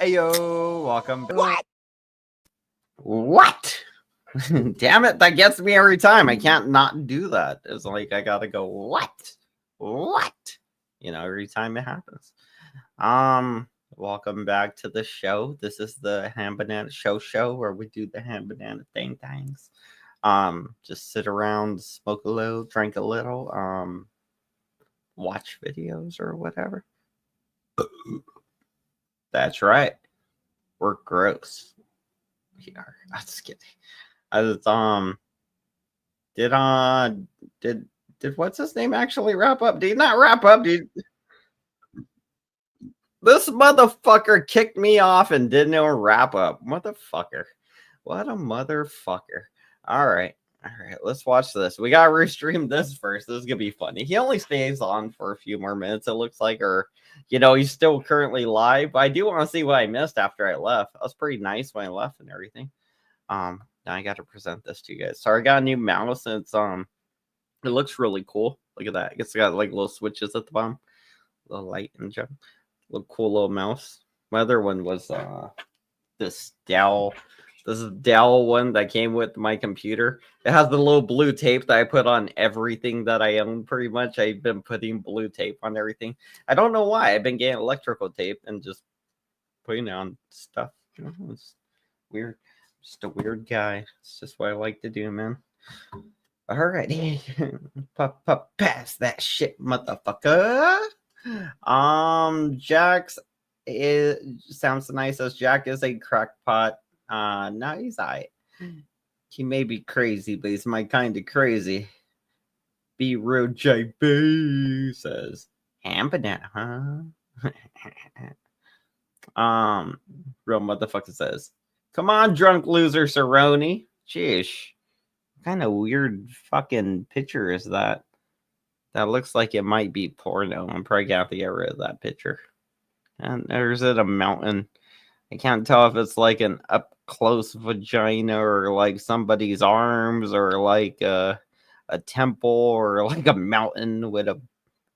Ayo, welcome back. What? Damn it, that gets me every time. I can't not do that. It's like I gotta go, what? Every time it happens. Welcome back to the show. This is the Ham Banana Show where we do the ham banana things. Just sit around, smoke a little, drink a little, watch videos or whatever. That's right. We're gross. We are. I'm just kidding. Did what's his name actually wrap up? Did he not wrap up? This motherfucker kicked me off and didn't even wrap up. Motherfucker. What a motherfucker. All right. Let's watch this. We gotta restream this first. This is gonna be funny. He only stays on for a few more minutes, it looks like, or he's still currently live. But I do want to see what I missed after I left. That was pretty nice when I left and everything. Now I got to present this to you guys. So I got a new mouse, and it looks really cool. Look at that. It's got like little switches at the bottom, little light and jump. Little cool little mouse. My other one was this Dell. This is Dell one that came with my computer. It has the little blue tape that I put on everything that I own. Pretty much, I've been putting blue tape on everything. I don't know why. I've been getting electrical tape and just putting it on stuff. It's weird. Just a weird guy. It's just what I like to do, man. Alrighty. Pass that shit, motherfucker. Jax sounds nice as Jack is a crackpot. No, he's alright. He may be crazy, but he's my kind of crazy. Be real JB says. Ham banana, huh? Real motherfucker says. Come on, drunk loser, Cerrone. Jeez. What kind of weird fucking picture is that? That looks like it might be porno. I'm probably gonna have to get rid of that picture. And there's a mountain. I can't tell if it's like an up close vagina or like somebody's arms or like a temple or like a mountain with a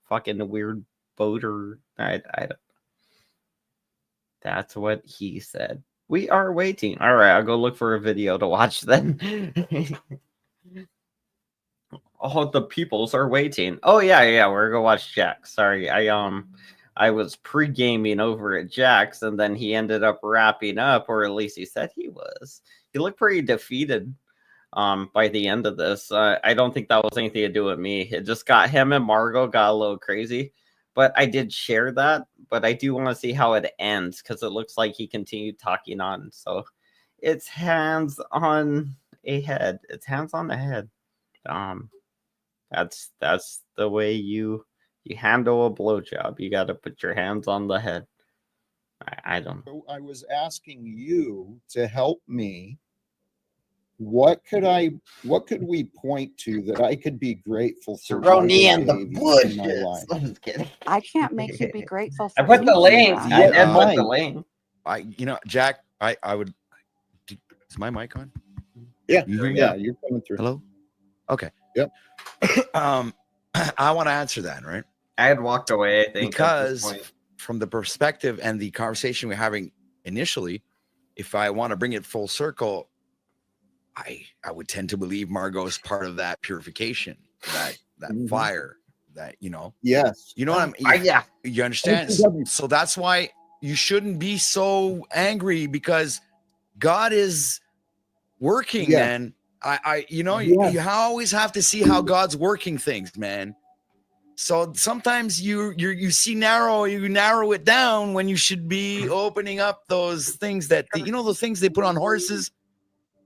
fucking weird boat or I don't. That's what he said. We are waiting. All right, I'll go look for a video to watch then. All the peoples are waiting. Oh yeah, we're gonna watch Jack. Sorry, I was pre-gaming over at Jack's, and then he ended up wrapping up, or at least he said he was. He looked pretty defeated by the end of this. I don't think that was anything to do with me. It just got him and Margot got a little crazy. But I did share that. But I do want to see how it ends because it looks like he continued talking on. So it's hands on a head. It's hands on the head. That's the way you handle a blowjob. You got to put your hands on the head. I don't know. I was asking you to help me. What could we point to that I could be grateful for? Cerrone and the Bush. I'm just kidding. I can't make you be grateful for I put the link. Yeah, I put the link. Jack, I would. Is my mic on? Yeah, you're coming through. Hello? Okay. Yep. I want to answer that, right? I had walked away, I think. Because from the perspective and the conversation we're having initially, if I want to bring it full circle, I would tend to believe Margot is part of that purification, that fire, that, Yes. You know what I mean? Yeah. You understand? So that's why you shouldn't be so angry because God is working, man. You always have to see how God's working things, man. So sometimes you narrow it down when you should be opening up those things that those things they put on horses.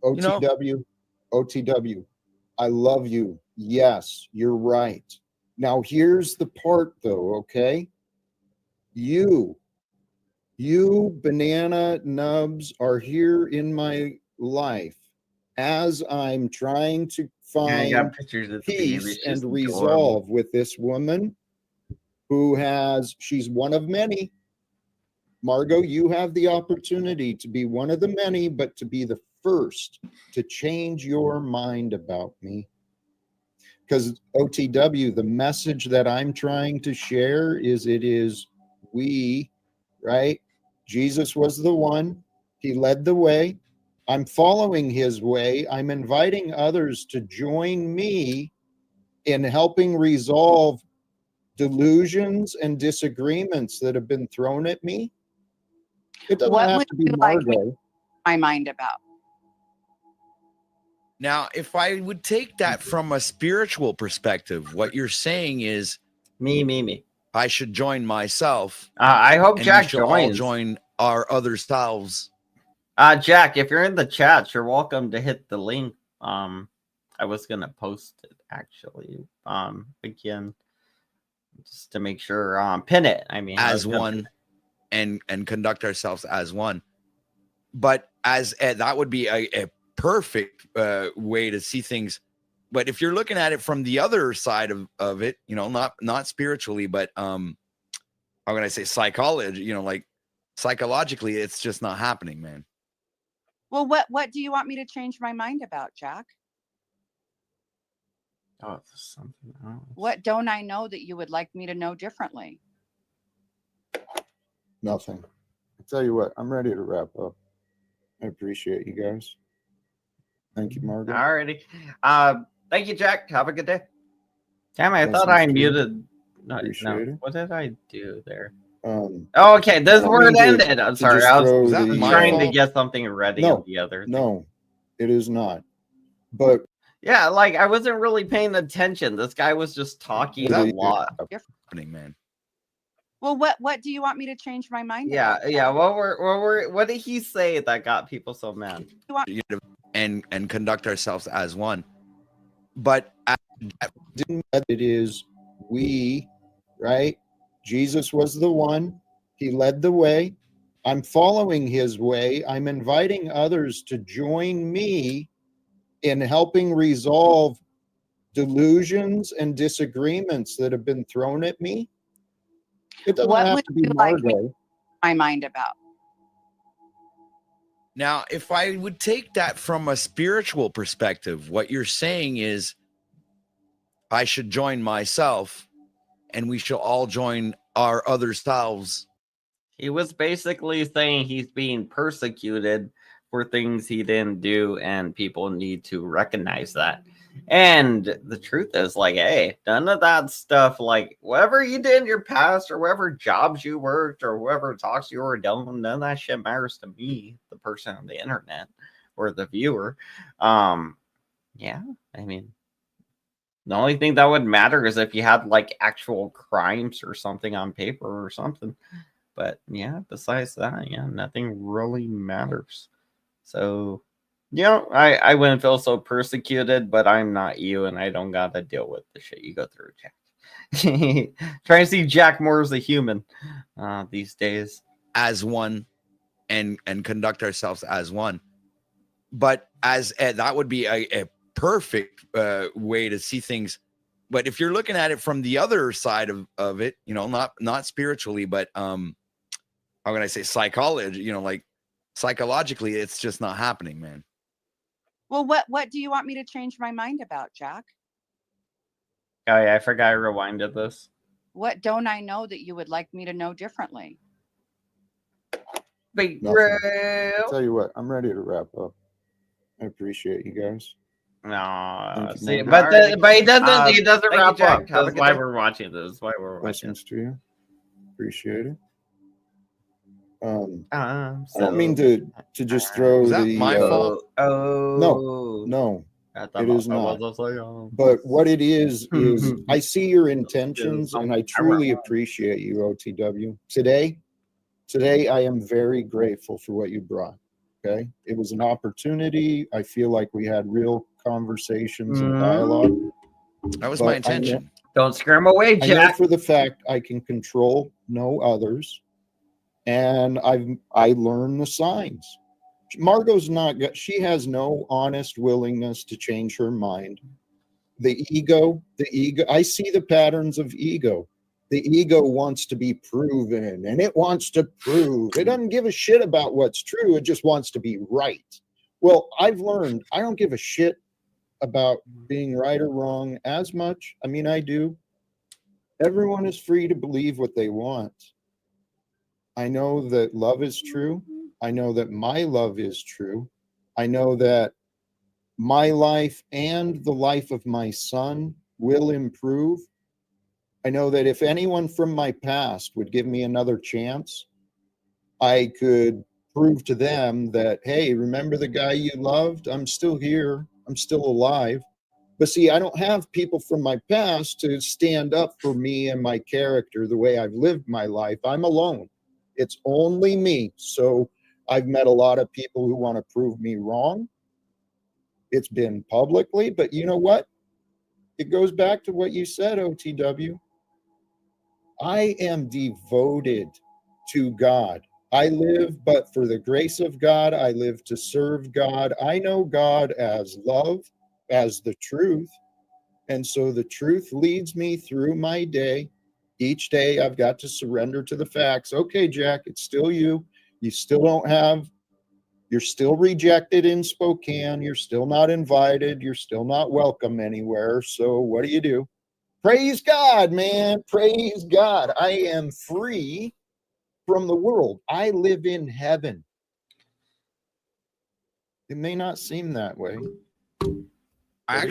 OTW. I love you. Yes, you're right. Now here's the part though, okay? You banana nubs are here in my life as I'm trying to find peace and resolve with this woman she's one of many. Margot, you have the opportunity to be one of the many, but to be the first to change your mind about me. Because OTW, the message that I'm trying to share is we, right? Jesus was the one. He led the way. I'm following his way. I'm inviting others to join me in helping resolve delusions and disagreements that have been thrown at me. It doesn't What have would to be you like me Margot. my mind about? Now, if I would take that from a spiritual perspective, what you're saying is Me. I should join myself I hope and we Jack shall all joins. join our other selves. Jack, if you're in the chat, you're welcome to hit the link. I was gonna post it actually. Again, just to make sure. Pin it. I mean, As one, and conduct ourselves as one. But as that would be a perfect way to see things. But if you're looking at it from the other side of it, you know, not spiritually, but how can I say psychology? You know, like psychologically, it's just not happening, man. Well, what do you want me to change my mind about, Jack? Oh, it's something else. What don't I know that you would like me to know differently? Nothing. I tell you what, I'm ready to wrap up. I appreciate you guys. Thank you, Margot. Alrighty. Thank you, Jack. Have a good day. Damn, I thought Blessings I to you. muted. No, Appreciate it. What did I do there? Um, Oh, okay. This is I where it mean to- ended. I'm to sorry. just I was throw Was that the, my trying to fault? get something ready No, on the other thing. no, it is not. But Yeah, like I wasn't really paying attention. This guy was just talking a lot. Happening, man. Well, what do you want me to change my mind Yeah, about? yeah. What did he say that got people so mad? And conduct ourselves as one. But it is we, right? Jesus was the one. He led the way. I'm following his way. I'm inviting others to join me in helping resolve delusions and disagreements that have been thrown at me. It doesn't What have would to be you like me Margot. my mind about? now, if I would take that from a spiritual perspective, what you're saying is I should join myself and we shall all join our other selves. He was basically saying he's being persecuted for things he didn't do, and people need to recognize that. And the truth is, like, hey, none of that stuff, like whatever you did in your past or whatever jobs you worked or whatever talks you were doing, none of that shit matters to me, the person on the internet or the viewer. Yeah, I mean, the only thing that would matter is if you had like actual crimes or something on paper or something. But yeah, besides that, yeah, nothing really matters. So, you know, I wouldn't feel so persecuted, but I'm not you, and I don't gotta deal with the shit you go through, Jack. Trying to see Jack more as a human these days. As one and conduct ourselves as one. But as that would be a perfect way to see things. But if you're looking at it from the other side of it, you know, not spiritually, but how can I say psychology, you know, like psychologically, it's just not happening, man. Well, what do you want me to change my mind about, Jack? Oh yeah, I forgot I rewinded this. What don't I know that you would like me to know differently? Big Nothing. Grill. Tell you what, I'm ready to wrap up. I appreciate you guys. No, Thank you, see, Margaret. but he doesn't. He doesn't thank you, wrap Jack. up. Have a That's good why day. we're watching this. That's why we're watching. Blessings to you. Appreciate it. So, I don't mean to just throw Was that the my fault? no, it is not. But But what it is I see your intentions and I truly appreciate you, OTW. Today I am very grateful for what you brought. Okay. It was an opportunity. I feel like we had real conversations and dialogue. That was But my I know- intention. don't scare him away, I know Jack. for the fact I can control no others, and I learned the signs. Margot's not. She has no honest willingness to change her mind. The ego. I see the patterns of ego. The ego wants to be proven, and it wants to prove. It doesn't give a shit about what's true. It just wants to be right. Well, I've learned I don't give a shit about being right or wrong as much. I mean, I do. Everyone is free to believe what they want. I know that love is true. I know that my love is true. I know that my life and the life of my son will improve. I know that if anyone from my past would give me another chance, I could prove to them that, hey, remember the guy you loved? I'm still here. I'm still alive. But see, I don't have people from my past to stand up for me and my character the way I've lived my life. I'm alone. It's only me. So I've met a lot of people who want to prove me wrong. It's been publicly, but you know what? It goes back to what you said, OTW. I am devoted to God. I live but for the grace of God. I live to serve God. I know God as love, as the truth. And so the truth leads me through my day. Each day I've got to surrender to the facts. Okay, Jack, it's still you. You still don't have, you're still rejected in Spokane. You're still not invited. You're still not welcome anywhere. So what do? Praise God, man. Praise God. I am free from the world. I live in heaven. It may not seem that way. I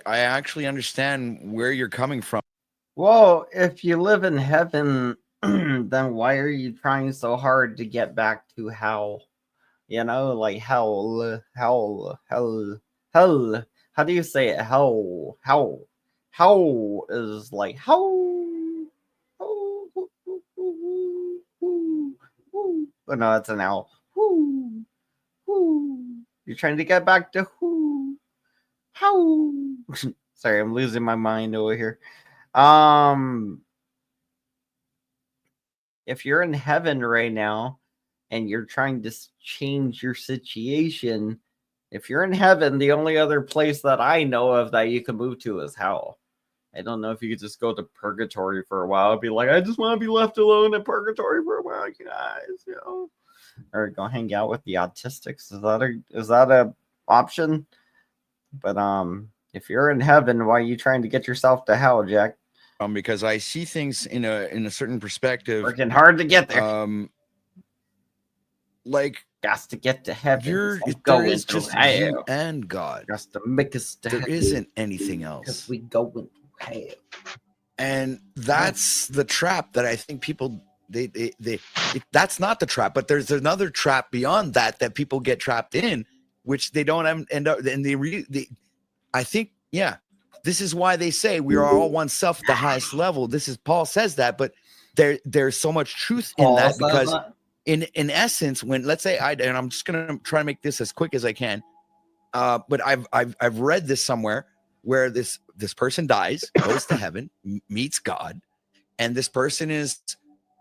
actually understand where you're coming from. Well, if you live in heaven, then why are you trying so hard to get back to hell? You know, like hell. How do you say it? Hell. Hell is like hell. But no, it's an L. You're trying to get back to who? How? Sorry, I'm losing my mind over here. If you're in heaven right now and you're trying to change your situation, if you're in heaven, the only other place that I know of that you can move to is hell. I don't know if you could just go to purgatory for a while. Be like, I just want to be left alone in purgatory for a while, you guys, you know, or go hang out with the autistics. Is that a option? But if you're in heaven, why are you trying to get yourself to hell, Jack? Because I see things in a certain perspective. Working hard to get there. Like just to get to heaven. There is just you and God. Just to make us to there heaven. Isn't anything else. Because we go into hell. And that's the trap that I think people that's not the trap, but there's another trap beyond that people get trapped in, which they don't end up. And I think, yeah, this is why they say we are all one self at the highest level. This is Paul says that, but there's so much truth in that, because in essence, when let's say and I'm just gonna try to make this as quick as I can, but I've read this somewhere where this person dies, goes to heaven, meets God, and this person is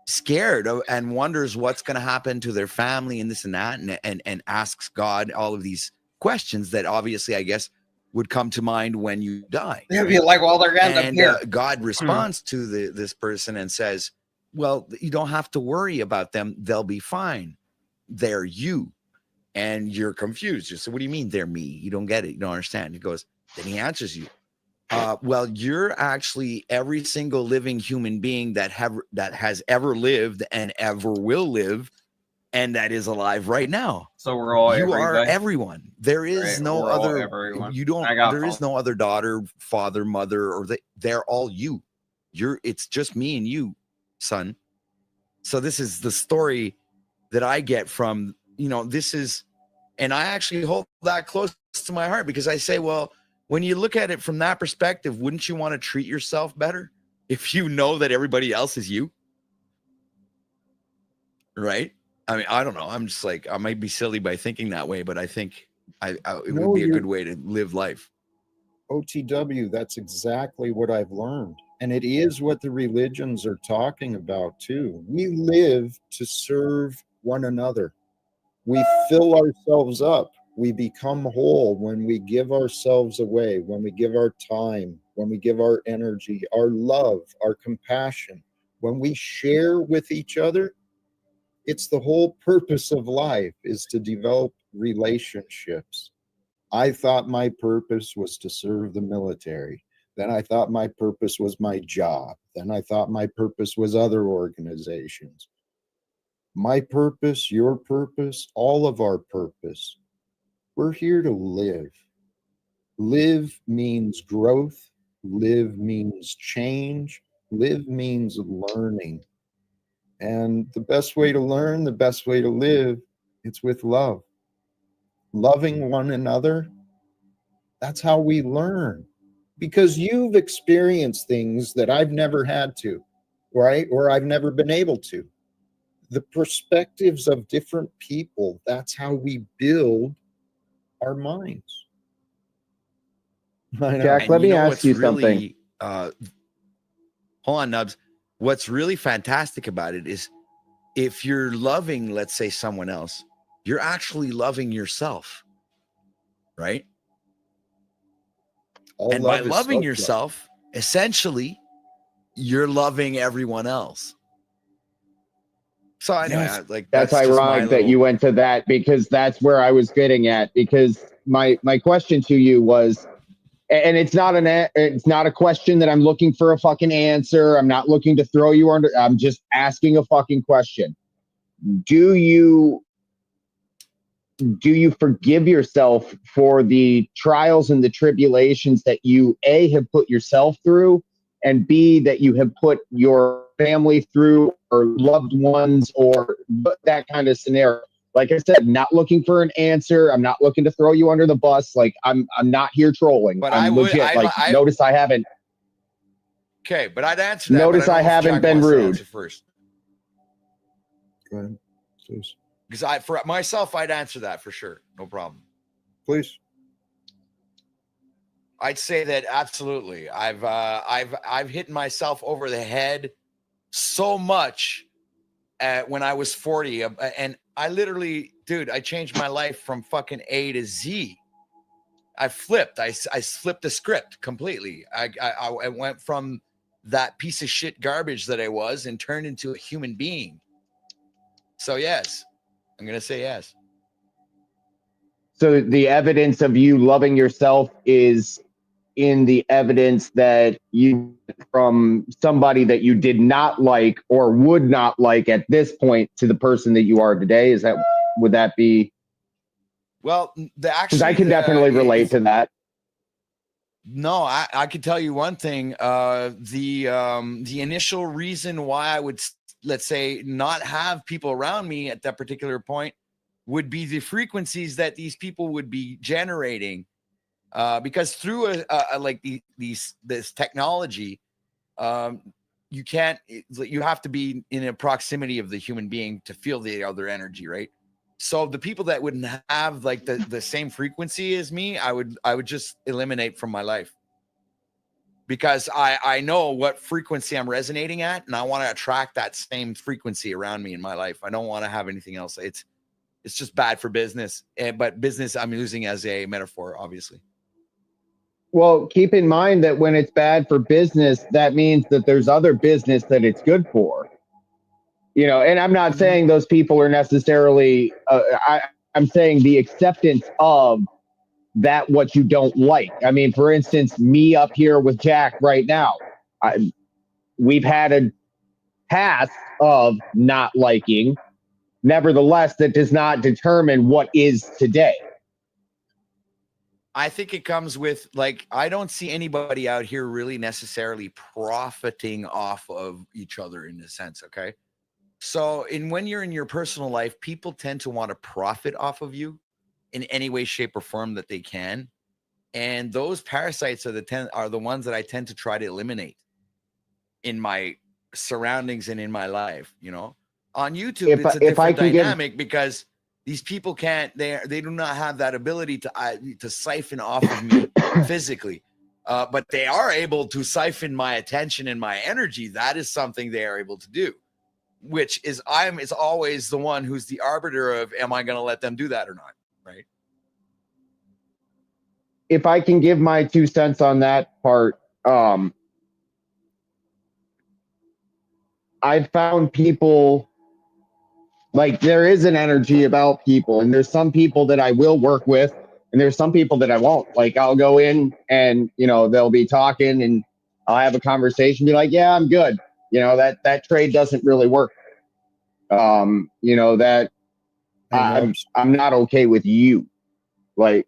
scared and wonders what's going to happen to their family and this and that, and asks God all of these questions that obviously I guess would come to mind when you die. They'd be like, well, they're going to appear. God responds to this person and says, well, you don't have to worry about them. They'll be fine. They're you. And you're confused. You say, what do you mean they're me? You don't get it. You don't understand. He goes, then he answers you. Well, you're actually every single living human being that has ever lived and ever will live, and that is alive right now. So we're all are everyone. There is no other. You don't. There is no other daughter, father, mother, or they're all you. It's just me and you, son. So this is the story that I get from, this is, and I actually hold that close to my heart, because I say, well, when you look at it from that perspective, wouldn't you want to treat yourself better if you know that everybody else is you? Right? I mean, I don't know. I'm just like, I might be silly by thinking that way, but I think it would be a good way to live life. OTW, that's exactly what I've learned. And it is what the religions are talking about too. We live to serve one another. We fill ourselves up. We become whole when we give ourselves away, when we give our time, when we give our energy, our love, our compassion, when we share with each other. It's the whole purpose of life, is to develop relationships. I thought my purpose was to serve the military. Then I thought my purpose was my job. Then I thought my purpose was other organizations. My purpose, your purpose, all of our purpose. We're here to live. Live means growth. Live means change. Live means learning. And the best way to learn, the best way to live, it's with love. Loving one another, that's how we learn. Because you've experienced things that I've never had to, right? Or I've never been able to. The perspectives of different people, that's how we build our minds. I know. Jack, And let you me know ask what's you something. really, hold on, Nubs. What's really fantastic about it is if you're loving, let's say, someone else, you're actually loving yourself, right? All And by love is loving self-love. yourself, essentially, you're loving everyone else. So anyway, Yes. like That's just my ironic that little- you went to that, because that's where I was getting at. Because my question to you was, and it's not a question that I'm looking for a fucking answer. I'm not looking to throw you under. I'm just asking a fucking question. Do you forgive yourself for the trials and the tribulations that you A, have put yourself through, and B, that you have put your family through, or loved ones, or that kind of scenario? Like I said, not looking for an answer. I'm not looking to throw you under the bus. Like I'm not here trolling. But I'm legit. Notice I haven't. Okay, but I'd answer that. Notice but I don't know if haven't Jack been wants to rude. answer first. Go ahead, please. Because for myself, I'd answer that for sure. No problem. Please. I'd say that absolutely. I've hit myself over the head so much when I was 40, and I literally, dude, I changed my life from fucking A to Z. I flipped. I flipped the script completely. I went from that piece of shit garbage that I was and turned into a human being. So yes, I'm gonna say yes. So the evidence of you loving yourself is in the evidence that you from somebody that you did not like or would not like at this point to the person that you are today. Would that be? Well, Because I can definitely relate to that. No, I could tell you one thing. The initial reason why I would, let's say, not have people around me at that particular point would be the frequencies that these people would be generating. Because through like this technology, you can't. You have to be in a proximity of the human being to feel the other energy, right? So the people that wouldn't have like the same frequency as me, I would just eliminate from my life, because I know what frequency I'm resonating at, and I want to attract that same frequency around me in my life. I don't want to have anything else. It's just bad for business, but business I'm using as a metaphor, obviously. Well, keep in mind that when it's bad for business, that means that there's other business that it's good for. You know, and I'm not saying those people are necessarily, I'm saying the acceptance of that, what you don't like. I mean, for instance, me up here with Jack right now, we've had a past of not liking. Nevertheless, that does not determine what is today. I think it comes with, like, I don't see anybody out here really necessarily profiting off of each other in a sense. Okay. So when you're in your personal life, people tend to want to profit off of you in any way, shape, or form that they can. And those parasites are the ones that I tend to try to eliminate in my surroundings and in my life. You know, on YouTube, it's a different dynamic because these people they do not have that ability to siphon off of me physically. But they are able to siphon my attention and my energy. That is something they are able to do, which is it's always the one who's the arbiter of, am I going to let them do that or not? Right. If I can give my 2 cents on that part, I've found people, like, there is an energy about people, and there's some people that I will work with, and there's some people that I won't. Like, I'll go in and, you know, they'll be talking and I'll have a conversation, be like, yeah, I'm good. You know, that trade doesn't really work. You know, that Hey, Nubs. I'm not okay with you. Like,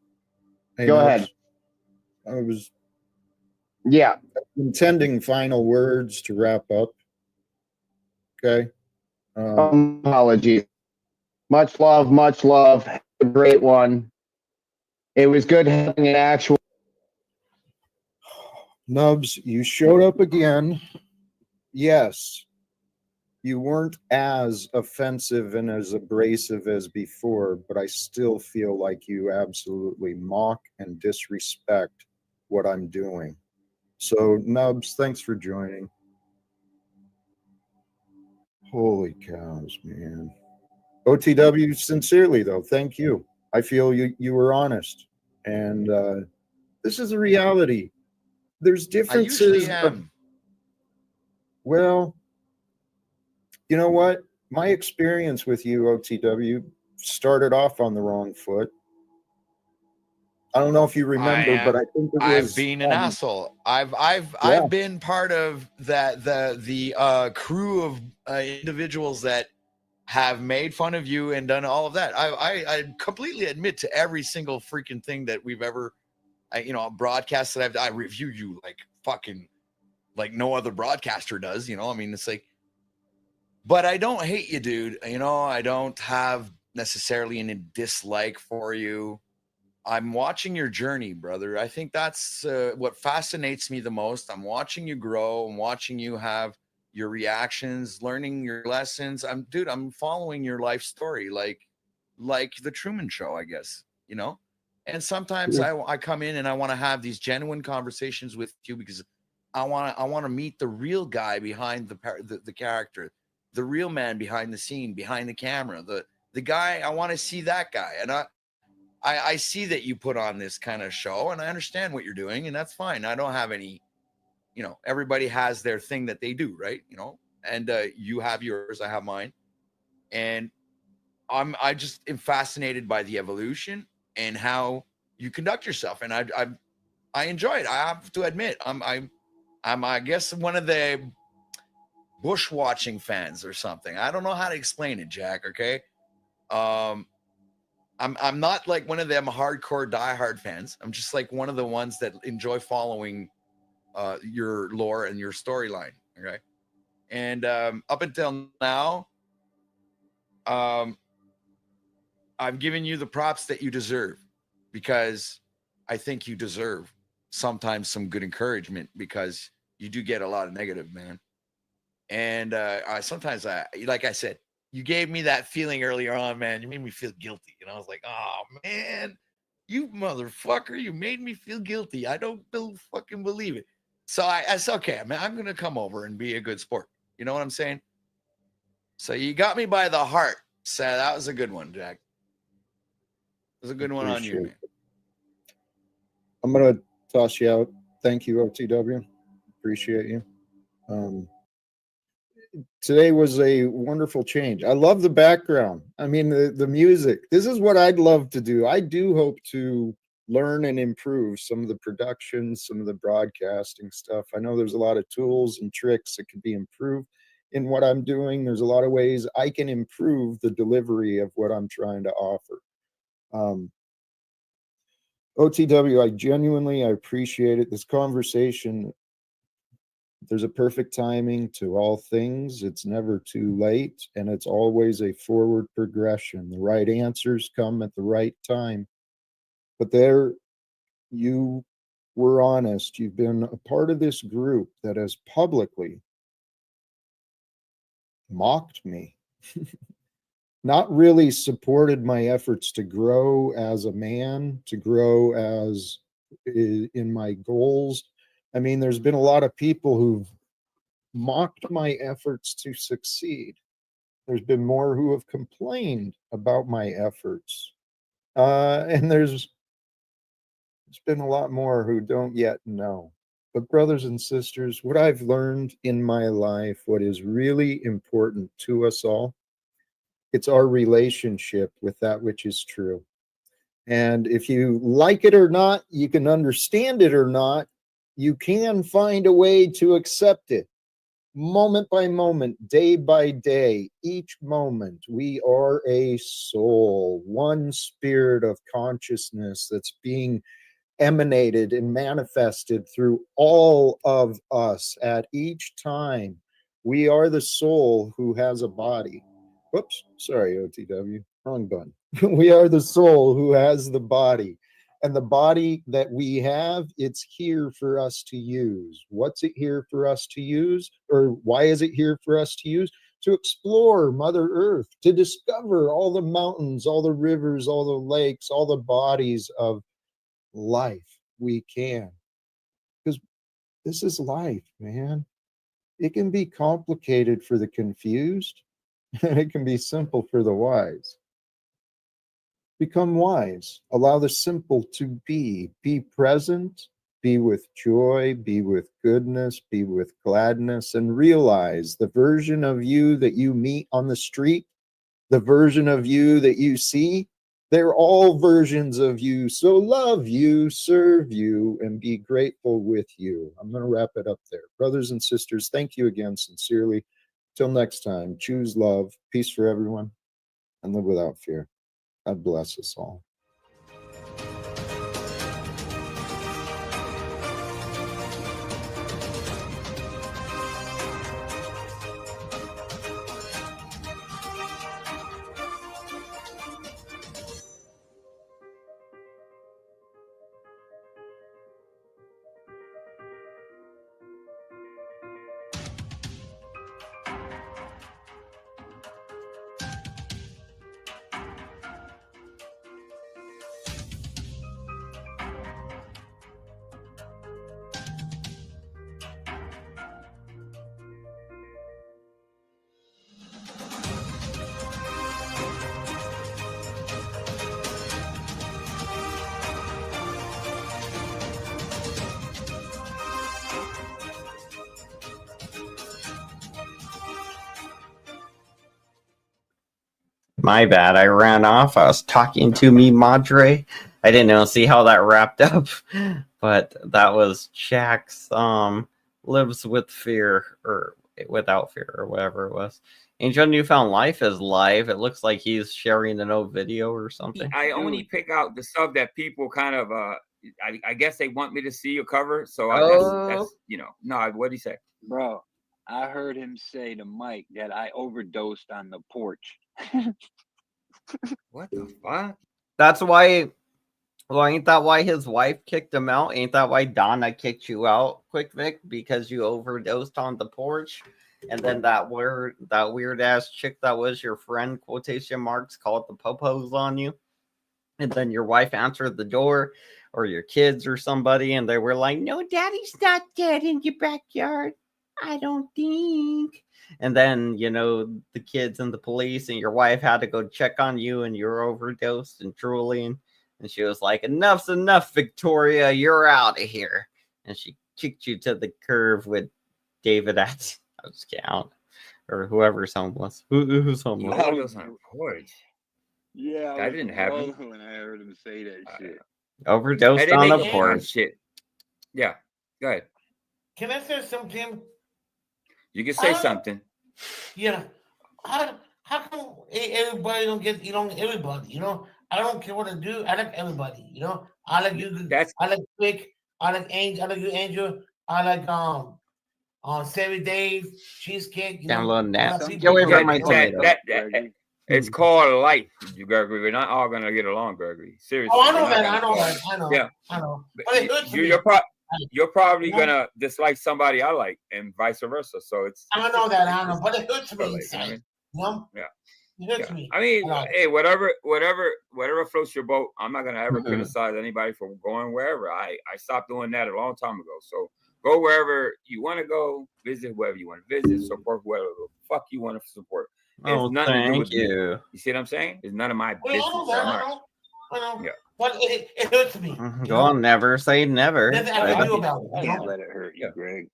Hey, go Nubs. ahead. I was Yeah. intending final words to wrap up. Okay. Apologies. Much love, much love. Have a great one. It was good having an actual. Nubs, you showed up again. Yes, you weren't as offensive and as abrasive as before, but I still feel like you absolutely mock and disrespect what I'm doing. So, Nubs, thanks for joining. Holy cows, man. OTW, sincerely though, thank you. I feel you were honest, and this is a reality. There's I usually differences. am. Well, you know what? My experience with you, OTW, started off on the wrong foot. I don't know if you remember, but I think it I've was. been an asshole. Yeah. I've been part of the crew of individuals that have made fun of you and done all of that. I completely admit to every single freaking thing that we've ever, broadcast that I review you like fucking like no other broadcaster does. I mean, it's like, but I don't hate you, dude. I don't have necessarily any dislike for you. I'm watching your journey, brother. I think that's what fascinates me the most. I'm watching you grow. I'm watching you have your reactions, learning your lessons. I'm following your life story, like the Truman Show, I guess. And sometimes I come in and I want to have these genuine conversations with you because I want to meet the real guy behind the character, the real man behind the scene, behind the camera, the guy. I want to see that guy, and I see that you put on this kind of show and I understand what you're doing, and that's fine. I don't have any, everybody has their thing that they do, right? And you have yours, I have mine. And I just am fascinated by the evolution and how you conduct yourself. And I enjoy it. I have to admit, I'm I guess one of the bush watching fans or something. I don't know how to explain it, Jack. Okay. I'm not like one of them hardcore diehard fans. I'm just like one of the ones that enjoy following your lore and your storyline. Okay. And up until now, um, I've given you the props that you deserve because I think you deserve sometimes some good encouragement because you do get a lot of negative, man. And sometimes like I said, you gave me that feeling earlier on, man. You made me feel guilty. And I was like, oh, man, you motherfucker, you made me feel guilty. I don't fucking believe it. So I said, okay, man, I'm going to come over and be a good sport. You know what I'm saying? So you got me by the heart. So that was a good one, Jack. It was a good one on you, man. I'm going to toss you out. Thank you, OTW. Appreciate you. Today was a wonderful change. I love the background. I mean, the music. This is what I'd love to do. I do hope to learn and improve some of the production, some of the broadcasting stuff. I know there's a lot of tools and tricks that could be improved in what I'm doing. There's a lot of ways I can improve the delivery of what I'm trying to offer. OTW, I appreciate it. This conversation, there's a perfect timing to all things. It's never too late, and it's always a forward progression. The right answers come at the right time. But there, you were honest. You've been a part of this group that has publicly mocked me, not really supported my efforts to grow as a man, to grow as in my goals. I mean, there's been a lot of people who've mocked my efforts to succeed. There's been more who have complained about my efforts. And there's been a lot more who don't yet know. But, brothers and sisters, what I've learned in my life, what is really important to us all, it's our relationship with that which is true. And if you like it or not, you can understand it or not, you can find a way to accept it. moment by moment, day by day, each moment, we are a soul, one spirit of consciousness that's being emanated and manifested through all of us at each time. We are the soul who has a body. Whoops, sorry, OTW, wrong button. We are the soul who has the body. And the body that we have, it's here for us to use. What's it here for us to use? Or why is it here for us to use? To explore Mother Earth, to discover all the mountains, all the rivers, all the lakes, all the bodies of life we can. Because this is life, man. It can be complicated for the confused, and it can be simple for the wise. Become wise. Allow the simple to be. Be present. Be with joy. Be with goodness. Be with gladness. And realize the version of you that you meet on the street, the version of you that you see, they're all versions of you. So love you, serve you, and be grateful with you. I'm going to wrap it up there. Brothers and sisters, thank you again sincerely. Till next time, choose love, peace for everyone, and live without fear. God bless us all. My bad. I ran off. I was talking to me, Madre. I didn't know see how that wrapped up, but that was Jack's lives with fear or without fear or whatever it was. Angel Newfound Life is live. It looks like he's sharing an old video or something. I only pick out the stuff that people kind of I guess they want me to see or cover. So that's you know. No, what did he say? Bro, I heard him say to Mike that I overdosed on the porch. What the fuck? That's why. Well, ain't that why his wife kicked him out? Ain't that why Donna kicked you out, Quick Vic? Because you overdosed on the porch, and then that weird ass chick that was your friend, quotation marks, called the popos on you, and then your wife answered the door, or your kids or somebody, and they were like, "No, Daddy's not dead in your backyard. I don't think." And then, you know, the kids and the police and your wife had to go check on you, and you were overdosed and drooling. And she was like, "Enough's enough, Victoria. You're out of here." And she kicked you to the curb with David at I just can't, or whoever's homeless. Who's homeless? I was on a porch. Yeah, That didn't happen. when I heard him say that shit. Overdosed on the porch. Shit. Yeah. Go ahead. Can I say something? You can say something. Yeah. How come everybody don't get everybody? You know, I don't care what I do. I like everybody. You know, I like you. I like Quick. I like Angel. I like you, Angel. I like on 7 days cheesecake. You download know, that. Get away from my tomato. It's called life, you Gregory. We're not all gonna get along, Gregory. Seriously. Oh, I know that. I know that. I know. Yeah. I know. But it hurts me. You're probably gonna dislike somebody I like, and vice versa. So it's. I know that. I know, but it hurts me like, inside. You know? Yeah. It hurts me. I mean, hey, whatever floats your boat. I'm not gonna ever criticize anybody for going wherever. I stopped doing that a long time ago. So go wherever you want to go. Visit whoever you want to visit. Support whoever the fuck you want to support. Oh, thank you. You see what I'm saying? It's none of my business. I know. Yeah. But it hurts me. Go on, never say never. Nothing I can do about it. I can't let it hurt you, Greg.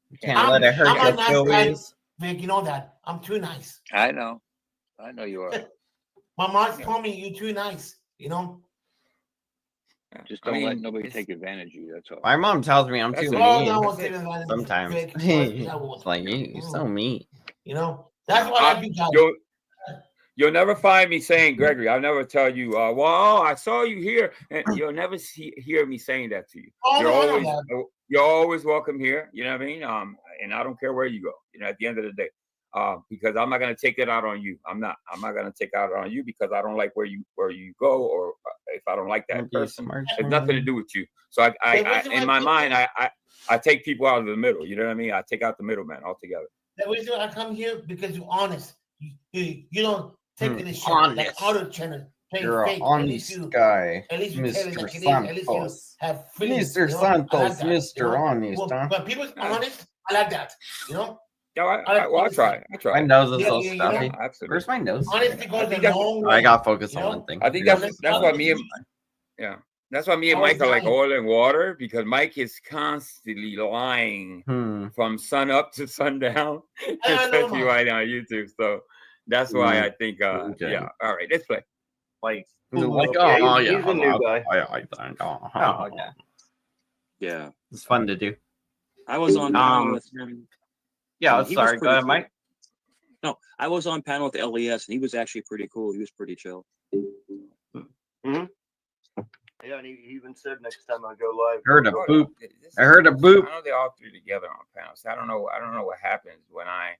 You can't let it hurt I'm a nice guy, Joey's. Vic. You know that. I'm too nice. I know you are. My mom told me you're too nice. You know. Just I don't let mean, nobody take advantage of you. That's all. My mom tells me I'm That's too it. Oh, mean no, That's take it. advantage of sometimes. Vic. It's like you're so mean. You know, that's what I do, guys. You'll never find me saying, Gregory, I'll never tell you, well, I saw you here. And you'll never hear me saying that to you. Oh, no, I know that. You're always welcome here. You know what I mean? And I don't care where you go, you know, at the end of the day. Because I'm not going to take it out on you. I'm not going to take it out on you because I don't like where you go, or if I don't like that person, it's nothing to do with you. So I in my mind, I take people out of the middle. You know what I mean? I take out the middleman altogether. The reason I come here because you're honest. You don't take this shit like other channels. You're an honest guy, At least you tell it Mr. like it is. At least you Santos. have feelings. Mr. You know? Santos, that, Mr. Honest, huh? When people's honest, I like that. You know? Yeah, I try. My nose is so you stuffy. know? Absolutely. Where's my nose? Honesty goes a long I way. got focused you on know? one thing. I think that's why me and that's why me and Mike are like oil and water, because Mike is constantly lying from sun up to sundown, especially right now on YouTube. So that's why I think yeah. All right, let's play. Like he's a new guy. Oh, okay. Yeah, It's fun to do. I was on panel with him. Yeah, He sorry. was Go ahead, cool. Mike. No, I was on panel with LES, and he was actually pretty cool. He was pretty chill. Mm-hmm. Yeah, and he even said next time I go live. Heard a boop. I heard a boop. I know they're all three together on panels. I don't know what happens when I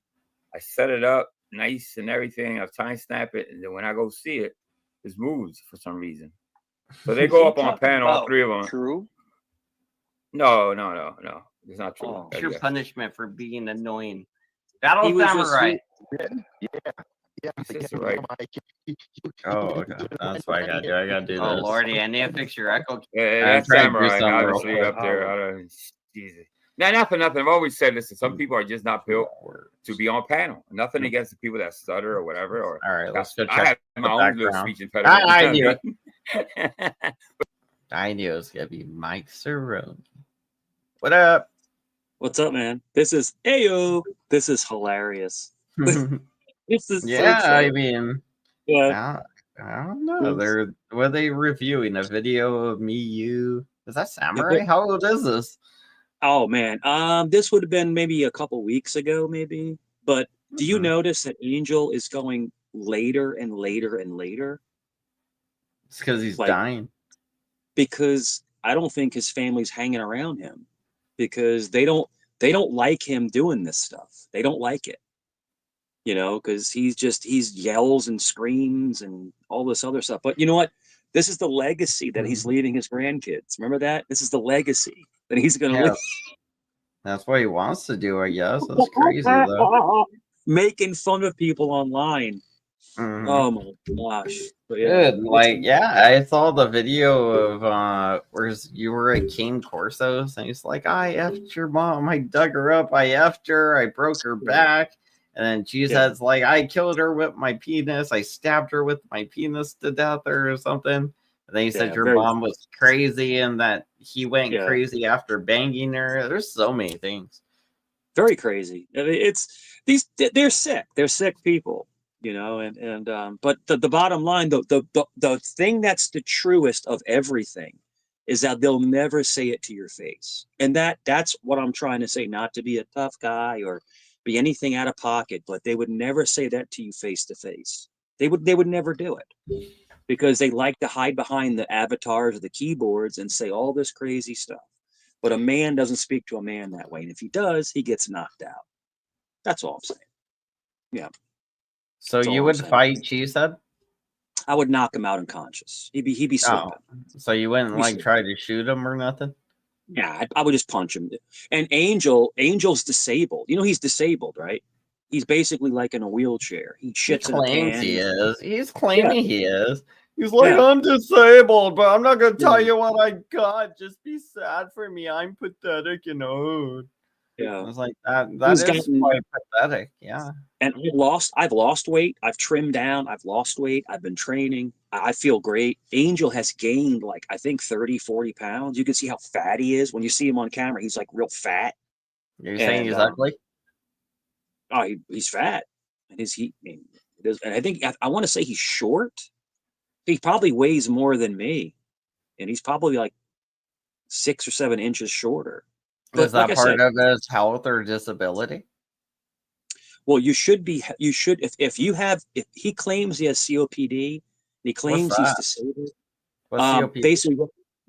set it up nice and everything. I time snap it, and then when I go see it, it moves for some reason. So they go up on panel, all three of them. True? No. It's not true. Oh. It's your punishment for being annoying. Battle Samurai. Yeah, right. Oh, okay. That's what I gotta do. I gotta do this. Oh, Lordy, I need to fix your echo. Yeah, that's Samurai, obviously, up there. Jesus. Now, not for nothing. I've always said, listen, some people are just not built to be on panel. Nothing against the people that stutter or whatever. Or all right, let's go check. I have my own little speech impediment. I knew it. I knew it was gonna be Mike Cerrone. What up? What's up, man? This is Ayo. This is hilarious. This is yeah. so I mean, yeah. I don't know. Were they reviewing a video of me? You is that Samurai? How old is this? Oh man, this would have been maybe a couple weeks ago, maybe. But do you notice that Angel is going later and later and later? It's because he's dying. Because I don't think his family's hanging around him, because they don't like him doing this stuff. They don't like it, you know, because he yells and screams and all this other stuff. But you know what? This is the legacy that he's leaving his grandkids. Remember that? This is the legacy that he's going to leave. That's what he wants to do, I guess. That's crazy, though. Making fun of people online. Oh my gosh. But yeah. Good. Like, I saw the video of where you were at King Corso's, and he's like, I effed your mom. I dug her up. I effed her. I broke her back. And then Cheesehead's like, I killed her with my penis. I stabbed her with my penis to death or something. And then he said your mom was crazy and that he went crazy after banging her. There's so many things. Very crazy. They're sick. They're sick people, you know, but the bottom line, the thing that's the truest of everything is that they'll never say it to your face. And that's what I'm trying to say, not to be a tough guy or be anything out of pocket, but they would never say that to you face to face. They would never do it, because they like to hide behind the avatars of the keyboards and say all this crazy stuff. But a man doesn't speak to a man that way. And if he does, he gets knocked out. That's all I'm saying. Yeah. So you would fight Cheesehead? I would knock him out unconscious. He'd be sleeping. So you wouldn't try to shoot him or nothing? Yeah, I would just punch him. And Angel's disabled. You know he's disabled, right? He's basically like in a wheelchair. He shits in a can. He is. He's claiming he is. He's like, I'm disabled, but I'm not going to tell you what I got. Just be sad for me. I'm pathetic and old. Yeah. I was like, that is quite pathetic. Yeah. And I've lost weight. I've trimmed down. I've lost weight. I've been training. I feel great. Angel has gained like, I think 30, 40 pounds. You can see how fat he is. When you see him on camera, he's like real fat. You're saying he's ugly? Oh, he's fat. And and I think, I want to say he's short. He probably weighs more than me. and he's probably like 6 or 7 inches shorter. Is But like that I part said, of his health or disability? well, you should if he claims he has COPD, and he What's claims he's that? disabled. What's COPD?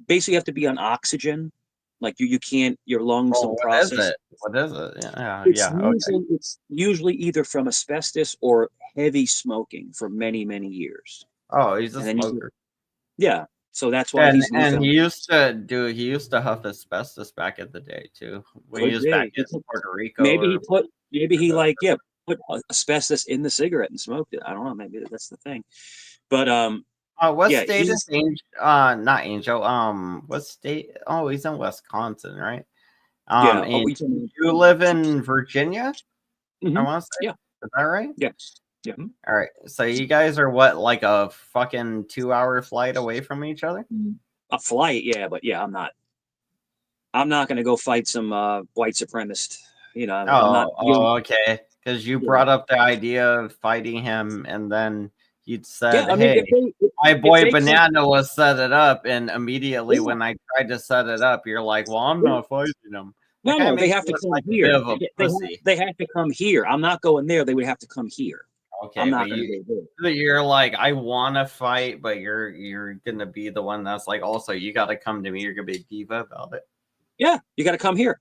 Basically you have to be on oxygen. Like you can't, your lungs Well, don't what is process. it? What is it? Yeah, It's usually either from asbestos or heavy smoking for many, many years. Oh, he's a And then smoker. Yeah. So that's why he's And he used to huff asbestos back in the day too. When he was back in Puerto Rico. Maybe put asbestos in the cigarette and smoked it. I don't know. Maybe that's the thing. But what yeah, state is not Angel? What state? Oh, he's in Wisconsin, right? Yeah. And you live in Virginia? Mm-hmm. I want to say. Yeah. Is that right? Yeah. Yeah. All right. So you guys are what, like a fucking 2-hour flight away from each other? A flight, yeah, but yeah, I'm not going to go fight some white supremacist. You know, I'm not. Okay. Because you brought up the idea of fighting him, and then you'd said, Yeah, I mean, "Hey, my boy Banana was set it up," and immediately when I tried to set it up, you're like, "Well, I'm not fighting him." No, they have to come here. They have to come here. I'm not going there. They would have to come here. Okay, I'm not going to go there. You're like, I want to fight, but you're gonna be the one that's like, also, you got to come to me. You're gonna be a diva about it. Yeah, you got to come here.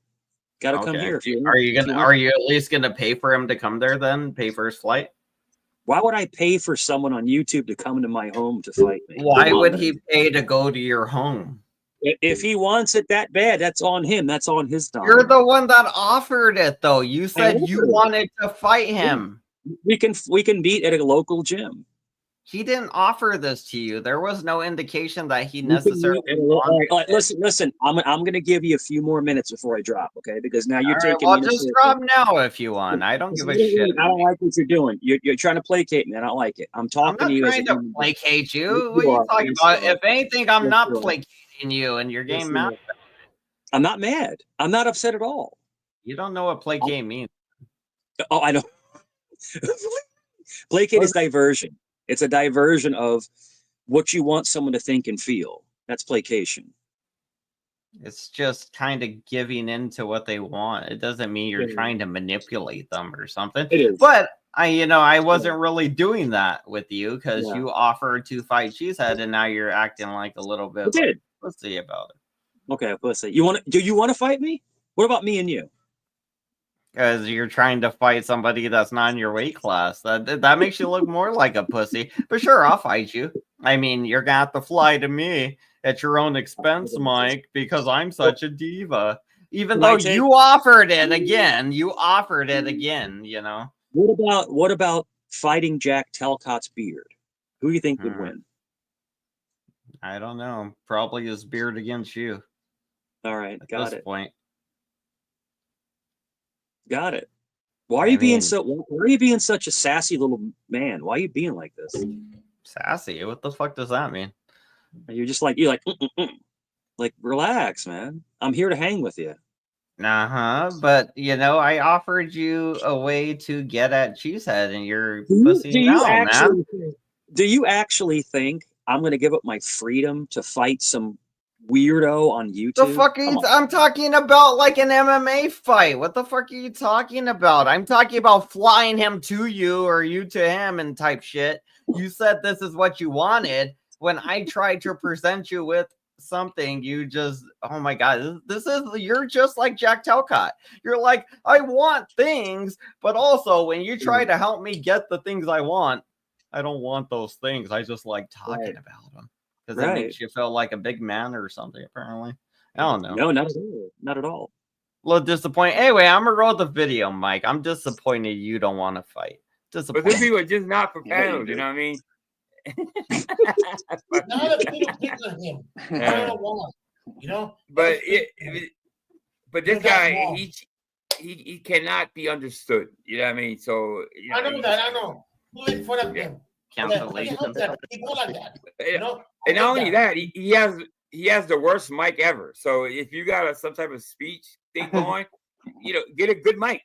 Got to come here. Are you at least gonna pay for him to come there? Then pay for his flight. Why would I pay for someone on YouTube to come to my home to fight me? Why would he pay to go to your home? If he wants it that bad, that's on him. That's on his time. You're the one that offered it, though. You said you wanted to fight him. We can meet at a local gym. He didn't offer this to you. There was no indication that he necessarily wanted it. Listen. I'm going to give you a few more minutes before I drop, okay? Because now you're taking. Well, just drop now if you want. I don't give a shit. I don't like what you're doing. You're trying to placate me. I don't like it. I'm talking to you. I'm not trying to placate you. What are you talking about? If anything, I'm not placating you, and you're getting mad. I'm not mad. I'm not upset at all. You don't know what placate means. Oh, I know. Placate is diversion. It's a diversion of what you want someone to think and feel. That's placation. It's just kind of giving in to what they want. It doesn't mean you're trying to manipulate them or something. It is. But I wasn't really doing that with you because you offered to fight Cheesehead, and now you're acting like a little bit. Let's see about it. Okay, let's see. Do you want to fight me? What about me and you? Because you're trying to fight somebody that's not in your weight class. That makes you look more like a pussy. But sure, I'll fight you. I mean, you're gonna have to fly to me at your own expense, Mike, because I'm such a diva. Even though you offered it again, you know. What about fighting Jack Talcott's beard? Who do you think would win? I don't know. Probably his beard against you. All right, got it. Point. Got it. Why are you being such a sassy little man? Why are you being like this? Sassy? What the fuck does that mean? You're like relax, man. I'm here to hang with you. But I offered you a way to get at Cheesehead, and you're pussy now, man. Do you actually think I'm going to give up my freedom to fight some weirdo on YouTube? The fuck are you? I'm talking about like an MMA fight. What the fuck are you talking about? I'm talking about flying him to you or you to him and type shit. You said this is what you wanted. When I tried to present you with something, you just, oh my god, you're just like Jack Talcott. You're like, I want things, but also when you try to help me get the things I want, I don't want those things. I just like talking about them. Because it makes you feel like a big man or something, apparently. I don't know. No, not at all. Not at all. A little disappointed. Anyway, I'm going to roll the video, Mike. I'm disappointed you don't want to fight. Disappointed. But this people are just not for panels, you know what I mean? Now the people pick on him. I don't want, But this guy, he cannot be understood. You know what I mean? So I know that. I know. Who in front of him? People like that. And not only that, he has the worst mic ever. So if you got some type of speech thing going, get a good mic.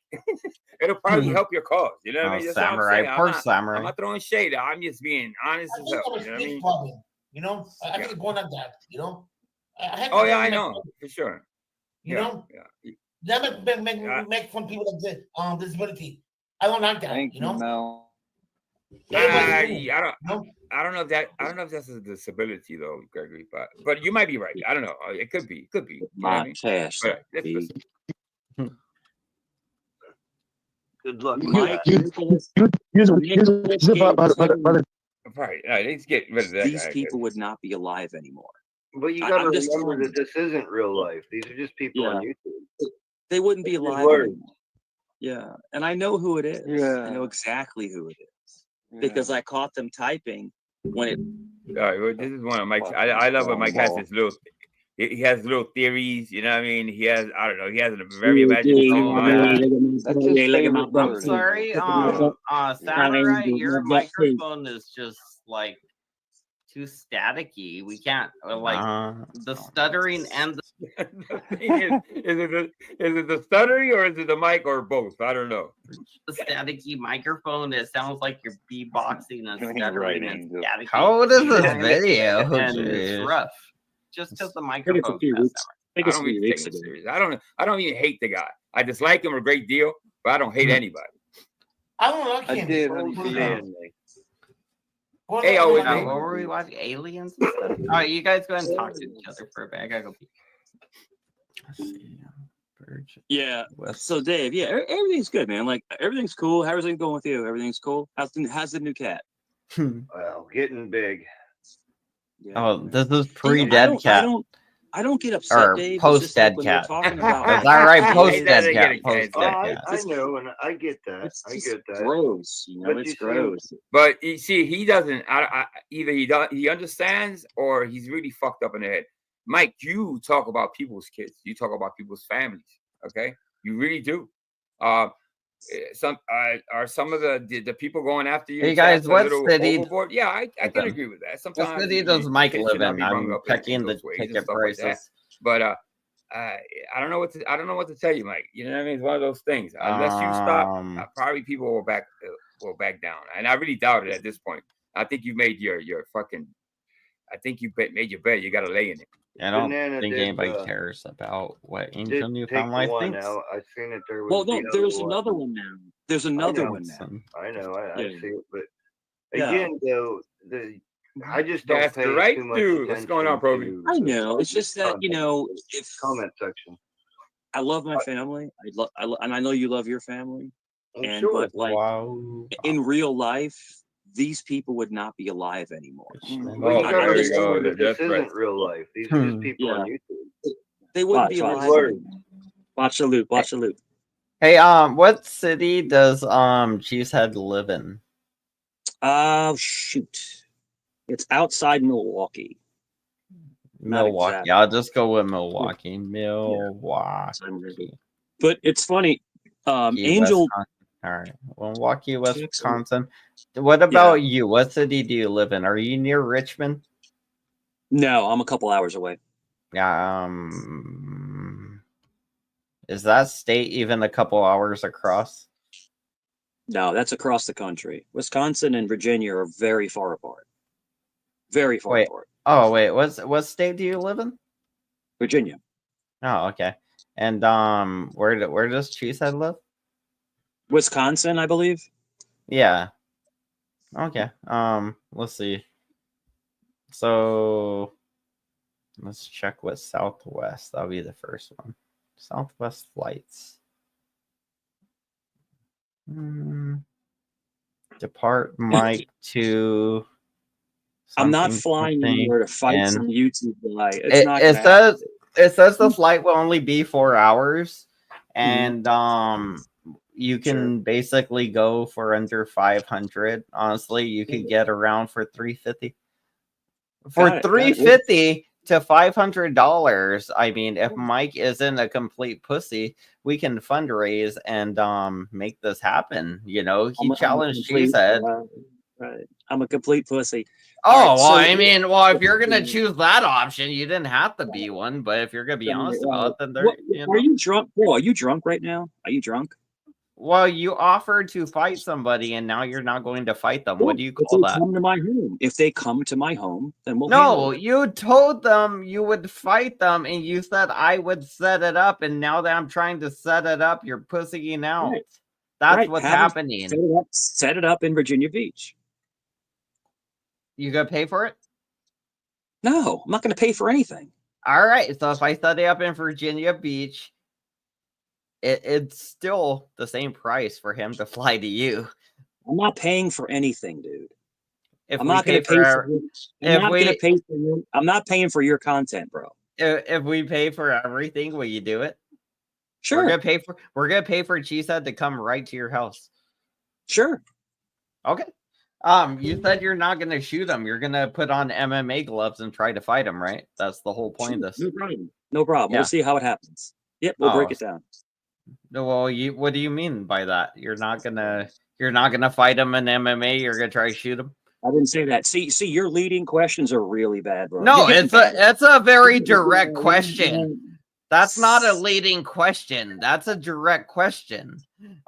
It'll probably help your cause. You know what I mean? That's Samurai, poor Samurai. I'm not throwing shade. I'm just being honest as hell. You know what I mean? I think it's going like that. Oh yeah, I know for sure. You know, make fun people with disability. I don't like that. Thank you, Mel. I don't know if that's a disability though, Gregory. But you might be right. I don't know. It could be. You know what I mean? But good luck. Mike, right. Let's get rid of that. These people would not be alive anymore. But you got to remember that this isn't real life. These are just people on YouTube. They wouldn't be alive anymore. Yeah, and I know who it is. Yeah. I know exactly who it is because I caught them typing when it. All right, well, this is one of Mike's. I love when Mike has his little. He has little theories, you know what I mean? He has, I don't know, he has a very imaginative mind. I'm sorry, Samurai, your microphone is just like too staticky. We can't the stuttering and the is it the stuttering or is it the mic or both? I don't know. The staticky microphone. It sounds like you're beatboxing and stuttering and staticky. How old is this video? And it's rough. Just because the microphone. I don't even take him serious. I don't even hate the guy. I dislike him a great deal, but I don't hate anybody. I don't like him. I did understand. Hey, always. What were we watching? Aliens and stuff? All right, you guys go ahead and talk to each other for a bit. I gotta go pee. Yeah. So Dave, everything's good, man. Like everything's cool. How's everything going with you? Everything's cool. How's the new cat? Well, getting big. Yeah. Oh, this is pre-dead cat. I don't get upset, or Dave. post-dead cat. Is that right? Post-dead cat. Post-dead cat. I know, and I get that. I get that. Gross. You know, it's gross. But you see, he doesn't. Either he understands or he's really fucked up in the head. Mike, you talk about people's kids. You talk about people's families. Okay, you really do. Are some of the people going after you? Hey guys, what city? Overboard? Yeah, I can agree with that. Sometimes what city does Mike live in? I'm checking the ticket prices. Like but I don't know what to tell you, Mike. You know what I mean? It's one of those things. Unless you stop, probably people will back down. And I really doubt it at this point. I think you made your fucking. I think you made your bed. You got to lay in it. I don't think anybody cares about what Angel Newfoundland thinks. I seen it there. Well, no, there's another one now. There's another one now. I know. I see it, but again, though, I just don't That's pay the right too much dude. What's going on, Proby? I know. It's just that if comment section. I love my family. And I know you love your family. But like in real life, these people would not be alive anymore. Well, there you go. This isn't real life. These are just people on YouTube. They wouldn't be alive anymore. Watch the loop. Watch the loop. Hey, what city does Cheesehead live in? Oh shoot. It's outside Milwaukee. Milwaukee. Exactly. I'll just go with Milwaukee. Milwaukee. But it's funny. Angel. All right. Milwaukee, Wisconsin. What about you? What city do you live in? Are you near Richmond? No, I'm a couple hours away. Yeah. Is that state even a couple hours across? No, that's across the country. Wisconsin and Virginia are very far apart. Very far apart. Oh, wait. What state do you live in? Virginia. Oh, okay. And where does Cheesehead live? Wisconsin, I believe. Yeah. Okay. Let's see. So let's check what Southwest. That'll be the first one. Southwest flights. Depart Mike to. I'm not flying anywhere to fight some YouTube guy. It says the flight will only be 4 hours, and you can basically go for under 500. Honestly, you could get around for $350. For $350 to $500. I mean, if Mike isn't a complete pussy, we can fundraise and make this happen. You know, he challenged Cheesehead. Right. I'm a complete pussy. Oh, well, I mean, if you're going to choose that option, you didn't have to be one. But if you're going to be honest about it, then are you drunk? Bro, are you drunk right now? Are you drunk? Well, you offered to fight somebody, and now you're not going to fight them. What do you If call they that? come to my home, if they come to my home, then we'll handle No, it. you told them you would fight them, and you said I would set it up. And now that I'm trying to set it up, you're pussying out. Right. That's Right. what's Have them happening. set it up in Virginia Beach. You gonna pay for it? No, I'm not going to pay for anything. All right. So if I set it up in Virginia Beach, it's still the same price for him to fly to you. I'm not paying for anything, dude. If I'm we not going pay to pay for for. I'm not going to pay for your. I'm not paying for your content, bro. if we pay for everything, will you do it? Sure. We're gonna pay for Cheesehead to come right to your house. Sure. Okay. You said you're not gonna shoot him. You're gonna put on MMA gloves and try to fight him, right? That's the whole point of this. No problem. No problem. Yeah. We'll see how it happens. Yep, we'll break it down. No, well, what do you mean by that? You're not gonna fight him in MMA. You're gonna try to shoot him. I didn't say that. See, your leading questions are really bad, bro. No, it's a very direct question. That's not a leading question. That's a direct question.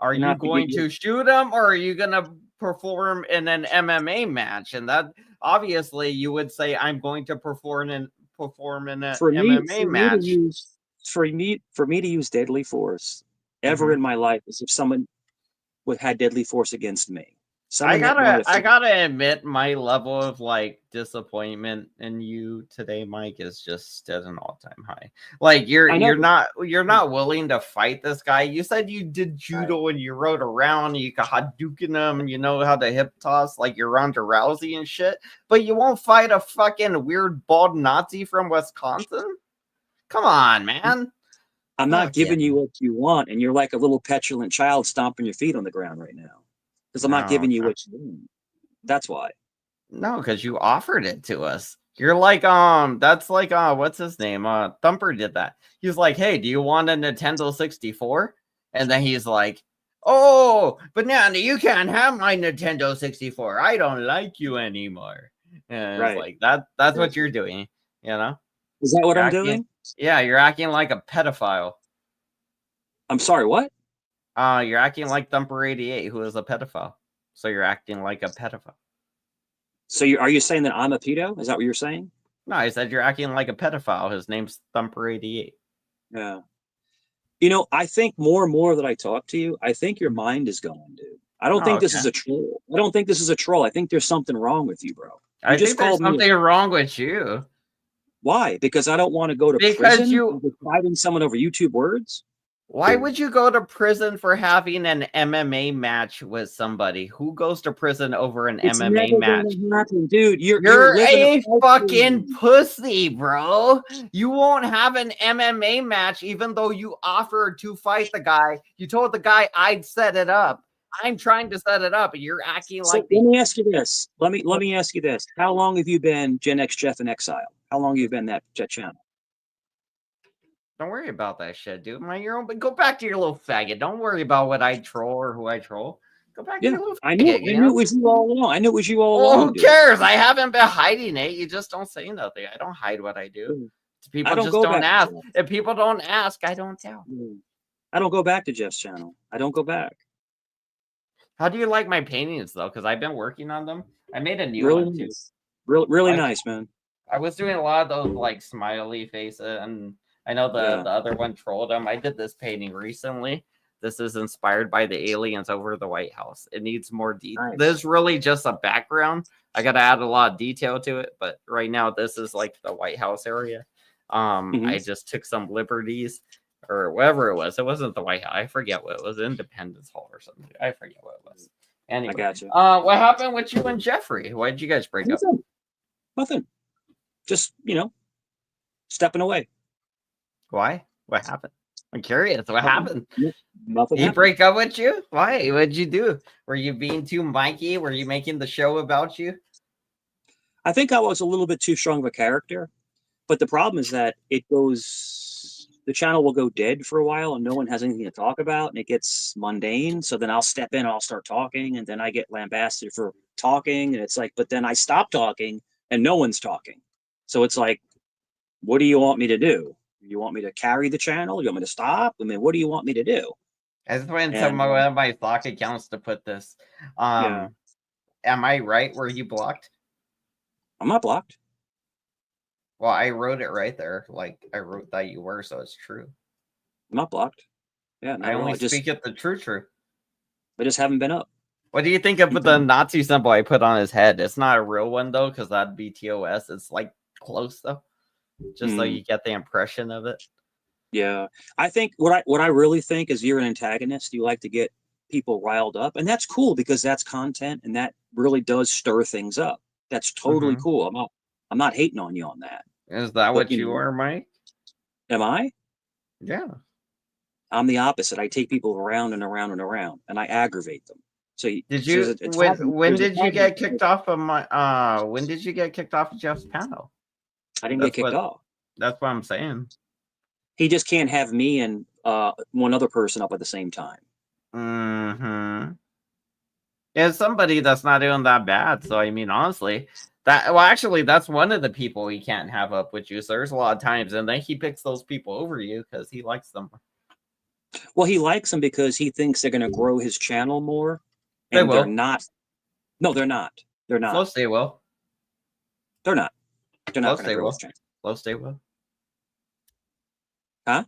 Are you going to shoot him, or are you gonna perform in an MMA match? And that obviously you would say I'm going to perform in an MMA match. For me to use deadly force ever in my life is if someone had deadly force against me. I gotta admit, my level of like disappointment in you today, Mike, is just at an all-time high. Like you're not willing to fight this guy. You said you did judo and you rode around, you could Hadouken him, you know how to hip toss like you're Ronda Rousey and shit, but you won't fight a fucking weird bald Nazi from Wisconsin? Come on, man. I'm not giving you what you want, and you're like a little petulant child stomping your feet on the ground right now. Because I'm not giving you what you want. That's why. No, because you offered it to us. You're like, that's like, what's his name? Thumper did that. He was like, hey, do you want a Nintendo 64? And then he's like, oh, Banana, you can't have my Nintendo 64. I don't like you anymore. And it's like, that's what you're doing, you know? Is that what I'm doing? Yeah, you're acting like a pedophile. I'm sorry, what? You're acting like Thumper88, who is a pedophile. So you're acting like a pedophile. So are you saying that I'm a pedo? Is that what you're saying? No, I said you're acting like a pedophile. His name's Thumper88. Yeah. You know, I think more and more that I talk to you, I think your mind is going, dude. I don't think this is a troll. I don't think this is a troll. I think there's something wrong with you, bro. I think there's something wrong with you. Why? Because I don't want to go to prison for fighting someone over YouTube words? Why would you go to prison for having an MMA match with somebody? Who goes to prison over an MMA match? Dude, you're a fucking pussy, bro. You won't have an MMA match even though you offered to fight the guy. You told the guy I'd set it up. I'm trying to set it up, and you're acting like. Let me ask you this. Let me ask you this. How long have you been Gen X Jeff in Exile? How long have you been that channel? Don't worry about that shit, dude. Mind your own, but go back to your little faggot. Don't worry about what I troll or who I troll. Go back to your little faggot. I knew it was you all along. I knew it was you all along. Who cares? I haven't been hiding it. You just don't say nothing. I don't hide what I do. People just don't ask. If people don't ask, I don't tell. I don't go back to Jeff's channel. I don't go back. How do you like my paintings though? Because I've been working on them. I made a new one too. Really nice, man. I was doing a lot of those like smiley faces, and I know the other one trolled them. I did this painting recently. This is inspired by the aliens over the White House. It needs more detail. Nice. This is really just a background. I got to add a lot of detail to it, but right now this is like the White House area. I just took some liberties or whatever it was. It wasn't the White House. I forget what it was. Independence Hall or something. I forget what it was. Anyway, I got you. What happened with you and Jeffrey? Why did you guys break up? Nothing. Just, stepping away. Why? What happened? I'm curious. What happened? Nothing. He break up with you? Why? What'd you do? Were you being too Mikey? Were you making the show about you? I think I was a little bit too strong of a character, but the problem is that the channel will go dead for a while and no one has anything to talk about and it gets mundane. So then I'll step in and I'll start talking and then I get lambasted for talking. And it's like, but then I stop talking and no one's talking. So it's like, what do you want me to do? You want me to carry the channel? You want me to stop? I mean, what do you want me to do? I just went into And one of my Slack accounts to put this. yeah, Am I right? Were you blocked? I'm not blocked. Well, I wrote it right there. Like I wrote that you were, so it's true. I'm not blocked. Yeah, not I at all. only speak it the true. I just haven't been up. What do you think of the Nazi symbol I put on his head? It's not a real one though, because that'd be TOS. It's like close though, just so you get the impression of it. Yeah, I think what I really think is you're an antagonist. You like to get people riled up, and that's cool because that's content, and that really does stir things up. That's totally cool. I'm not hating on you on that. Is that But, what you you know, are, Mike? Am I? Yeah. I'm the opposite. I take people around and around and around, and I aggravate them. So Did there's you a pattern- when there's a did you pattern. get kicked off of my when did you get kicked off of Jeff's panel? I didn't get kicked off. That's what I'm saying. He just can't have me and one other person up at the same time. Mm-hmm. It's somebody that's not doing that bad. So I mean, honestly, actually, that's one of the people he can't have up with you. So there's a lot of times, and then he picks those people over you because he likes them. Well, he likes them because he thinks they're going to grow his channel more, They and they're will. not. No, they're not. They're not. Close they will. They're not. They're not Close going to they grow will. his channel. Close they will. Huh?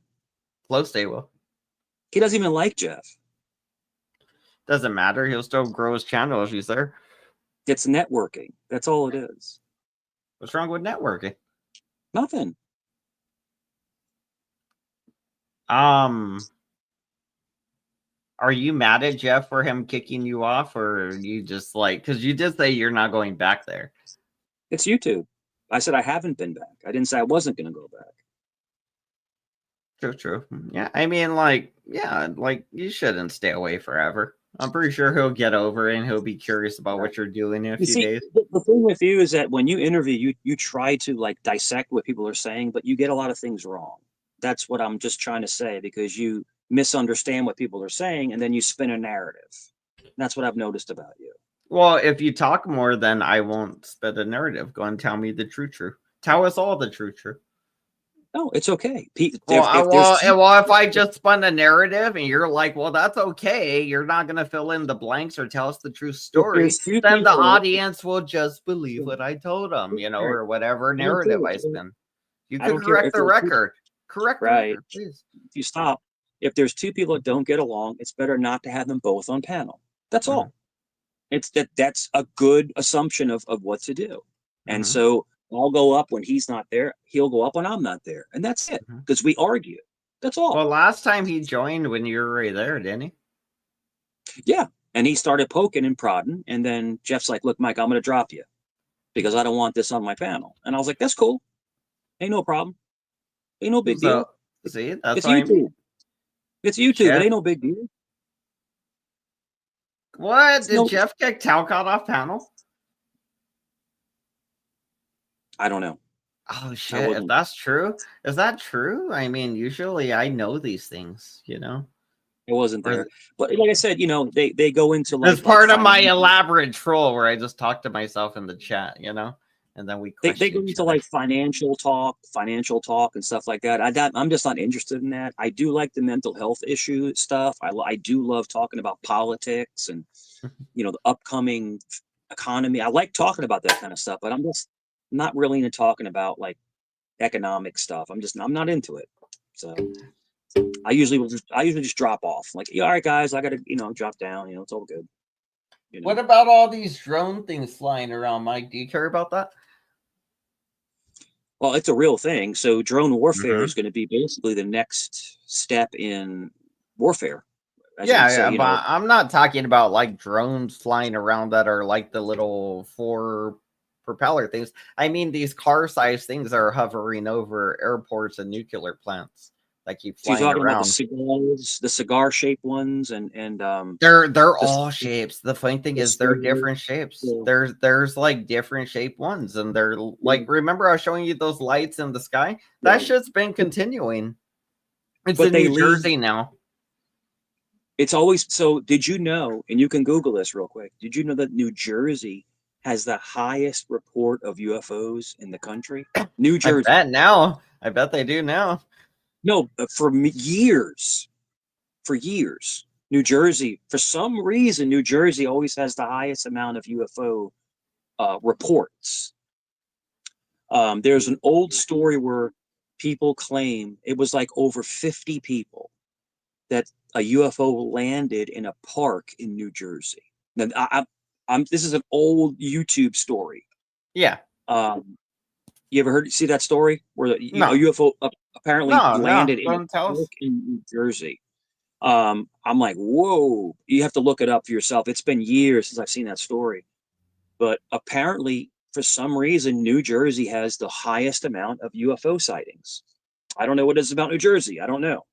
Close they will. He doesn't even like Jeff. Doesn't matter. He'll still grow his channel if he's there. It's networking. That's all it is. What's wrong with networking? Nothing. Are you mad at Jeff for him kicking you off, or are you just like, because you did say you're not going back there? It's YouTube. I said I haven't been back. I didn't say I wasn't going to go back. True. Yeah, I mean, like you shouldn't stay away forever. I'm pretty sure he'll get over it and he'll be curious about what you're doing in a few days. The thing with you is that when you interview, you try to like dissect what people are saying, but you get a lot of things wrong. That's what I'm just trying to say, because you misunderstand what people are saying and then you spin a narrative. That's what I've noticed about you. Well, if you talk more, then I won't spit a narrative. Go and tell me the true. Tell us all the true. No, it's okay. If I just spun a narrative and you're like, well, that's okay, you're not going to fill in the blanks or tell us the true story, then the audience will just believe what I told them, or whatever narrative I spin. You can correct the record. Correct the record, please. If you stop, if there's two people that don't get along, it's better not to have them both on panel. That's all. It's that's a good assumption of what to do. And so I'll go up when he's not there. He'll go up when I'm not there. And that's it. Because we argue. That's all. Well, last time he joined when you were already there, didn't he? Yeah. And he started poking and prodding. And then Jeff's like, look, Mike, I'm going to drop you because I don't want this on my panel. And I was like, that's cool. Ain't no problem. Ain't no big deal. See, that's it's YouTube. I mean. It's YouTube. Jeff, it ain't no big deal. What? Did Jeff get Talcott off panel? I don't know. Oh shit! If that's true, is that true? I mean, usually I know these things, It wasn't there, but like I said, they go into like. It's part of my elaborate troll where I just talk to myself in the chat, and then they go into like financial talk and stuff like that. I'm just not interested in that. I do like the mental health issue stuff. I do love talking about politics and the upcoming economy. I like talking about that kind of stuff, but I'm just not really into talking about like economic stuff. I'm not into it. So I usually just drop off. Like, all right, guys, I gotta drop down. It's all good. What about all these drone things flying around, Mike? Do you care about that? Well, it's a real thing. So drone warfare is going to be basically the next step in warfare. But I'm not talking about like drones flying around that are like the little 4 propeller things. I mean, these car-sized things are hovering over airports and nuclear plants that keep flying around. About the cigar-shaped ones, and they're all shapes. The funny thing is, they're different shapes. Yeah. There's like different shaped ones, and they're like. Remember, I was showing you those lights in the sky. That shit's been continuing. It's in New Jersey now. It's always so. Did you know? And you can Google this real quick. Did you know that New Jersey has the highest report of UFOs in the country? New Jersey. I bet they do now. No, for years. for years. New Jersey, for some reason, New Jersey always has the highest amount of UFO reports. There's an old story where people claim it was like over 50 people that a UFO landed in a park in New Jersey. Now, this is an old YouTube story. Yeah. You ever see that story where a UFO apparently landed in a park in New Jersey? I'm like, whoa! You have to look it up for yourself. It's been years since I've seen that story, but apparently, for some reason, New Jersey has the highest amount of UFO sightings. I don't know what it is about New Jersey. I don't know.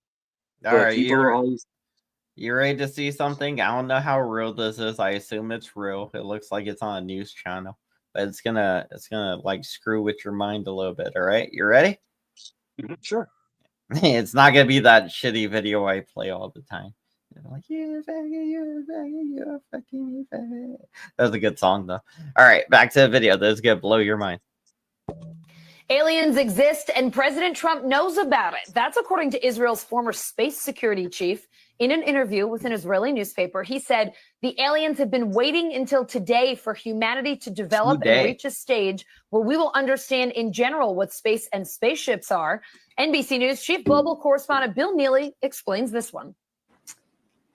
All right, you ready to see something? I don't know how real this is. I assume it's real. It looks like it's on a news channel, but it's gonna like screw with your mind a little bit. All right, you ready? Sure. It's not gonna be that shitty video I play all the time. Like, you faggot, you faggot, you fucking faggot. That was a good song though. All right, back to the video. This is gonna blow your mind. Aliens exist and President Trump knows about it. That's according to Israel's former space security chief. In an interview with an Israeli newspaper, he said the aliens have been waiting until today for humanity to develop and reach a stage where we will understand in general what space and spaceships are. NBC News chief global correspondent Bill Neely explains this one.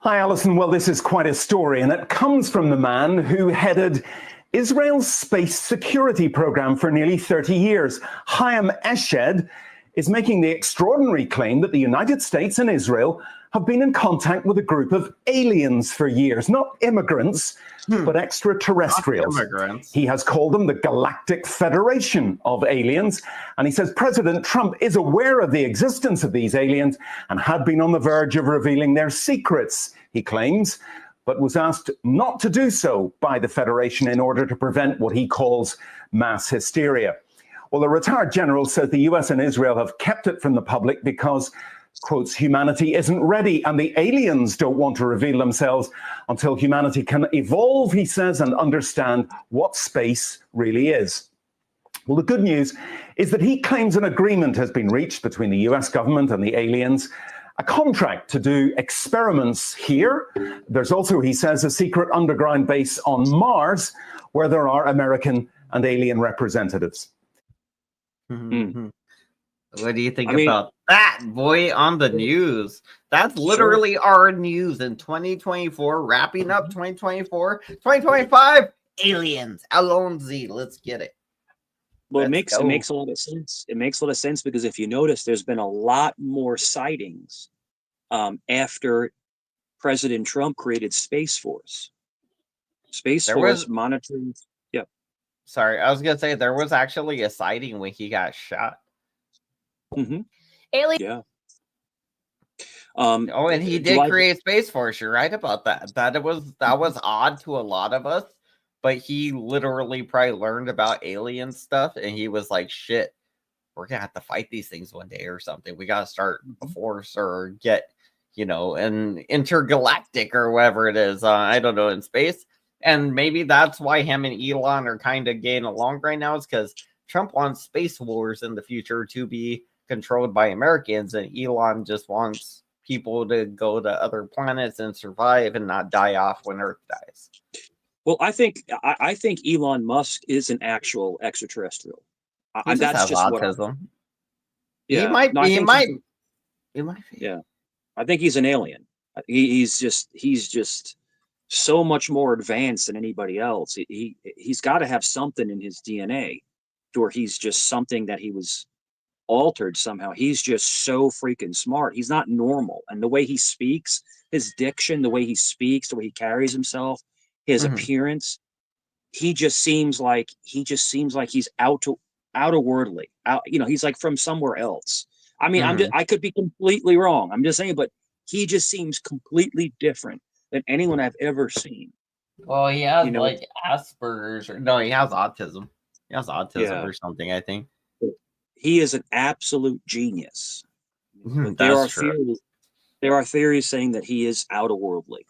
Hi, Alison. Well, this is quite a story, and it comes from the man who headed Israel's space security program for nearly 30 years. Chaim Eshed is making the extraordinary claim that the United States and Israel have been in contact with a group of aliens for years, not immigrants, but extraterrestrials. He has called them the Galactic Federation of Aliens, and he says President Trump is aware of the existence of these aliens and had been on the verge of revealing their secrets, he claims, but was asked not to do so by the Federation in order to prevent what he calls mass hysteria. Well, the retired general says the US and Israel have kept it from the public because, quotes, humanity isn't ready and the aliens don't want to reveal themselves until humanity can evolve, he says, and understand what space really is. Well, the good news is that he claims an agreement has been reached between the US government and the aliens, a contract to do experiments here. There's also, he says, a secret underground base on Mars where there are American and alien representatives. Mm-hmm. What do you think about that, boy, on the news? That's literally our news in 2024, wrapping up 2024, 2025, aliens, Alonzi, let's get it. Well, it makes a lot of sense. It makes a lot of sense because if you notice, there's been a lot more sightings after President Trump created Space Force. Space Force monitoring. Yep. Sorry, I was gonna say there was actually a sighting when he got shot. Mm-hmm. Alien. Yeah. And he did create Space Force. You're right about that. That was odd to a lot of us, but he literally probably learned about alien stuff, and he was like, "Shit, we're gonna have to fight these things one day or something. We gotta start a force or get, an intergalactic or whatever it is. I don't know, in space." And maybe that's why him and Elon are kind of getting along right now, is because Trump wants space wars in the future to be controlled by Americans, and Elon just wants people to go to other planets and survive and not die off when Earth dies. Well, I think Elon Musk is an actual extraterrestrial. He just has autism. Yeah, he might. Yeah, I think he's an alien. He's just so much more advanced than anybody else. He's got to have something in his DNA, or he's just something that he was altered somehow. He's just so freaking smart. He's not normal, and the way he speaks, his diction, the way he speaks, the way he carries himself, his appearance, he just seems like he's outer-worldly. He's like from somewhere else. I mean, I could be completely wrong. I'm just saying, but he just seems completely different than anyone I've ever seen. Well, he has like Asperger's, he has autism. He has autism or something, I think. He is an absolute genius. There are theories saying that he is outer-worldly.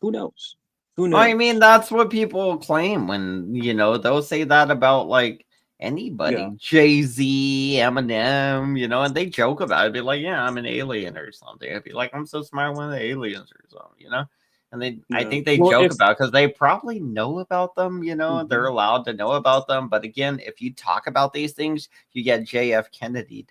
Who knows? I mean, that's what people claim when, they'll say that about like anybody, Yeah. Jay-Z, Eminem, you know, and they joke about it. Be like, yeah, I'm an alien or something. I'd be like, I'm so smart, one of the aliens or something, you know. And I Yeah. think they Well, joke if about because they probably know about them, you know, they're Mhm. allowed to know about them. But again, if you talk about these things, you get JF Kennedy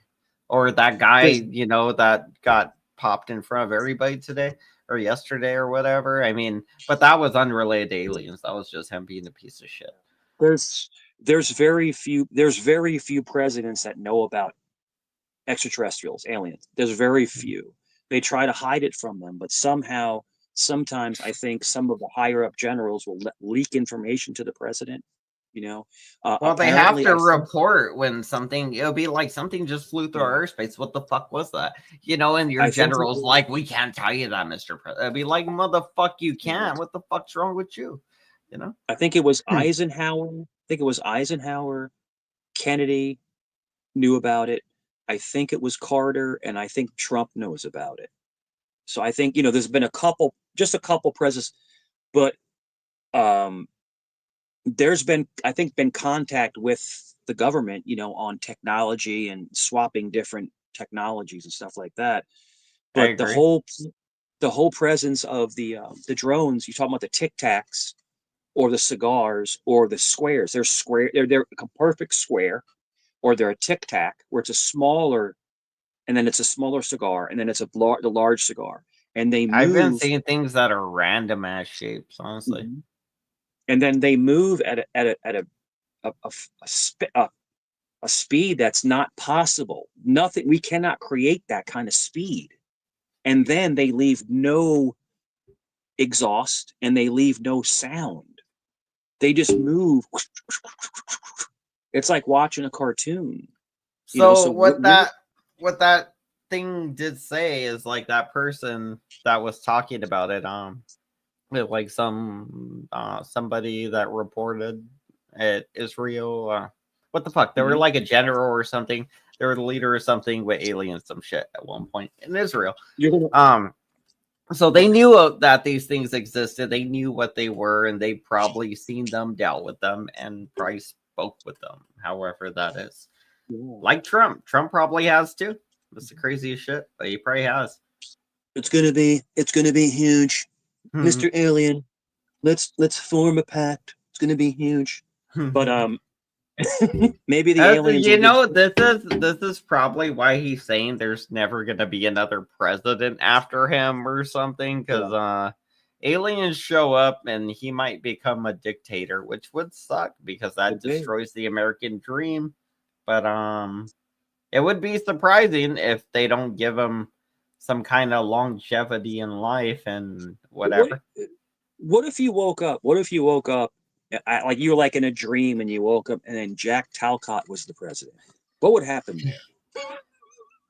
or that guy, there's you know, that got popped in front of everybody today or yesterday or whatever. I mean, but that was unrelated to aliens. That was just him being a piece of shit. there's there's very few presidents that know about extraterrestrials, aliens. There's very few. They try to hide it from them, but sometimes I think some of the higher up generals will leak information to the president. You know, Well, they have apparently, to I think. report when something, it'll be like something just flew through our airspace. What the fuck was that? You know, and your I think general's like, we can't tell you that, Mr. President. It'll be like, motherfuck, you can't. What the fuck's wrong with you? You know? I think it was Eisenhower. I think it was Eisenhower. Kennedy knew about it. I think it was Carter, and I think Trump knows about it. So I think there's been just a couple presidents, but there's been, I think, been contact with the government, on technology and swapping different technologies and stuff like that. I But agree. the whole presence of the drones, you talking about the Tic Tacs or the cigars or the squares. They're square. They're a perfect square, or they're a Tic Tac where it's a smaller, and then it's a smaller cigar, and then it's the large cigar, and they I've been move. seeing things that are random ass shapes, honestly. Mhm. And then they move at a speed that's not possible. Nothing. We cannot create that kind of speed. And then they leave no exhaust and they leave no sound. They just move. It's like watching a cartoon. So what that thing did say is like that person that was talking about it, like somebody that reported at Israel. What the fuck? They were like a general or something. They were the leader or something with aliens, some shit at one point in Israel. So they knew that these things existed. They knew what they were, and they probably seen them, dealt with them, and probably spoke with them. However, that is like Trump. Trump probably has too. That's the craziest shit, but he probably has. It's gonna be huge, Mr. Alien. Let's form a pact. It's gonna be huge. But maybe the aliens. You know, this is probably why he's saying there's never gonna be another president after him or something, because aliens show up and he might become a dictator, which would suck because that destroys the American dream. But it would be surprising if they don't give him some kind of longevity in life and whatever. What if you woke up? Like you were like in a dream and you woke up and then Jack Talcott was the president? What would happen there?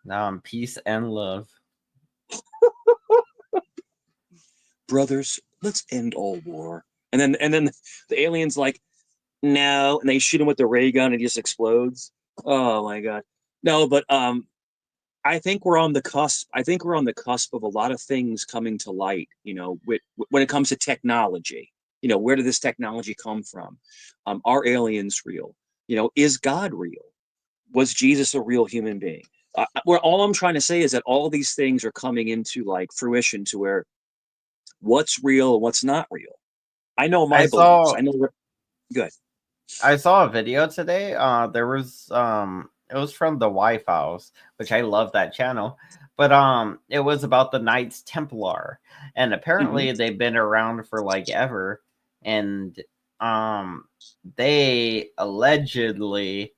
Now, peace and love. Brothers, let's end all war. And then the aliens like, no, and they shoot him with the ray gun and he just explodes. Oh my god. No, but I think we're on the cusp. I think we're on the cusp of a lot of things coming to light, when it comes to technology. Where did this technology come from? Are aliens real? Is God real? Was Jesus a real human being? Where all I'm trying to say is that all these things are coming into like fruition to where what's real and what's not real. I know my beliefs. I know what. Good. I saw a video today. There was it was from the White House, which I love that channel. But it was about the Knights Templar, and apparently they've been around for like ever, and they allegedly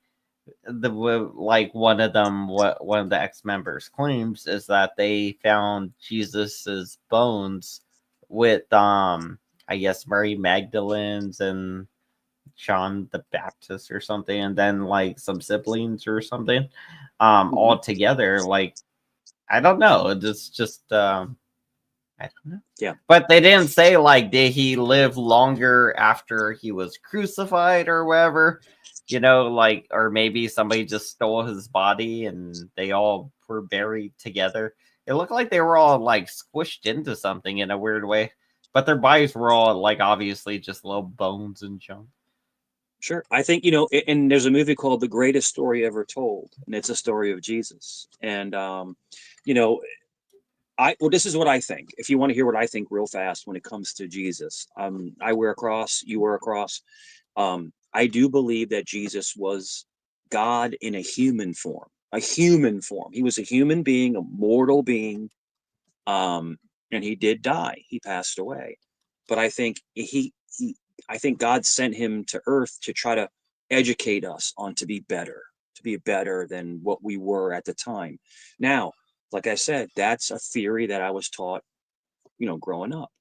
like one of the ex-members claims is that they found Jesus's bones with I guess Mary Magdalene's and John the Baptist or something, and then like some siblings or something, all together. Like, I don't know. It's just I don't know. Yeah. But they didn't say like did he live longer after he was crucified or whatever, like, or maybe somebody just stole his body and they all were buried together. It looked like they were all like squished into something in a weird way, but their bodies were all like obviously just little bones and junk. Sure. I think, and there's a movie called The Greatest Story Ever Told, and it's a story of Jesus. And, you know, well, this is what I think. If you want to hear what I think real fast when it comes to Jesus, I wear a cross, you wear a cross. I do believe that Jesus was God in a human form, a human form. He was a human being, a mortal being. And he did die. He passed away. But I think I think God sent him to earth to try to educate us on to be better than what we were at the time. Now, like I said, that's a theory that I was taught, growing up.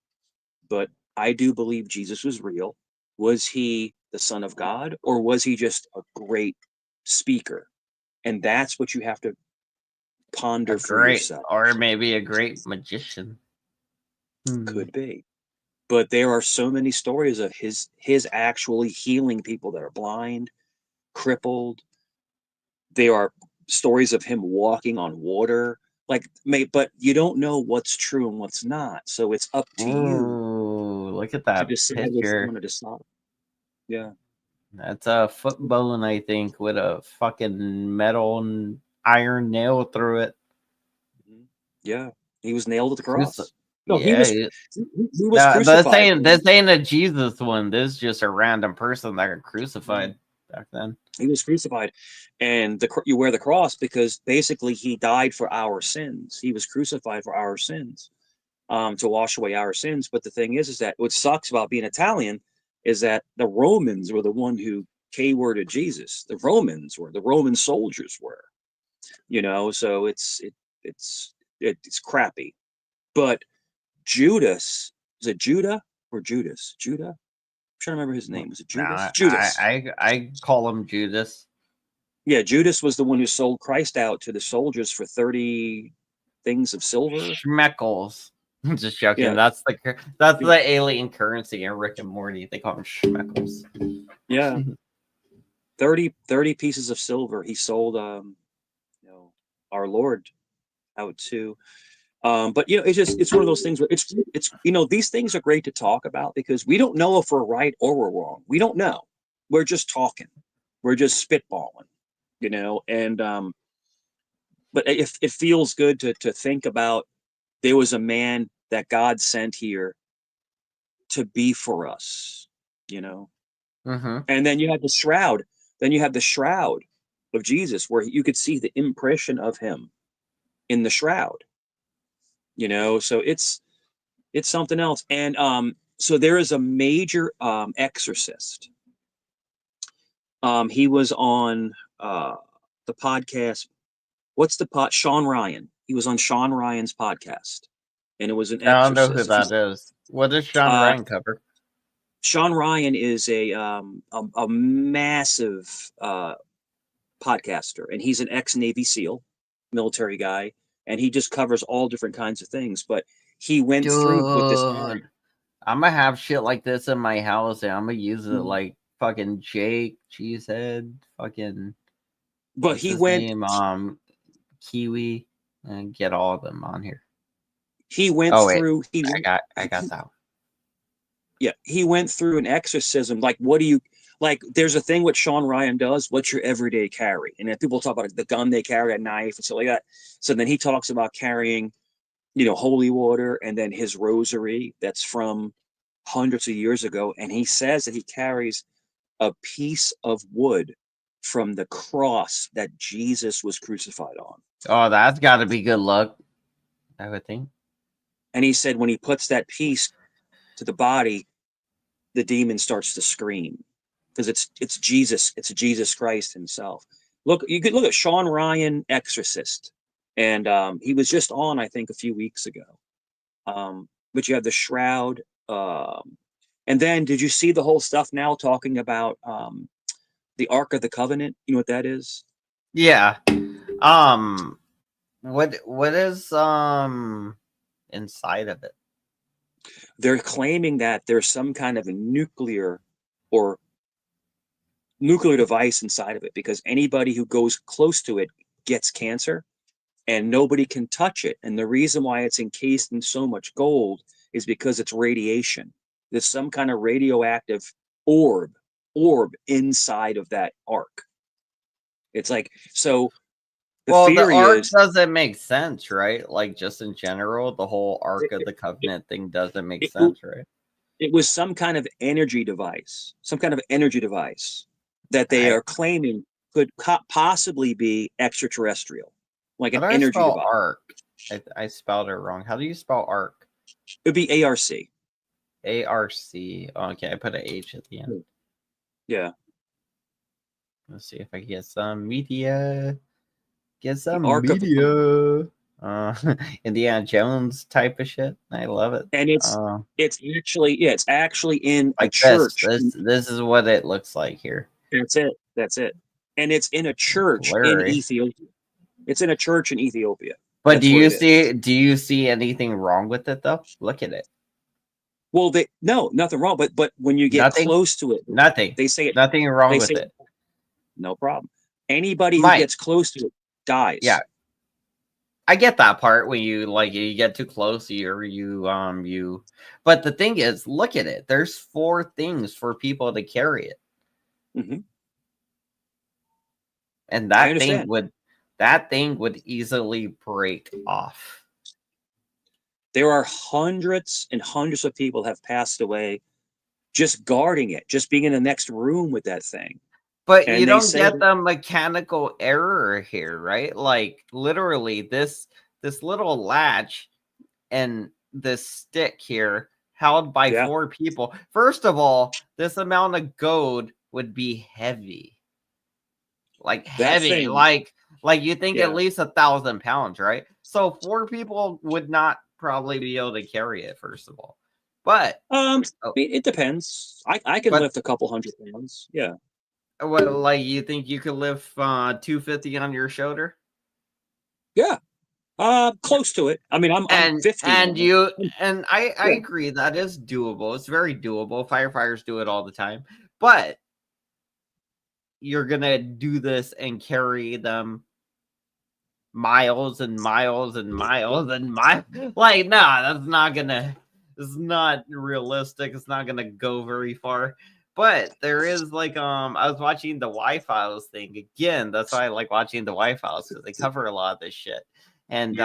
But I do believe Jesus was real. Was he the Son of God, or was he just a great speaker? And that's what you have to ponder for yourself. Or maybe a great magician. Could be. But there are so many stories of his actually healing people that are blind, crippled. There are stories of him walking on water. But you don't know what's true and what's not. So it's up to you. Look at that to decide what you picture. want to decide. Yeah. That's a foot bone, I think, with a fucking metal and iron nail through it. Yeah, he was nailed at the cross. No, he was crucified. This ain't a Jesus one. This is just a random person that got crucified back then. He was crucified, and you wear the cross because basically he died for our sins. He was crucified for our sins, to wash away our sins. But the thing is that what sucks about being Italian is that the Romans were the one who K-worded Jesus. The Roman soldiers were, so it's crappy. But Judas, is it Judah or Judas? Judah? I'm trying to remember his name. Was it Judas? No, Judas. I call him Judas. Yeah, Judas was the one who sold Christ out to the soldiers for 30 things of silver. Schmeckles. Just joking. Yeah. That's the alien currency in Rick and Morty. They call them schmeckles. Yeah. 30 pieces of silver he sold our Lord out to. But it's one of those things where it's these things are great to talk about because we don't know if we're right or we're wrong. We don't know. We're just talking. We're just spitballing, and but it feels good to think about there was a man that God sent here to be for us, Mm-hmm. And then you have the shroud. Then you have the shroud of Jesus where you could see the impression of him in the shroud. So it's something else. And so there is a major exorcist. He was on the podcast. What's the Sean Ryan. He was on Sean Ryan's podcast, and it was an I don't know exorcist. who that is. What does Sean Ryan cover? Sean Ryan is a massive podcaster, and he's an ex-Navy SEAL, military guy, and he just covers all different kinds of things. But he went through with this. I'm gonna have shit like this in my house, and I'm gonna use it like fucking Jake, Cheesehead, fucking. But he went Kiwi, and get all of them on here. He went through. I got that one. Yeah, he went through an exorcism. Like, what do you like? There's a thing what Sean Ryan does. What's your everyday carry? And then people talk about the gun they carry, a knife, and stuff like that. So then he talks about carrying, holy water, and then his rosary that's from hundreds of years ago. And he says that he carries a piece of wood from the cross that Jesus was crucified on. Oh, that's got to be good luck, I would think. And he said when he puts that piece to the body, the demon starts to scream because it's Jesus. It's Jesus Christ himself. You could look at Sean Ryan, Exorcist, and he was just on, I think, a few weeks ago. But you have the shroud, and then did you see the whole stuff now talking about the Ark of the Covenant? You know what that is? Yeah. What is inside of it? They're claiming that there's some kind of a nuclear device inside of it because anybody who goes close to it gets cancer and nobody can touch it. And the reason why it's encased in so much gold is because it's radiation. There's some kind of radioactive orb orb inside of that ark. It's like, so the well, the theory ark is doesn't make sense, right? Like just in general, the whole Ark of the Covenant thing doesn't make sense, right? it was some kind of energy device, that they are claiming could possibly be extraterrestrial, like How an do I energy spell device. Ark? I spelled it wrong. How do you spell Ark? It would be ARC. ARC. Oh, okay, I put an H at the end. Yeah. Let's see if I can get some media. Get some Ark of the media. Indiana Jones type of shit. I love it. And it's actually in a like church. This is what it looks like here. That's it. And it's in a church in Blurry. Ethiopia. It's in a church in Ethiopia. But That's do you see anything wrong with it though? Look at it. Well, no, nothing wrong. But when you get close to it, they say it. Nothing wrong with it. No problem. Anybody who gets close to it dies. Yeah. I get that part when you get too close, but the thing is, look at it. There's 4 things for people to carry it. Mm-hmm. And that thing would easily break off. There are hundreds and hundreds of people have passed away just guarding it, just being in the next room with that thing. But you don't get the mechanical error here, right? Like literally this little latch and this stick here held by 4 people. First of all, this amount of gold would be heavy. Like heavy. Like you think at least 1,000 pounds, right? So 4 people would not probably be able to carry it, first of all. But it depends. I can lift a couple hundred pounds. Yeah. Well, like you think you could lift 250 on your shoulder? Yeah. Close to it. I mean, I'm 50. And I agree that is doable. It's very doable. Firefighters do it all the time. But you're gonna do this and carry them miles and miles and miles and miles. Like, nah, that's not gonna. It's not realistic. It's not gonna go very far. But there is I was watching the Y-Files thing again. That's why I like watching the Y-Files because they cover a lot of this shit. And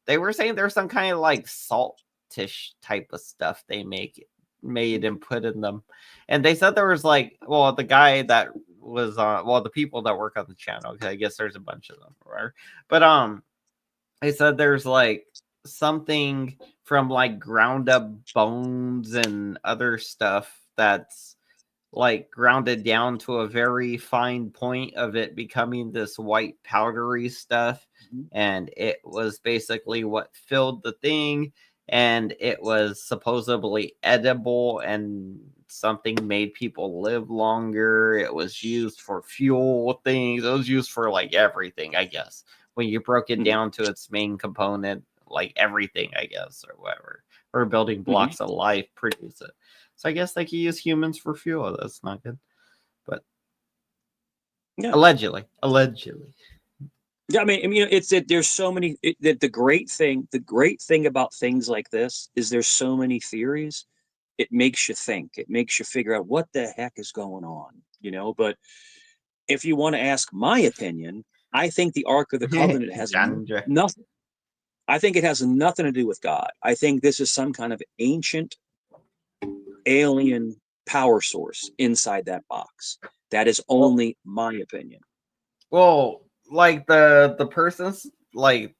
they were saying there's some kind of like saltish type of stuff they made and put in them. And they said there was the guy that was the people that work on the channel, because I guess there's a bunch of them, right? But they said there's something from ground up bones and other stuff that's grounded down to a very fine point of it becoming this white powdery stuff. And it was basically what filled the thing, and it was supposedly edible, and something made people live longer. It was used for fuel things. It was used for everything, I guess, when you broke it down to its main component, everything, I guess, or whatever, or building blocks of life produce it. So I guess they could use humans for fuel. That's not good, but allegedly. Yeah, I mean, it's that there's so many. The great thing about things like this is there's so many theories. It makes you think. It makes you figure out what the heck is going on, But if you want to ask my opinion, I think the Ark of the Covenant has nothing. I think it has nothing to do with God. I think this is some kind of ancient alien power source inside that box. That is only my opinion. Well, the person's I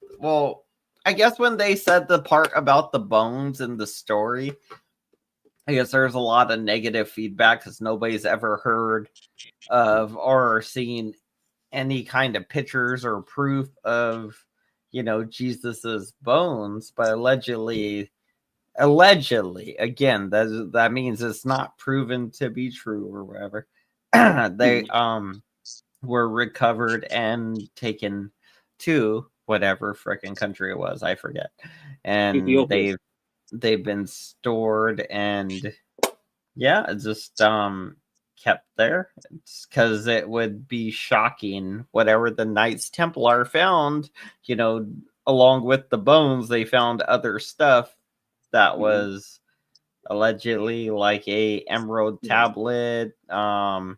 guess when they said the part about the bones in the story, I guess there's a lot of negative feedback because nobody's ever heard of or seen any kind of pictures or proof of Jesus's bones. But allegedly again, that means it's not proven to be true or whatever. They were recovered and taken to whatever frickin' country it was, I forget, and they've been stored and just kept there. It's because it would be shocking whatever the Knights Templar found, along with the bones. They found other stuff that was allegedly, like a emerald tablet. I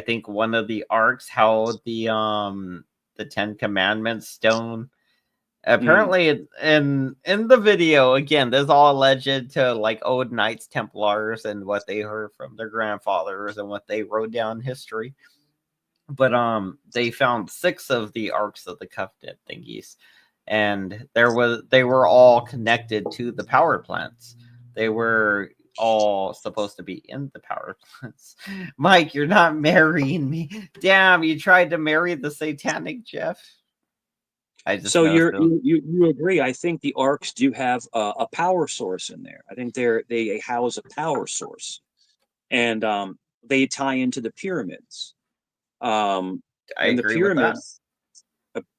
think one of the arcs held the Ten Commandments stone. Apparently, in the video, again, this is all alleged to like old Knights Templars and what they heard from their grandfathers and what they wrote down in history. But they found 6 of the Arks of the Covenant thingies, and they were all connected to the power plants. They were all supposed to be in the power plants. Mike, you're not marrying me. Damn, you tried to marry the satanic Jeff. I just So you agree? I think the arcs do have a power source in there. I think they house a power source, and they tie into the pyramids. I and agree with that.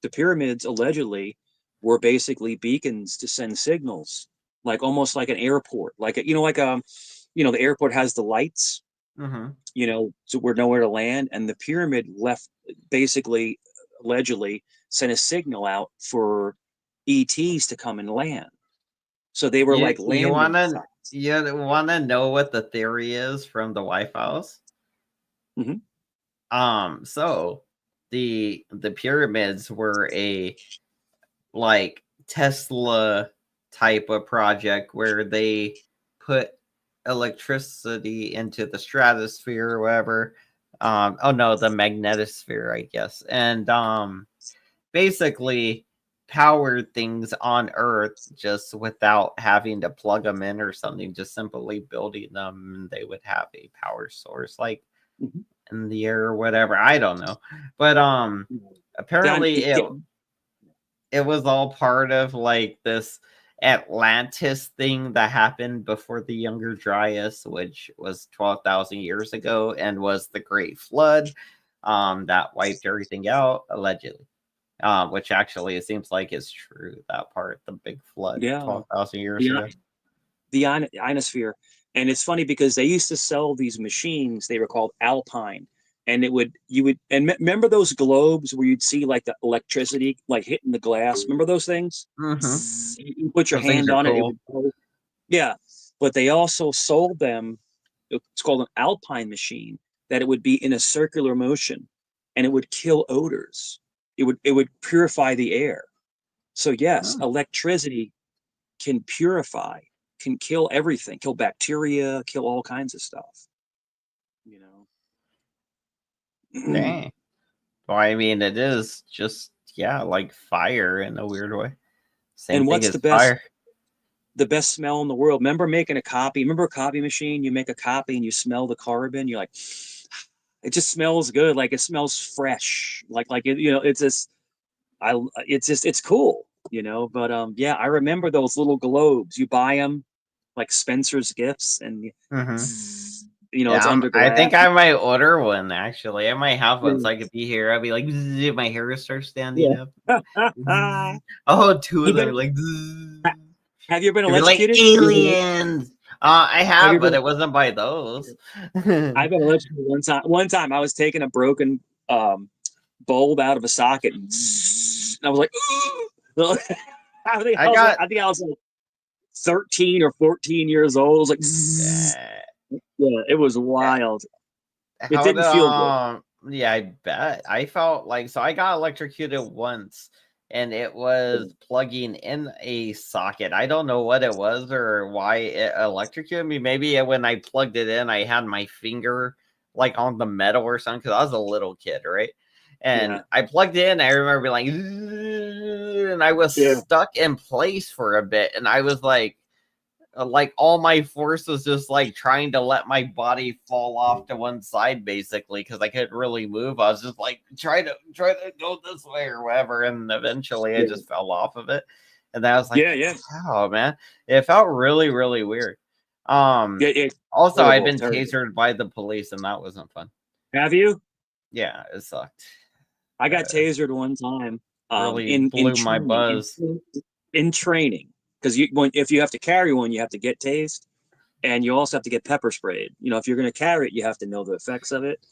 The pyramids allegedly were basically beacons to send signals, like almost like an airport, like the airport has the lights, so we're nowhere to land, and the pyramid left basically allegedly sent a signal out for ETs to come and land. So they were like landing sites. You wanna know what the theory is from the White House? So the pyramids were a like Tesla type of project where they put electricity into the stratosphere or whatever. The magnetosphere, I guess. And basically powered things on Earth just without having to plug them in or something, just simply building them, and they would have a power source like in the air or whatever. I don't know. But apparently it was all part of like this Atlantis thing that happened before the Younger Dryas, which was 12,000 years ago and was the Great Flood that wiped everything out, allegedly. Which actually it seems like is true, that part, the big flood 12,000 years ago. The ionosphere. And it's funny because they used to sell these machines, they were called Alpine. And remember those globes where you'd see like the electricity like hitting the glass? Remember those things? You put your hand on it, it would go. Yeah. But they also sold them, it's called an Alpine machine, that it would be in a circular motion and it would kill odors. It would purify the air. So yes, electricity can purify, can kill everything, kill bacteria, kill all kinds of stuff. Dang. Well, I mean, it is just like fire in a weird way. Same and thing what's as the best smell in the world? Remember making a copy? Remember a copy machine? You make a copy and you smell the carbon. You're like, it just smells good. Like it smells fresh. Like it, it's cool, But I remember those little globes. You buy them like Spencer's Gifts, and it's under glass. I think I might order one actually. I might have one so I could be here. I'd be like, my hair starts standing up. Oh, 2 of them are like. Have you ever been electrocuted? Like aliens. I have, but it wasn't by those. I've been electrocuted one time. I was taking a broken bulb out of a socket, and I was like, I think I was like 13 or 14 years old. I was like, it was wild. It didn't feel good. Yeah, I bet. I felt like, so I got electrocuted once, and it was plugging in a socket. I don't know what it was or why it electrocuted me. Maybe when I plugged it in, I had my finger like on the metal or something, because I was a little kid, right? And I plugged in. I remember being like, and I was stuck in place for a bit, and I was like all my force was just like trying to let my body fall off to one side, basically, because I couldn't really move. I was just like try to go this way or whatever, and eventually I just fell off of it. And then I was like, oh man, it felt really, really weird. Also, I've been tasered by the police, and that wasn't fun. Have you? Yeah, it sucked. I got tasered one time. Really blew my buzz in training. Because if you have to carry one, you have to get tased, and you also have to get pepper sprayed. If you're going to carry it, you have to know the effects of it.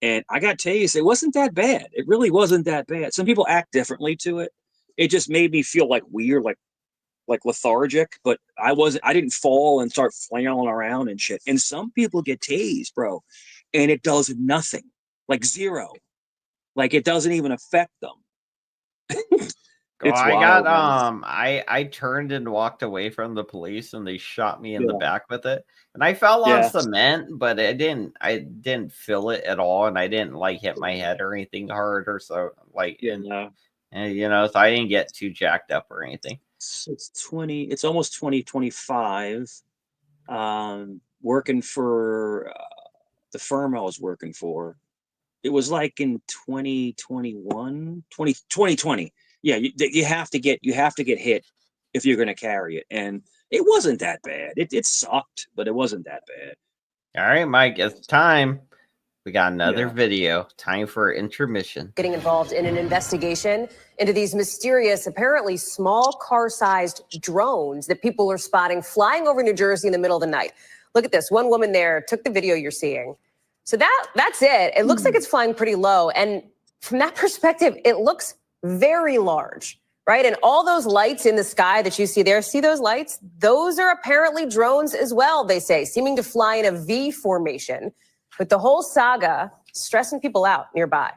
And I got tased. It wasn't that bad. It really wasn't that bad. Some people act differently to it. It just made me feel like weird, like like lethargic, but I didn't fall and start flailing around and shit. And some people get tased, bro, and it does nothing, like zero. Like it doesn't even affect them. Oh, It's I wild, got man. I turned and walked away from the police and they shot me in the Yeah. back with it. And I fell on Yeah. cement, but I didn't feel it at all, and I didn't like hit my head or anything hard or so like Yeah, no. and you know, so I didn't get too jacked up or anything. It's almost 2025. Working for the firm I was working for. It was like in 2021, 2020. Yeah, you have to get hit if you're going to carry it, and it wasn't that bad. It sucked, but it wasn't that bad. All right, Mike, it's time. We got another Yeah. video. Time for intermission. Getting involved in an investigation into these mysterious, apparently small car-sized drones that people are spotting flying over New Jersey in the middle of the night. Look at this. One woman there took the video you're seeing. So that's it. It looks like it's flying pretty low. And from that perspective, it looks very large, right? And all those lights in the sky that you see there, see those lights? Those are apparently drones as well, they say, seeming to fly in a V formation, with the whole saga stressing people out nearby.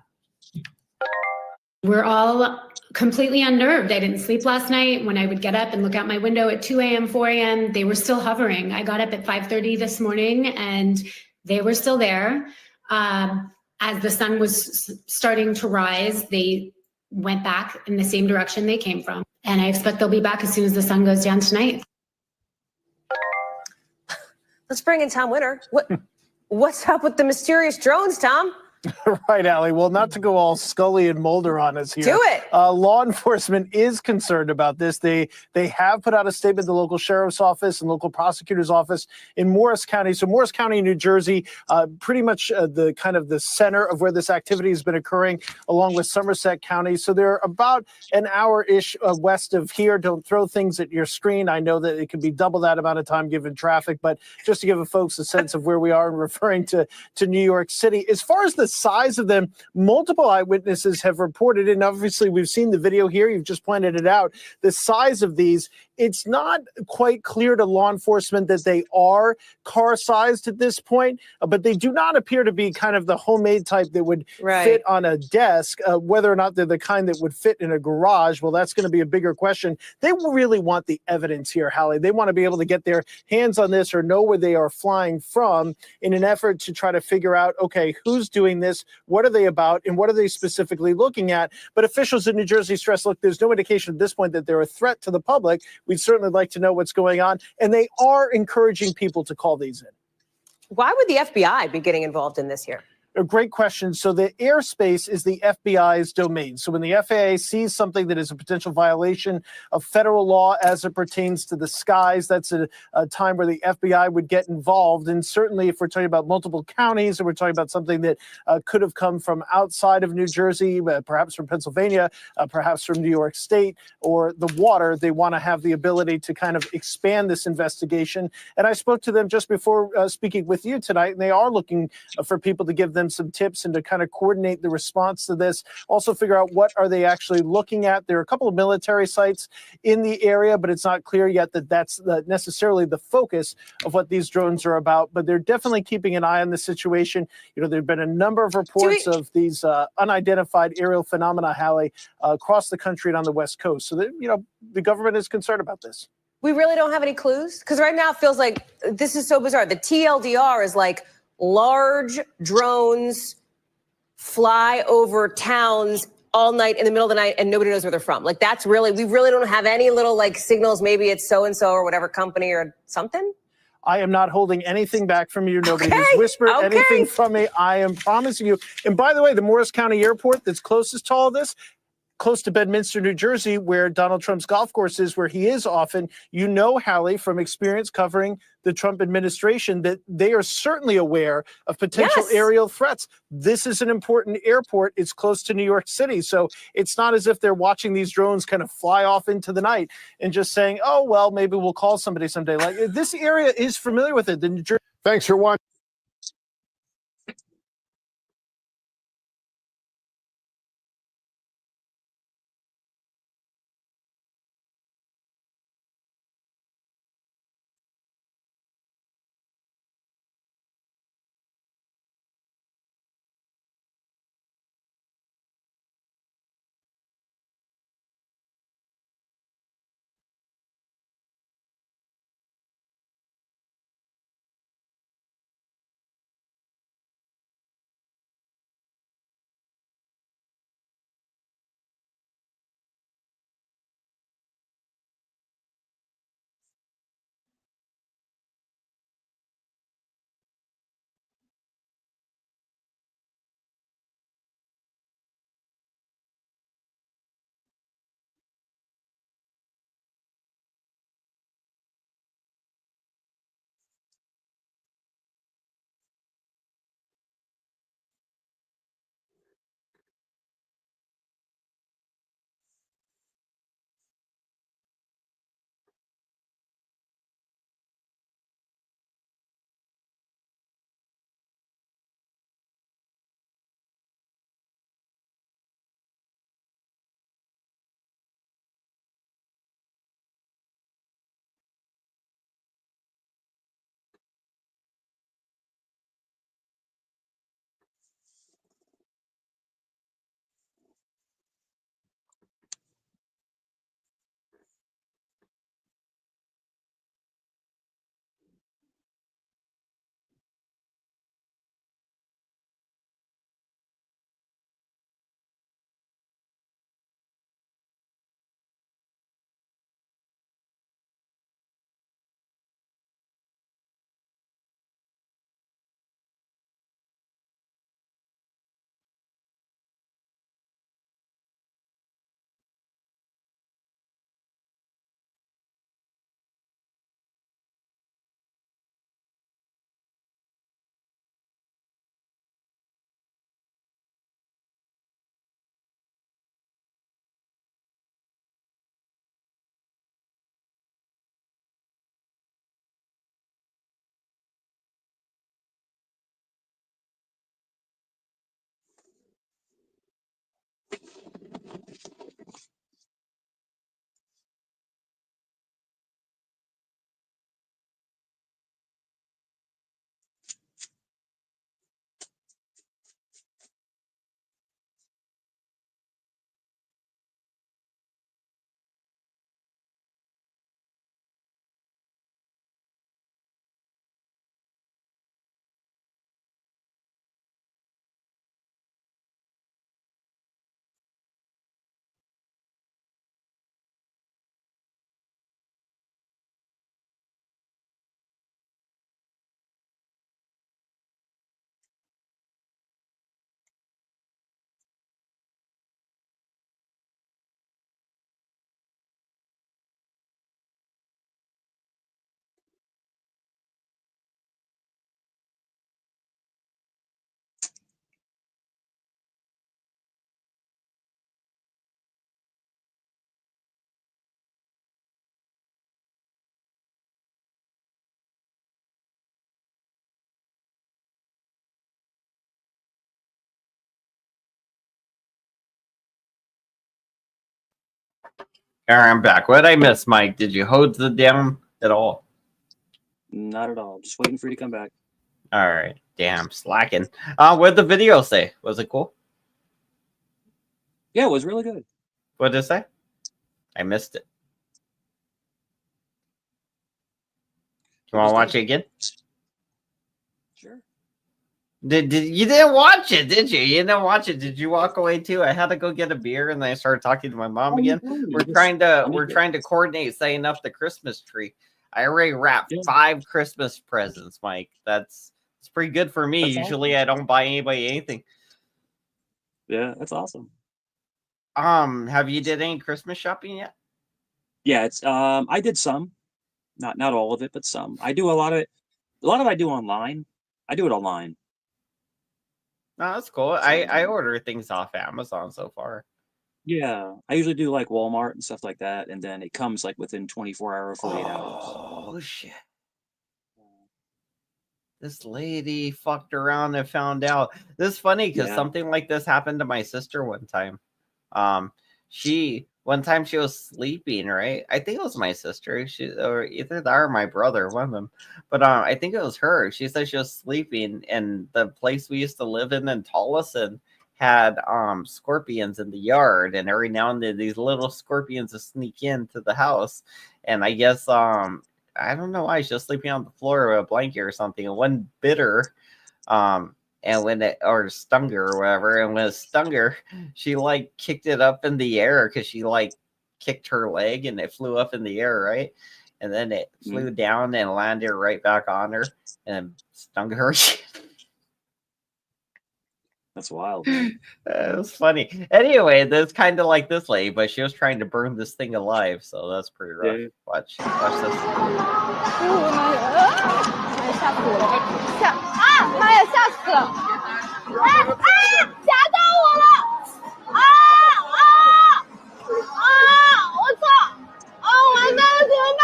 We're all completely unnerved. I didn't sleep last night. When I would get up and look out my window at 2 a.m., 4 a.m., they were still hovering. I got up at 5:30 this morning and they were still there. As the sun was starting to rise, they went back in the same direction they came from. And I expect they'll be back as soon as the sun goes down tonight. Let's bring in Tom Winter. What's up with the mysterious drones, Tom? Right, Allie. Well, not to go all Scully and Mulder on us here. Do it. Law enforcement is concerned about this. They have put out a statement, the local sheriff's office and local prosecutor's office in Morris County. So Morris County, New Jersey, pretty much the kind of the center of where this activity has been occurring, along with Somerset County. So they're about an hour-ish west of here. Don't throw things at your screen. I know that it could be double that amount of time given traffic, but just to give folks a sense of where we are and referring to New York City. As far as the size of them, multiple eyewitnesses have reported, and obviously we've seen the video here, you've just pointed it out, the size of these. It's not quite clear to law enforcement that they are car-sized at this point, but they do not appear to be kind of the homemade type that would fit on a desk. Whether or not they're the kind that would fit in a garage, well, that's going to be a bigger question. They really want the evidence here, Hallie. They want to be able to get their hands on this or know where they are flying from in an effort to try to figure out, okay, who's doing this, what are they about, and what are they specifically looking at? But officials in New Jersey stress, look, there's no indication at this point that they're a threat to the public. We'd certainly like to know what's going on. And they are encouraging people to call these in. Why would the FBI be getting involved in this here? A great question. So the airspace is the FBI's domain. So when the FAA sees something that is a potential violation of federal law as it pertains to the skies, that's a time where the FBI would get involved. And certainly if we're talking about multiple counties, or we're talking about something that could have come from outside of New Jersey, perhaps from Pennsylvania, perhaps from New York State, or the water, they want to have the ability to kind of expand this investigation. And I spoke to them just before speaking with you tonight, and they are looking for people to give them some tips and to kind of coordinate the response to this. Also figure out what are they actually looking at. There are a couple of military sites in the area, but it's not clear yet that that's necessarily the focus of what these drones are about. But they're definitely keeping an eye on the situation. You know, there have been a number of reports of these unidentified aerial phenomena, Hallie, across the country and on the West Coast. So that, you know, the government is concerned about this. We really don't have any clues? Because right now it feels like this is so bizarre. The TLDR is like large drones fly over towns all night in the middle of the night and nobody knows where they're from. Like that's really, we really don't have any little like signals. Maybe it's so-and-so or whatever company or something. I am not holding anything back from you. Nobody has whispered anything from me. I am promising you. And by the way, the Morris County Airport that's closest to all this, close to Bedminster, New Jersey, where Donald Trump's golf course is, where he is often, you know, Hallie, from experience covering the Trump administration, that they are certainly aware of potential aerial threats. This is an important airport. It's close to New York City. So it's not as if they're watching these drones kind of fly off into the night and just saying, oh, well, maybe we'll call somebody someday. Like this area is familiar with it. The New Jersey. Thanks for watching. All right, I'm back. What did I miss, Mike? Did you hold the down at all? Not at all. Just waiting for you to come back. All right. Damn, slacking. What did the video say? Was it cool? Yeah, it was really good. What did it say? I missed it. You want to watch it again? Sure. Did you didn't watch it, did you? You didn't watch it. Did you walk away too? I had to go get a beer and then I started talking to my mom again. We're trying to coordinate setting up the Christmas tree. I already wrapped 5 Christmas presents, Mike. It's pretty good for me. That's Usually awesome. I don't buy anybody anything. Yeah, that's awesome. Have you did any Christmas shopping yet? Yeah, it's I did some. Not all of it, but some. I do a lot of it I do online. I do it online. No, that's cool. I order things off Amazon so far. Yeah, I usually do like Walmart and stuff like that, and then it comes like within 24 hours, 48 hours. Oh shit. This lady fucked around and found out. This is funny because Yeah. something like this happened to my sister one time. One time she was sleeping, right? I think it was my sister. Or either that or my brother, one of them. But I think it was her. She said she was sleeping, and the place we used to live in Tolleson had scorpions in the yard, and every now and then these little scorpions would sneak into the house. And I guess I don't know why she was sleeping on the floor with a blanket or something, and one bit her. And when it or stung her or whatever, and when it stung her, she like kicked it up in the air because she like kicked her leg and it flew up in the air, right? And then it flew down and landed right back on her and stung her. That's wild. It was funny. Anyway, that's kind of like this lady, but she was trying to burn this thing alive, so that's pretty rough. Yeah. Watch this. 吓死我了！妈呀，吓死了！夹到我了！我操！完蛋了，怎么办？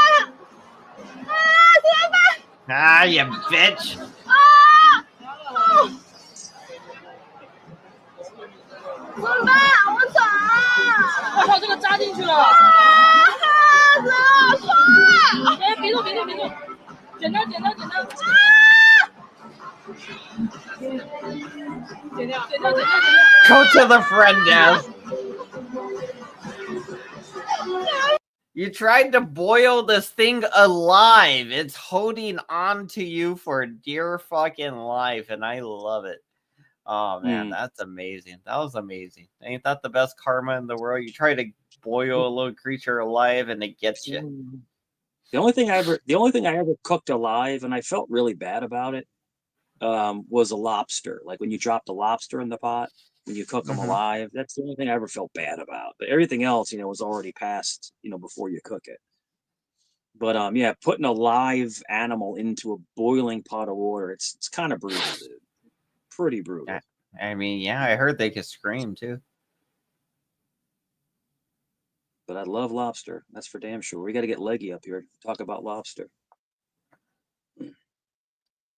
怎么办？ Ah, you bitch! 怎么办？我操！我操，这个扎进去了！怎么办？哎，别动，简单。剪掉。 Go to the friend desk. You tried to boil this thing alive. It's holding on to you for dear fucking life, and I love it. Oh man, that's amazing. That was amazing. Ain't that the best karma in the world? You try to boil a little creature alive and it gets you. The only thing I ever cooked alive, and I felt really bad about it, was a lobster. Like when you drop the lobster in the pot, when you cook them alive, that's the only thing I ever felt bad about. But everything else, was already passed, before you cook it. But yeah, putting a live animal into a boiling pot of water, it's kind of brutal, dude. Pretty brutal. I mean, yeah, I heard they could scream too. But I love lobster. That's for damn sure. We got to get Leggy up here to talk about lobster.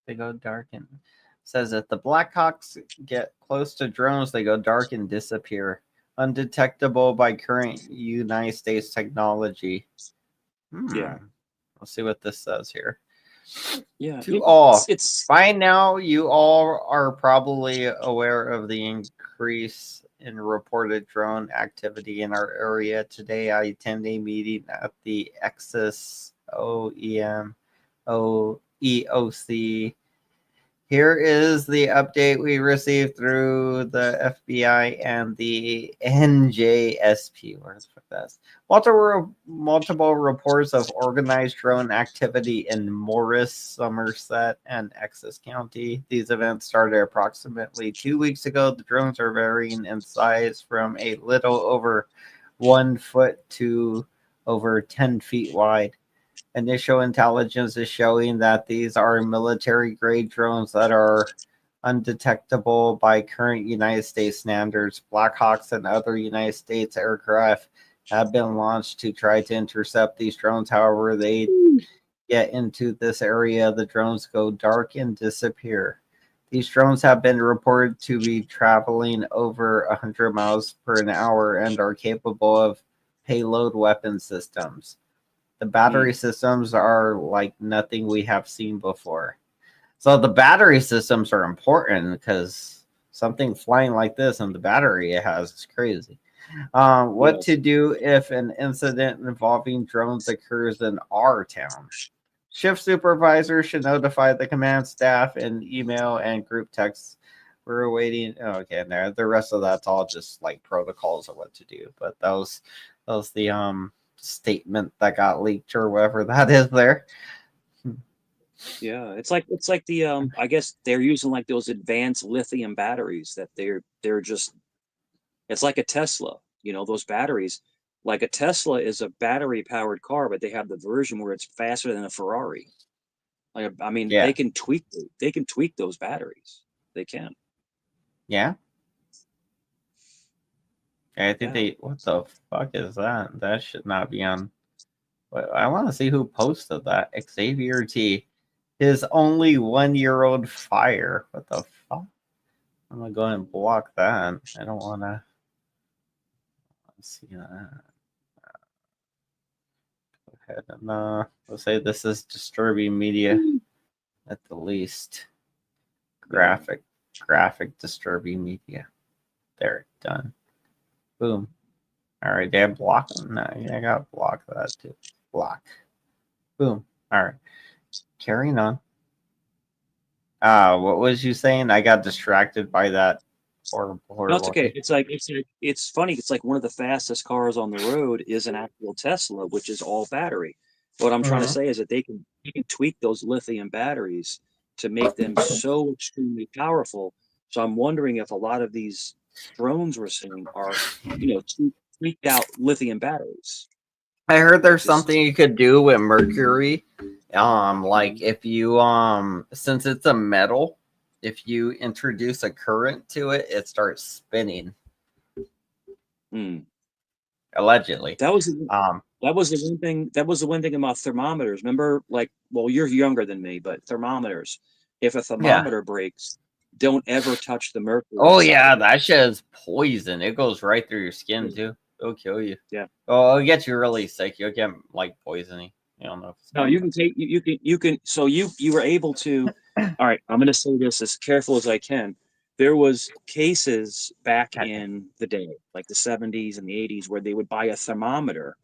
They go dark and says that the Blackhawks get close to drones, they go dark and disappear, undetectable by current United States technology. Yeah. Let's see what this says here. Yeah. To all, by now you all are probably aware of the increase in reported drone activity in our area. Today, I attended a meeting at the Exis EOC. Here is the update we received through the FBI and the NJSP. Where's that? Multiple reports of organized drone activity in Morris, Somerset, and Essex County. These events started approximately 2 weeks ago. The drones are varying in size from a little over 1 foot to over 10 feet wide. Initial intelligence is showing that these are military-grade drones that are undetectable by current United States standards. Blackhawks and other United States aircraft have been launched to try to intercept these drones. However, they get into this area, the drones go dark and disappear. These drones have been reported to be traveling over 100 miles per hour and are capable of payload weapon systems. The battery systems are like nothing we have seen before. So the battery systems are important because something flying like this and the battery it has is crazy. What to do if an incident involving drones occurs in our town? Shift supervisor should notify the command staff in email and group texts. We're awaiting. Oh, okay, and the rest of that's all just like protocols of what to do. But that was the statement that got leaked or whatever that is there. Yeah, it's like the I guess they're using like those advanced lithium batteries that they're just, it's like a Tesla, you know, those batteries. Like a Tesla is a battery powered car, but they have the version where it's faster than a Ferrari. Like, I mean, Yeah. they can tweak those batteries. They can. Yeah. I think what the fuck is that? That should not be on. But I want to see who posted that. Xavier T. His only 1-year-old fire. What the fuck? I'm gonna go ahead and block that. I don't want to see that. Go ahead and let's say this is disturbing media at the least. Graphic disturbing media. There, done. Boom. All right, did I block them? No, I gotta block that too. Block. Boom. All right. Carrying on. What was you saying? I got distracted by that horrible. No, it's okay. It's funny. It's like one of the fastest cars on the road is an actual Tesla, which is all battery. What I'm trying to say is that they can tweak those lithium batteries to make them so extremely powerful. So I'm wondering if a lot of these drones we're seeing are, you know, tweaked out lithium batteries. I heard there's something you could do with mercury. Like if you since it's a metal, if you introduce a current to it, it starts spinning. Allegedly. That was the one thing. That was the one thing about thermometers. Remember, like, well, you're younger than me, but thermometers. If a thermometer breaks, don't ever touch the mercury. Oh yeah, that shit is poison. It goes right through your skin too. It'll kill you. Yeah. Oh, it'll get you really sick. You'll get like poisoning. You don't know. No, you can take you can. So you were able to. All right, I'm going to say this as careful as I can. There was cases back in the day, like the 70s and the 80s, where they would buy a thermometer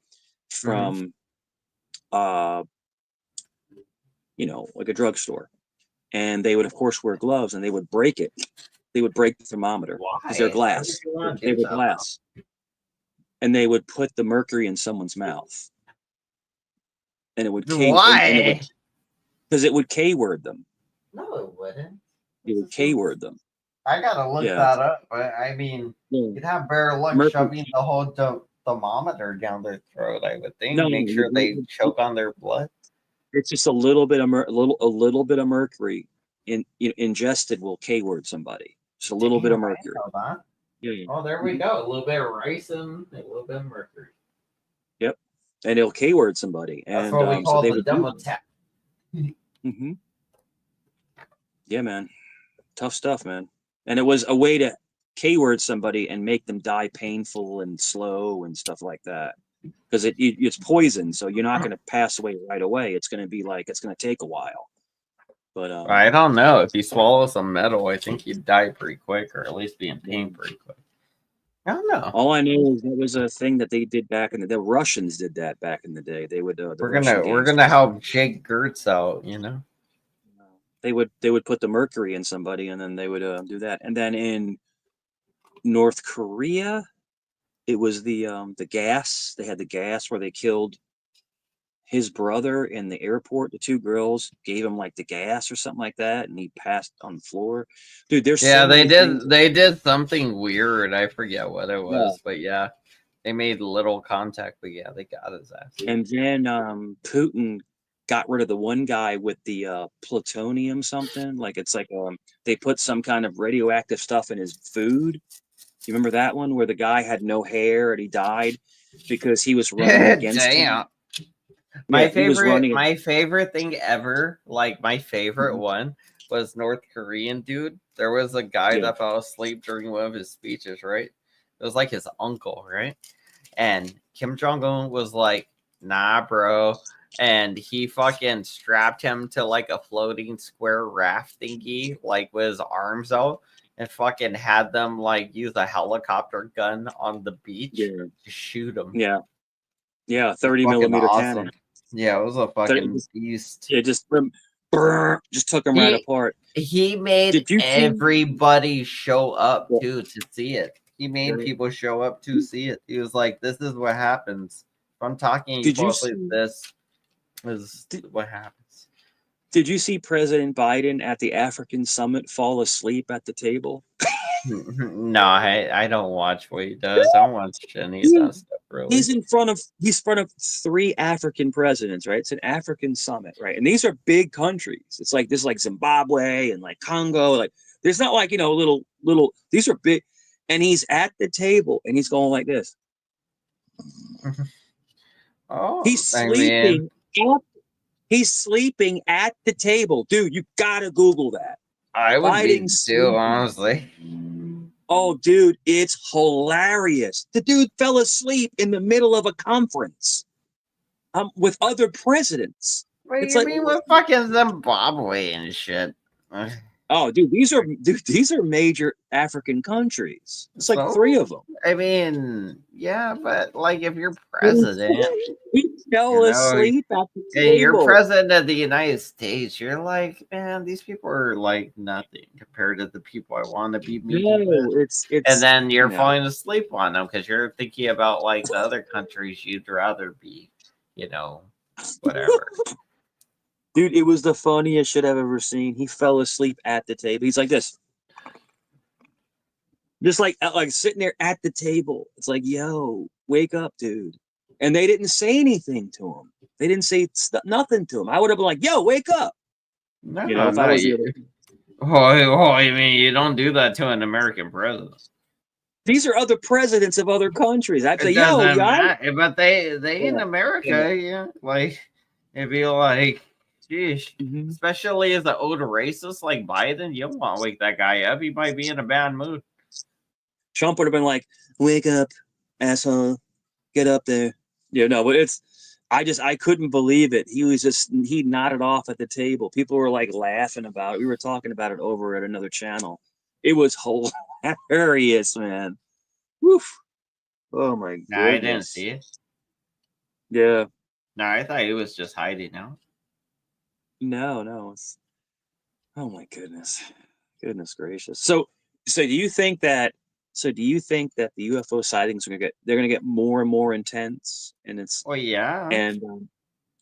from, you know, like a drugstore, and they would of course wear gloves, and they would break it. They would break the thermometer because they're glass. They were glass, and they would put the mercury in someone's mouth, and it would Why? Because it would K-word them. No, it wouldn't. It would K-word them. I gotta look that up, but I mean, you'd have better luck shoving the whole thermometer down their throat. I would think. Make sure they choke on their blood. It's just a little bit of a little bit of mercury ingested will K-word somebody. Just a little bit of mercury. Yeah. Oh, there we go. A little bit of rice and a little bit of mercury. Yep, and it'll K-word somebody. That's and what we call so the double tap. Yeah, man. Tough stuff, man. And it was a way to K-word somebody and make them die painful and slow and stuff like that. Because it's poison, so you're not going to pass away right away. It's going to be like, it's going to take a while. But I don't know. If you swallow some metal, I think you'd die pretty quick, or at least be in pain pretty quick. I don't know. All I know is that was a thing that they did back in the Russians did that back in the day. They would we're gonna help Jake Gertz out, you know. They would put the mercury in somebody, and then they would do that. And then in North Korea, it was the gas. They had the gas where they killed his brother in the airport. The two girls gave him like the gas or something like that, and he passed on the floor. Dude, there's they did something weird. I forget what it was, but yeah, they made little contact. But yeah, they got his ass. And then Putin got rid of the one guy with the plutonium something. Like it's like they put some kind of radioactive stuff in his food. You remember that one where the guy had no hair and he died because he was running against him? My favorite thing ever, like my favorite one, was North Korean dude. There was a guy that fell asleep during one of his speeches, right? It was like his uncle, right? And Kim Jong-un was like, nah, bro. And he fucking strapped him to like a floating square raft thingy, like with his arms out, and fucking had them like use a helicopter gun on the beach to shoot him. Yeah. Yeah, 30 Fucking millimeter awesome. cannon. Yeah, it was a fucking beast. It just took him right apart. He made Did you see- everybody show up too to see it. He made people show up to see it. He was like, "This is what happens. If I'm talking, you Did you fall asleep. see- This is what happens." Did you see President Biden at the African summit fall asleep at the table? No, I don't watch what he does. I don't watch any of that stuff really. He's in front of 3 African presidents, right? It's an African summit, right? And these are big countries. It's like like Zimbabwe and like Congo. Like there's not like little. These are big, and he's at the table and he's going like this. Oh, he's sleeping. He's sleeping at the table, dude. You gotta Google that. I would be too, sleeping. honestly. Oh, dude, it's hilarious. The dude fell asleep in the middle of a conference with other presidents. What do It's you like, mean with fucking Zimbabwe and shit? oh, dude, these are major African countries. It's like 3 of them. I mean, yeah, but like if you're president, he fell asleep at the table. and you're president of the United States, you're like, man, these people are like nothing compared to the people I want to be meeting with. It's and then you're you know. falling asleep on them because you're thinking about like the other countries you'd rather be, whatever. Dude, it was the funniest shit I've ever seen. He fell asleep at the table. He's like this. Just like sitting there at the table. It's like, yo, wake up, dude. And they didn't say anything to him. They didn't say nothing to him. I would have been like, yo, wake up. No, if I was I mean, you don't do that to an American president. These are other presidents of other countries. I'd say, It yo, doesn't y'all. matter, but they in America, like it'd be like, geez, especially as an old racist like Biden, you don't want to wake that guy up. He might be in a bad mood. Trump would have been like, wake up, asshole, get up there. But I couldn't believe it. He nodded off at the table. People were like laughing about it. We were talking about it over at another channel. It was hilarious, man. Woof. Oh my god. No, I didn't see it. Yeah. No, I thought he was just hiding out. No. Oh my goodness. Goodness gracious. So do you think that the UFO sightings are gonna get more and more intense? And it's yeah. And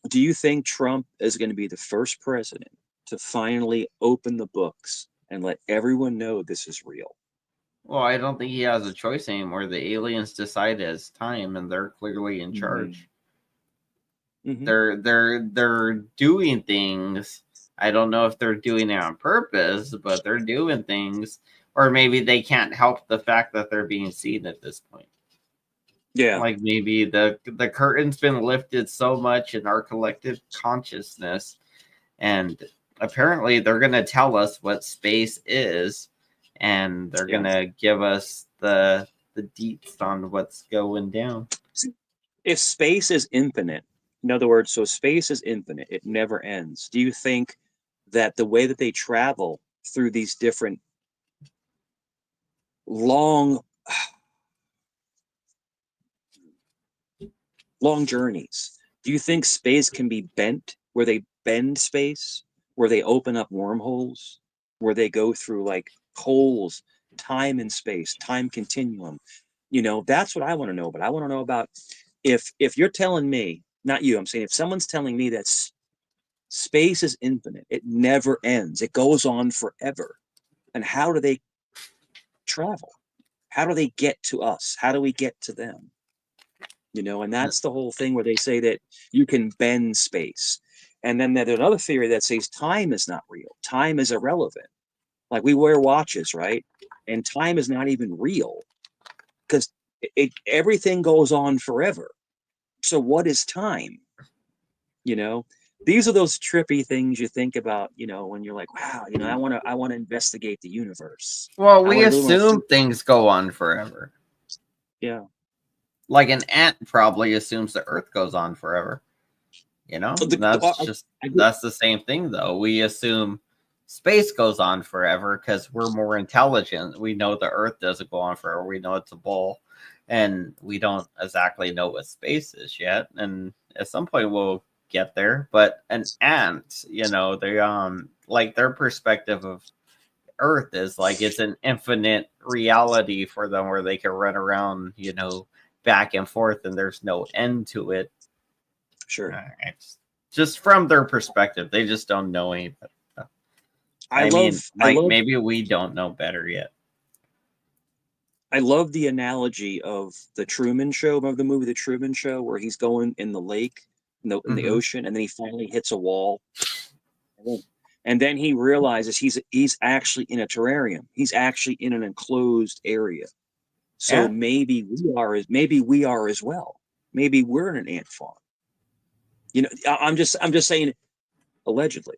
do you think Trump is going to be the first president to finally open the books and let everyone know this is real? Well, I don't think he has a choice anymore. The aliens decide it's time, and they're clearly in charge. They're doing things. I don't know if they're doing it on purpose, but they're doing things, or maybe they can't help the fact that they're being seen at this point. Yeah, like maybe the curtain's been lifted so much in our collective consciousness, and apparently they're going to tell us what space is, and they're going to give us the deets on what's going down. If space is infinite, in other words, so space is infinite, it never ends. Do you think that the way that they travel through these different long journeys, do you think space can be bent, where they bend space, where they open up wormholes, where they go through like holes, time and space, time continuum? That's what I want to know. But I want to know about if you're telling me, not you, I'm saying if someone's telling me that space is infinite, it never ends, it goes on forever, and how do they travel? How do they get to us? How do we get to them? And that's the whole thing where they say that you can bend space. And then there's another theory that says time is not real. Time is irrelevant. Like we wear watches, right? And time is not even real because everything goes on forever. So what is time? These are those trippy things you think about, when you're like, wow, I want to investigate the universe. Well, we assume things go on forever. Yeah. Like an ant probably assumes the Earth goes on forever. You know, that's the same thing though. We assume space goes on forever because we're more intelligent. We know the Earth doesn't go on forever. We know it's a ball, and we don't exactly know what space is yet. And at some point we'll get there. But an ant, you know, they like their perspective of Earth is like it's an infinite reality for them where they can run around, you know, back and forth, and there's no end to it. Sure. Just from their perspective, they just don't know any better. I mean, maybe we don't know better yet. I love the analogy of the Truman Show. Remember the movie The Truman Show, where he's going in the lake, in the ocean, and then he finally hits a wall, and then he realizes he's actually in a terrarium. He's actually in an enclosed area. So maybe we are as well. Maybe we're in an ant farm. You know, I'm just saying, allegedly.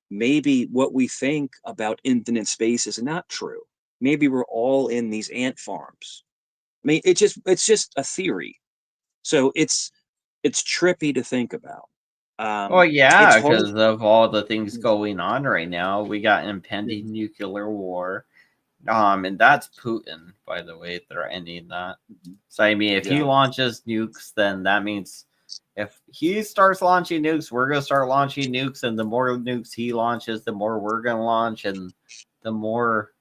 Maybe what we think about infinite space is not true. Maybe we're all in these ant farms. I mean, it's just a theory. So it's trippy to think about. Well, yeah, because of all the things going on right now, we got impending nuclear war. And that's Putin, by the way, threatening that. So I mean, if he launches nukes, then that means if he starts launching nukes, we're gonna start launching nukes, and the more nukes he launches, the more we're gonna launch, and the more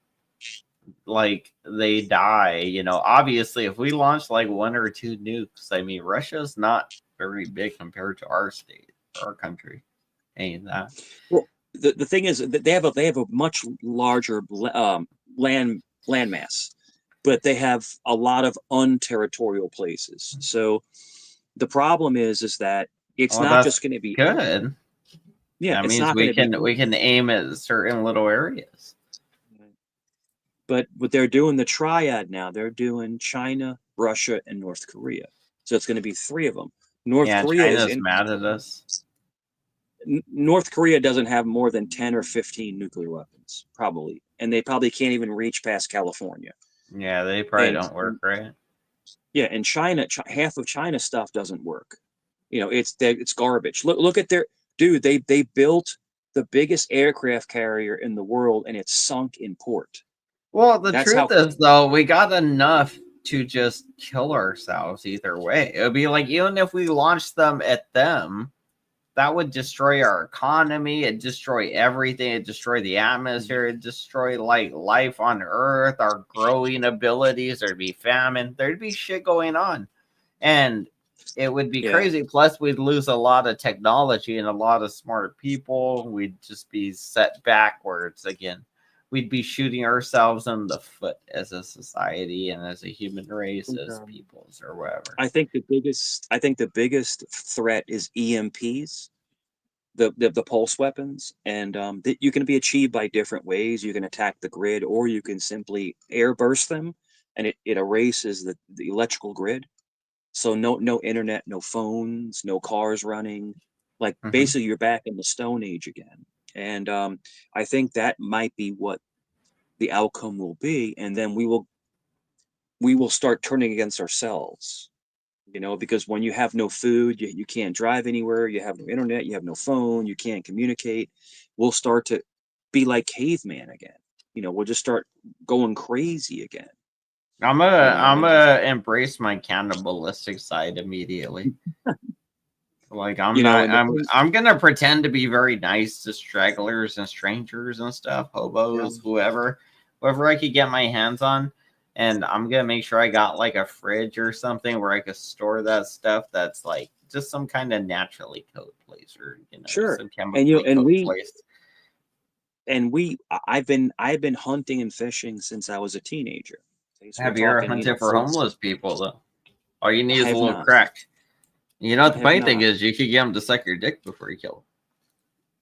like they die. You know, obviously, if we launch like 1 or 2 nukes, I mean, Russia's not very big compared to our state, our country. Ain't that? Well, the thing is that they have a much larger land mass, but they have a lot of unterritorial places. So the problem is that it's not just going to be good. Yeah, that means we can aim at certain little areas. But what they're doing, the triad now, they're doing China, Russia, and North Korea. So it's going to be 3 of them. China's mad at us. North Korea doesn't have more than 10 or 15 nuclear weapons, probably, and they probably can't even reach past California. Yeah, they probably don't work, right? Yeah, and China, half of China's stuff doesn't work. You know, it's garbage. Look at their dude. They built the biggest aircraft carrier in the world, and it's sunk in port. Well, the truth is, though, we got enough to just kill ourselves either way. It would be like, even if we launched them at them, that would destroy our economy. It'd destroy everything. It'd destroy the atmosphere. It'd destroy like life on Earth, our growing abilities. There'd be famine. There'd be shit going on. And it would be crazy. Plus, we'd lose a lot of technology and a lot of smart people. We'd just be set backwards again. We'd be shooting ourselves in the foot as a society and as a human race, as peoples or whatever. I think the biggest threat is EMPs, the pulse weapons, and you can be achieved by different ways. You can attack the grid, or you can simply air burst them, and it erases the electrical grid. So no internet, no phones, no cars running. Like basically, you're back in the Stone Age again. And I think that might be what the outcome will be, and then we will start turning against ourselves. You know, because when you have no food, you can't drive anywhere, you have no internet, you have no phone, you can't communicate. We'll start to be like caveman again. You know, we'll just start going crazy again. I'm gonna embrace my cannibalistic side immediately. Like I'm gonna pretend to be very nice to stragglers and strangers and stuff, hobos, whoever I could get my hands on. And I'm gonna make sure I got like a fridge or something where I could store that stuff. That's like just some kind of naturally cooked place, or some chemically place. I've been hunting and fishing since I was a teenager. Have you ever hunted for homeless people though? All you need is a little crack. You know what the funny thing is? You could get them to suck your dick before you kill them.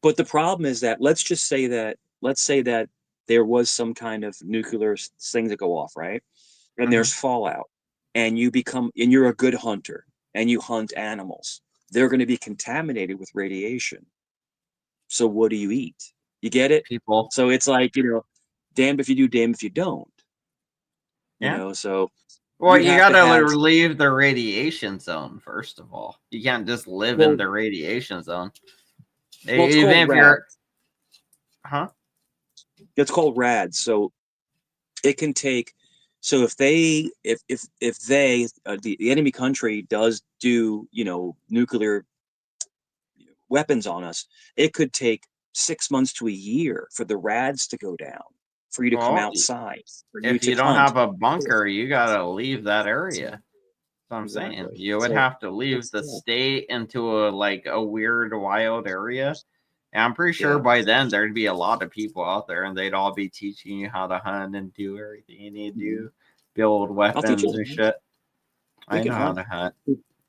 But the problem is that let's say that there was some kind of nuclear thing that go off, right? And there's fallout, and you're a good hunter, and you hunt animals. They're going to be contaminated with radiation. So what do you eat? You get it? People. So it's like, damned if you do, damned if you don't. You know, so Well, you'd you have to gotta have leave the radiation zone first of all. You can't just live Well- in the radiation zone. well, it's Even called if you're, rad. It's called rad. So it can take. So if they the enemy country does do nuclear weapons on us, it could take 6 months to a year for the rads to go down, for you to come well, outside, for you if to you don't hunt. have a bunker, you gotta leave that area. That's what I'm saying. Exactly. You would So have to leave it's the tough. state into a weird, wild area. And I'm pretty sure Yeah. by then there'd be a lot of people out there, and they'd all be teaching you how to hunt and do everything you need to do, build I'll teach you weapons how and to shit. hunt. We I can know how hunt. to hunt.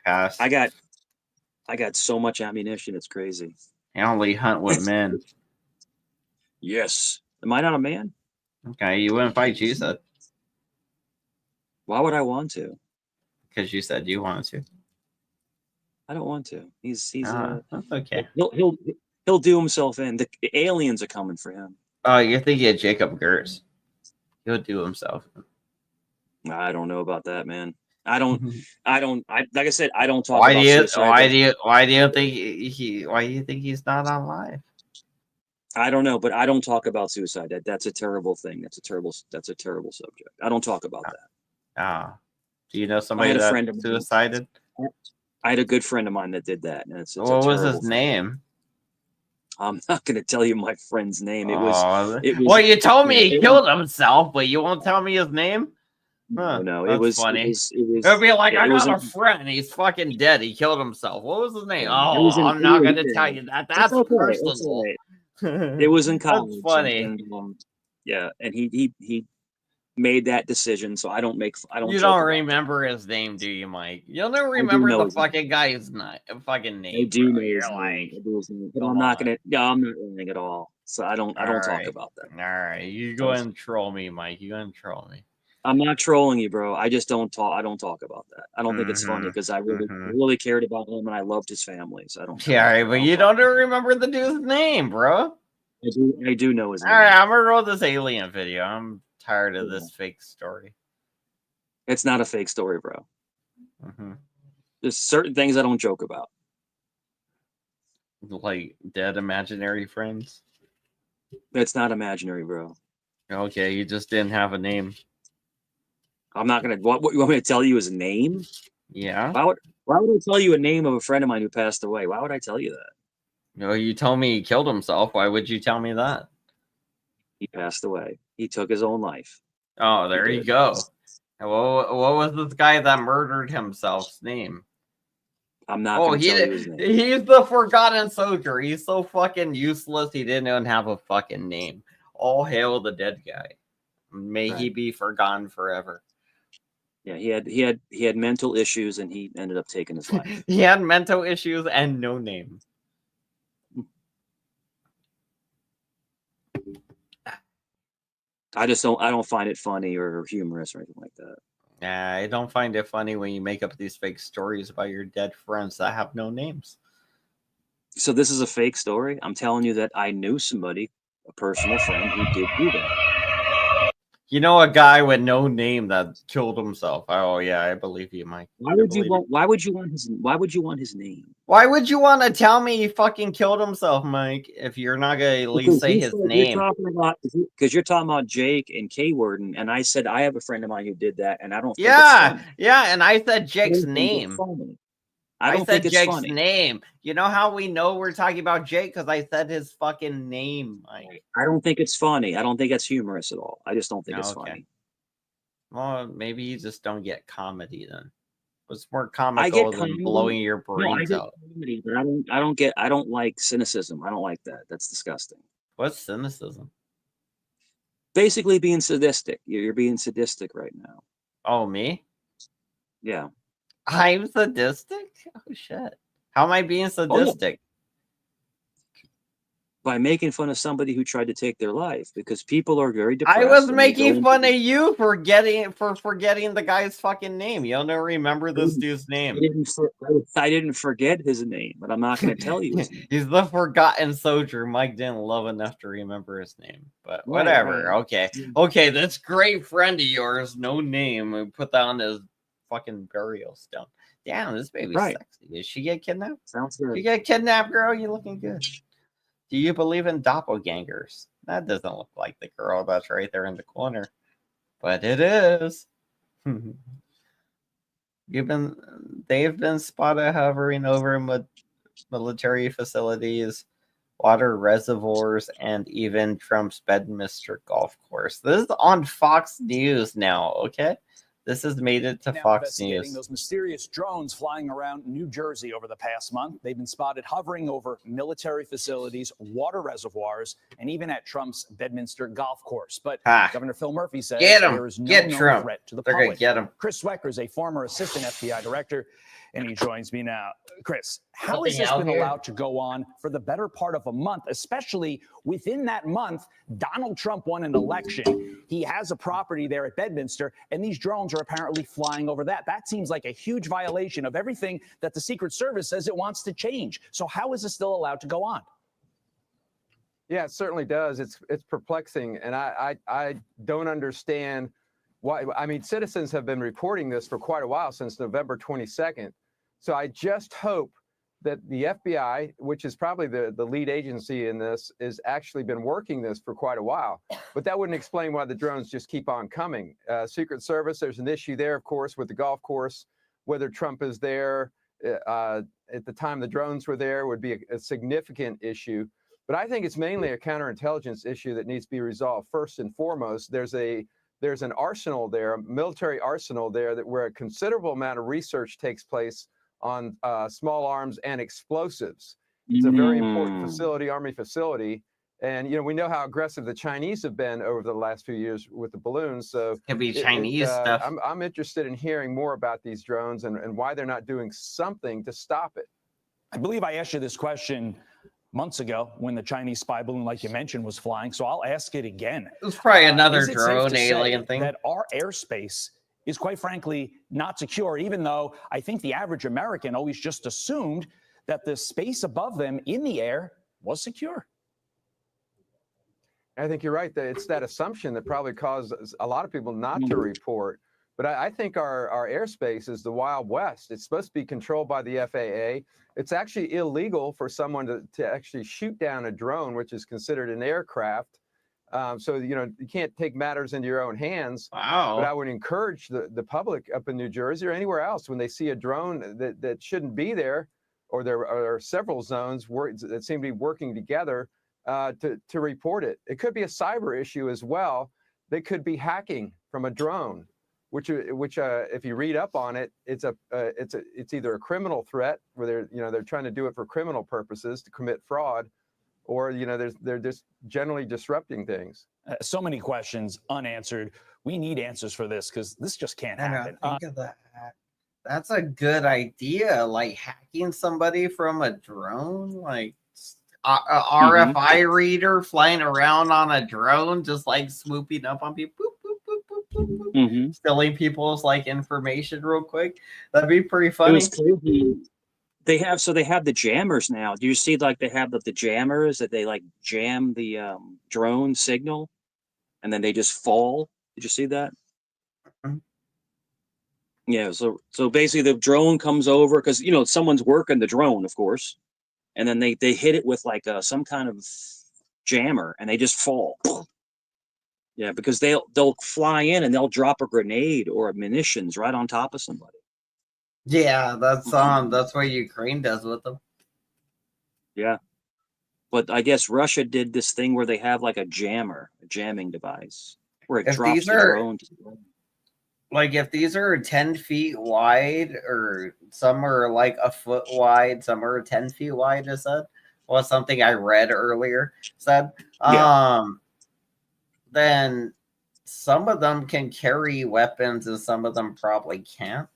Pass. I got so much ammunition, it's crazy. I only hunt with men. Yes. Am I not a man? Okay, you wouldn't fight Jesus Why would I want to? because you said you wanted to. I don't want to. He's That's okay. He'll do himself in. The aliens are coming for him. Oh, you're thinking of Jacob Gertz. He'll do himself. I don't know about that, man. I like I said, I don't talk Why about do you? suicide. Why do you think he? Why do you think he's not on live? I don't know, but I don't talk about suicide. That's a terrible thing. That's a terrible subject. I don't talk about that. Ah, do you know I somebody had a that friend of mine. suicided? I had a good friend of mine that did that, and it's a What was terrible his thing. name? I'm not going to tell you my friend's name. It was. Well, you told me he it killed himself, but you won't tell me his name. No, no, That's it was funny. It was. It'll be like, Yeah, I it was got a in- friend. He's fucking dead. He killed himself. What was his name? It Oh, was in- I'm not it going was- to tell you that. It's That's okay, it's personal. all right. It was in college. That's funny. And, yeah, and he made that decision. So I don't You joke don't about remember his name, do you, Mike? You'll never I do remember know the his name. fucking guy's fucking I name. do Bro. know You're his like, name. I do his name. But come I'm not on. gonna. Yeah, I'm not lying at all. So I don't talk Alright. about that. All right, you go and troll me, Mike. You go and troll me. I'm not trolling you, bro. I just don't talk. I don't talk about that. I don't think it's funny because I really cared about him and I loved his family. So I don't. Yeah, all right, but you don't remember the dude's name, bro. I do know his name. All right, I'm gonna roll this alien video. I'm tired of this fake story. It's not a fake story, bro. Mm-hmm. There's certain things I don't joke about. Like dead imaginary friends. It's not imaginary, bro. Okay, you just didn't have a name. I'm not gonna. What you want me to tell you his name? Yeah. Why would I tell you a name of a friend of mine who passed away? Why would I tell you that? No, you told me he killed himself. Why would you tell me that? He passed away. He took his own life. Oh, there you go. What was this guy that murdered himself's name? I'm not going to tell you his name. He's the forgotten soldier. He's so fucking useless. He didn't even have a fucking name. All hail the dead guy. May he be forgotten forever. Yeah, he had mental issues and he ended up taking his life. He had mental issues and no name. I don't find it funny or humorous or anything like that. I don't find it funny when you make up these fake stories about your dead friends that have no names. So this is a fake story? I'm telling you that I knew somebody, a personal friend, who did do that. You know a guy with no name that killed himself. Oh yeah, I believe you, Mike. Why would you want his name? Why would you want to tell me he fucking killed himself, Mike, if you're not gonna at least say his name? Because you're talking about Jake and K-Word, and I said I have a friend of mine who did that, and I don't think Yeah, it's funny. yeah, and I said Jake's I don't think it's name. funny. I don't said think it's Jake's funny. name. You know how we know we're talking about Jake? Because I said his fucking name, Mike. I don't think it's funny. I don't think it's humorous at all. I just don't think it's funny. Well, maybe you just don't get comedy then. What's more I comical get than comedy. blowing your No, I brains get out? comedy, but I don't like cynicism. I don't like that. That's disgusting. What's cynicism? Basically being sadistic. You're being sadistic right now. Oh, me? Yeah. I'm sadistic? Oh shit. How am I being sadistic? by making fun of somebody who tried to take their life, because people are very depressed. I was and they go making into fun the- of you for forgetting the guy's fucking name. You don't remember this dude's name. I didn't forget his name, but I'm not going to tell you his name. He's the forgotten soldier Mike didn't love enough to remember his name. But Right, whatever. right. Okay. Okay, this great friend of yours, no name, we put that on his fucking burial stone. Damn, this baby's Right. sexy. Did she get kidnapped? Sounds Did good. you get kidnapped, girl? You looking good. Do you believe in doppelgangers? That doesn't look like the girl that's right there in the corner. But it is. They've been spotted hovering over military facilities, water reservoirs, and even Trump's Bedminster golf course. This is on Fox News now, okay? This has made it to Now Fox investigating News. those mysterious drones flying around New Jersey over the past month. They've been spotted hovering over military facilities, water reservoirs, and even at Trump's Bedminster golf course. But Governor Phil Murphy says Get 'em. there is no Get known Trump. threat to the They're gonna public. get 'em. Chris Zwecker is a former assistant FBI director, and he joins me now. Chris, how Nothing has this out been here. allowed to go on for the better part of a month, especially within that month? Donald Trump won an election. He has a property there at Bedminster, and these drones are apparently flying over that. That seems like a huge violation of everything that the Secret Service says it wants to change. So how is this still allowed to go on? Yeah, it certainly does. It's perplexing, and I don't understand why. I mean, citizens have been reporting this for quite a while, since November 22nd. So I just hope that the FBI, which is probably the lead agency in this, is actually been working this for quite a while. But that wouldn't explain why the drones just keep on coming. Secret Service, there's an issue there, of course, with the golf course. Whether Trump is there at the time the drones were there would be a significant issue. But I think it's mainly a counterintelligence issue that needs to be resolved. First and foremost, there's an arsenal there, a military arsenal there, where a considerable amount of research takes place on small arms and explosives. It's a very important facility, Army facility. And, we know how aggressive the Chinese have been over the last few years with the balloons. So Could be Chinese stuff. I'm interested in hearing more about these drones and why they're not doing something to stop it. I believe I asked you this question months ago when the Chinese spy balloon, like you mentioned, was flying. So I'll ask it again. It's probably another Is it safe drone to say alien thing. that our airspace is, quite frankly, not secure, even though I think the average American always just assumed that the space above them in the air was secure? I think you're right. That it's that assumption that probably causes a lot of people not to report. But I think our airspace is the Wild West. It's supposed to be controlled by the FAA. It's actually illegal for someone to actually shoot down a drone, which is considered an aircraft. So, you can't take matters into your own hands. Wow. But I would encourage the public up in New Jersey or anywhere else, when they see a drone that shouldn't be there, or there are several zones that seem to be working together, to report it. It could be a cyber issue as well. They could be hacking from a drone, which if you read up on it, it's either a criminal threat where they're trying to do it for criminal purposes to commit fraud, or they're just generally disrupting things. So many questions unanswered. We need answers for this, because this just can't happen. Think of that. That's a good idea. Like hacking somebody from a drone, like a RFI reader flying around on a drone, just like swooping up on people, stealing people's information real quick. That'd be pretty It funny. was crazy. They have the jammers now. Do you see they have the jammers that they jam the drone signal, and then they just fall? Did you see that? Yeah. So basically, the drone comes over because someone's working the drone, of course, and then they hit it with some kind of jammer, and they just fall. Yeah, because they'll fly in and they'll drop a grenade or munitions right on top of somebody. Yeah, that's what Ukraine does with them. Yeah. But I guess Russia did this thing where they have a jamming device, where it If drops these the are- drone. If these are 10 feet wide, or some are a foot wide, some are 10 feet wide, is that was something I read earlier said. Then some of them can carry weapons and some of them probably can't.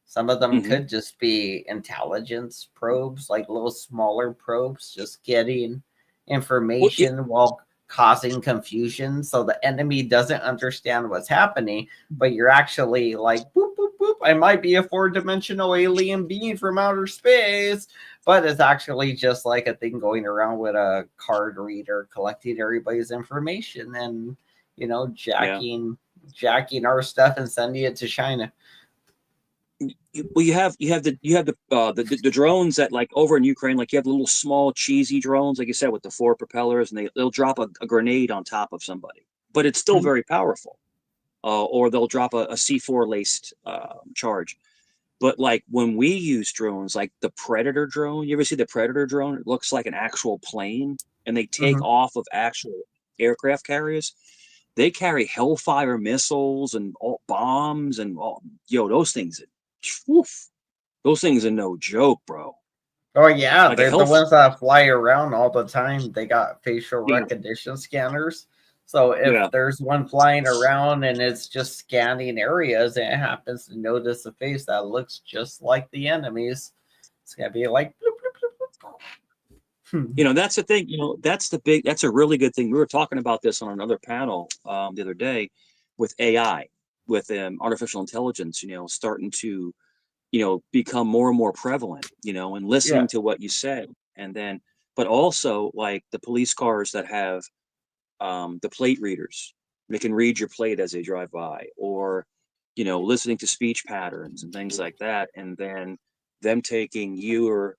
Some of them could just be intelligence probes, little smaller probes, just getting information while causing confusion, so the enemy doesn't understand what's happening, but you're actually like, boop, boop, boop, I might be a 4-dimensional alien being from outer space, but it's actually just like a thing going around with a card reader collecting everybody's information and, you know, jacking our stuff and sending it to China. Well, you have the drones that, like, over in Ukraine, like, you have the little small cheesy drones, like you said, with the 4 propellers, and they'll drop a grenade on top of somebody, but it's still very powerful. Or they'll drop a C4 laced charge. But like when we use drones, like the Predator drone, you ever see the Predator drone? It looks like an actual plane, and they take off of actual aircraft carriers. They carry Hellfire missiles and all bombs and all, those things. Woof, those things are no joke, bro. Oh yeah, Like they're the ones that fly around all the time. They got facial recognition scanners. So if there's one flying around and it's just scanning areas and it happens to notice a face that looks just like the enemy's, it's gonna be like bloop, bloop, bloop, bloop. That's the thing. That's a really good thing. We were talking about this on another panel the other day with AI, with artificial intelligence, starting to become more and more prevalent, and listening to what you said. And then, but also like the police cars that have the plate readers, they can read your plate as they drive by, or, listening to speech patterns and things like that. And then them taking your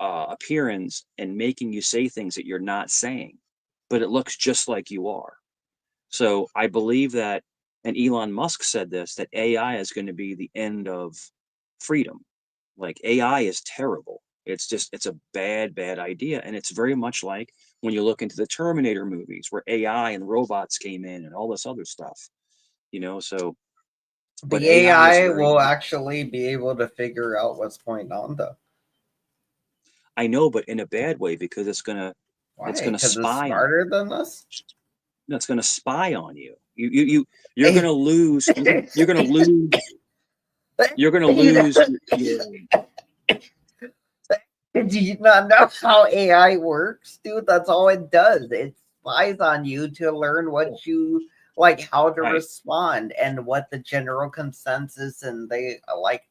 appearance and making you say things that you're not saying, but it looks just like you are. So I believe that, and Elon Musk said this, that AI is going to be the end of freedom. Like, AI is terrible. It's a bad idea. And it's very much like when you look into the Terminator movies, where AI and robots came in and all this other stuff, so. But the AI will actually be able to figure out what's going on, though. I know, but in a bad way, because it's gonna spy. It's smarter than us. No, it's gonna spy on you. You're gonna lose. You're gonna lose. You're gonna lose. Do you not know how AI works, dude? That's all it does. It spies on you to learn what you like, how to respond, and what the general consensus and they like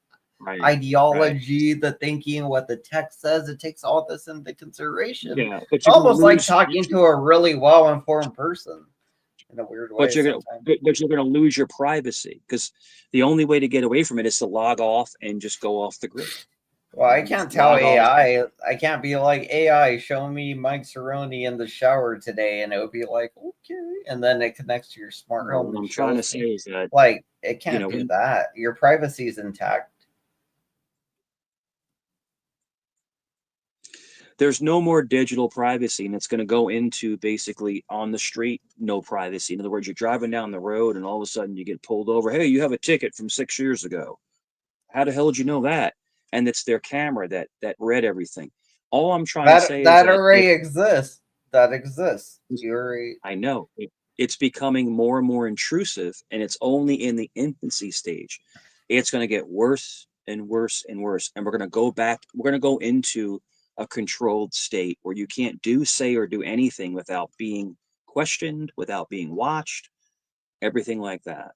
ideology, the thinking, what the text says. It takes all this into consideration. Yeah, but it's almost like talking to a really well-informed person in a weird way. But you're gonna lose your privacy, because the only way to get away from it is to log off and just go off the grid. Well, I can't tell AI. I can't be like, AI, show me Mike Cerrone in the shower today, and it would be like, okay, and then it connects to your smart home. What I'm trying to say is that, like, it can't do that. Your privacy is intact. There's no more digital privacy, and it's going to go into basically on the street, no privacy. In other words, you're driving down the road and all of a sudden you get pulled over. Hey, you have a ticket from 6 years ago. How the hell did you know that? And it's their camera that read everything. All I'm trying to say is that already exists. That exists. I know. It's becoming more and more intrusive, and it's only in the infancy stage. It's going to get worse and worse and worse. And we're going to go back. We're going to go into a controlled state where you can't say or do anything without being questioned, without being watched, everything like that.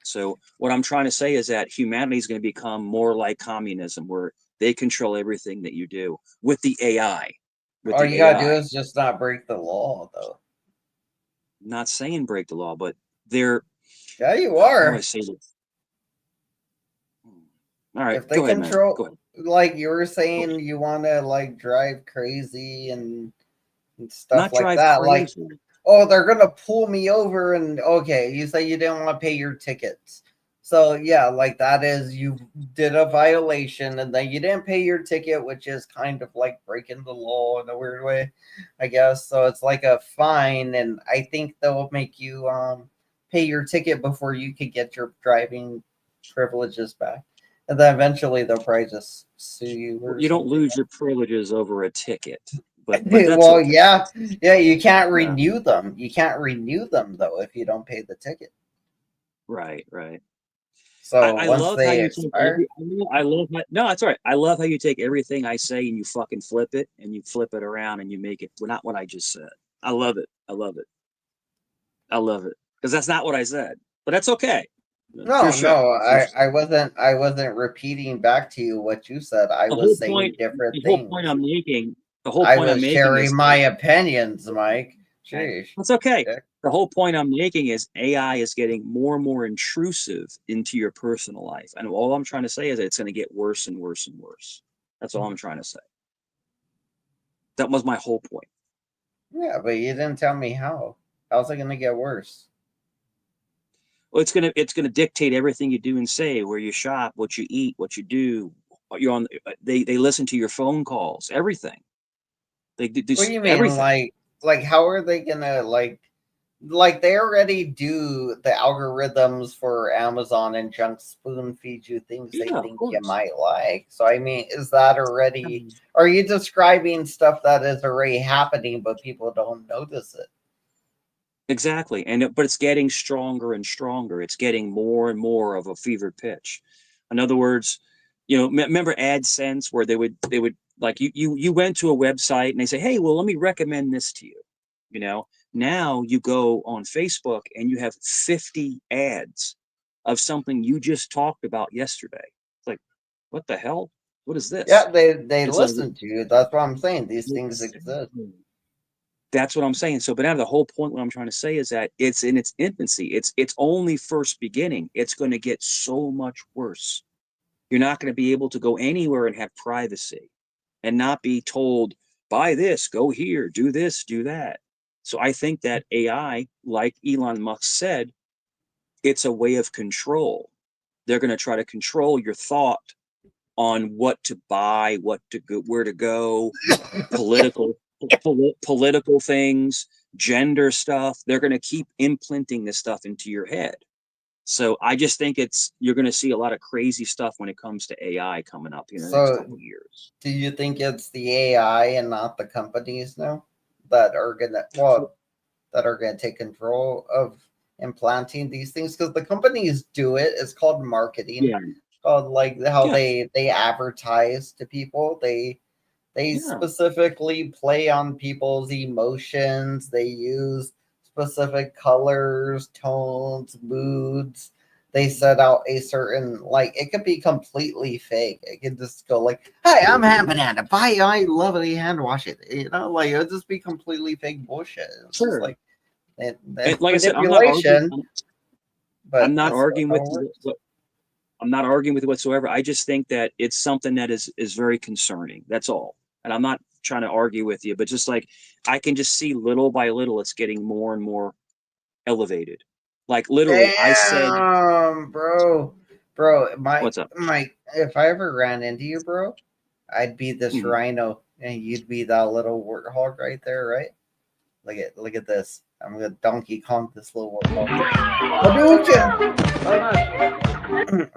So what I'm trying to say is that humanity is going to become more like communism, where they control everything that you do with the AI. All you gotta do is just not break the law, though. I'm not saying break the law, but they're. Yeah, you are. How do I say this? All right, if they go ahead, control, man. Go ahead. Like you were saying, you want to like drive crazy and stuff like that. Crazy. Like, oh, they're gonna pull me over, and okay, you say you didn't want to pay your tickets. So yeah, like that is, you did a violation and then you didn't pay your ticket, which is kind of like breaking the law in a weird way, I guess. So it's like a fine, and I think they'll make you pay your ticket before you could get your driving privileges back. And then eventually they'll probably just sue you. You don't lose your privileges over a ticket. But well, okay. yeah, you can't renew them. You can't renew them though if you don't pay the ticket. Right. So I once love how they you take expire, I love how, no, it's all right. I love how you take everything I say and you fucking flip it and you flip it around and you make it not what I just said. I love it. I love it. I love it because that's not what I said, but that's okay. It's your no, show. no, It's your show. I wasn't repeating back to you what you said. I The was whole saying different the whole point things. I'm making, the whole I point I'm was making is sharing my opinions, Mike. okay. Sheesh. That's okay. The whole point I'm making is AI is getting more and more intrusive into your personal life. And all I'm trying to say is that it's going to get worse and worse and worse. That's all I'm trying to say. That was my whole point. Yeah, but you didn't tell me how. How's it gonna get worse? Well, it's gonna dictate everything you do and say, where you shop, what you eat, what you do. You're on. They listen to your phone calls, everything. They do What do you mean? everything. Like how are they gonna like they already do the algorithms for Amazon and junk spoon feed you things they Yeah, of think you course. might like. So I mean, is that already are you describing stuff that is already happening but people don't notice it? Exactly, but it's getting stronger and stronger. It's getting more and more of a fever pitch. In other words, remember AdSense where they would like you went to a website and they say, hey, well, let me recommend this to you. Now you go on Facebook and you have 50 ads of something you just talked about yesterday. It's like, what the hell? What is this? Yeah, they It's like listen to you. That's what I'm saying. These things exist. that's what I'm saying. So, but now the whole point, what I'm trying to say is that it's in its infancy. It's only first beginning. It's going to get so much worse. You're not going to be able to go anywhere and have privacy and not be told, buy this, go here, do this, do that. So I think that AI, like Elon Musk said, it's a way of control. They're going to try to control your thought on what to buy, what to go, where to go, political things, gender stuff. They're going to keep implanting this stuff into your head. So I just think you're going to see a lot of crazy stuff when it comes to AI coming up in the next couple of years. Do you think it's the AI and not the companies now that are gonna take control of implanting these things? Because the companies do it. It's called marketing. Yeah. It's called like how Yeah. they advertise to people. They Yeah. specifically play on people's emotions. They use specific colors, tones, moods. They set out a certain like it could be completely fake. It could just go like, "Hi, I'm Hand Banana. Bye, I lovely hand wash it." Like it'll just be completely fake bullshit. It's just like And like I said, I'm not arguing. I'm not arguing with you. I'm not arguing with you whatsoever. I just think that it's something that is very concerning. That's all. And I'm not trying to argue with you, but just like I can just see little by little, it's getting more and more elevated. Like literally, I said, bro, what's up? Mike, if I ever ran into you, bro, I'd be this rhino and you'd be that little warthog right there, right? Look at this. I'm gonna Donkey Kong this little warthog.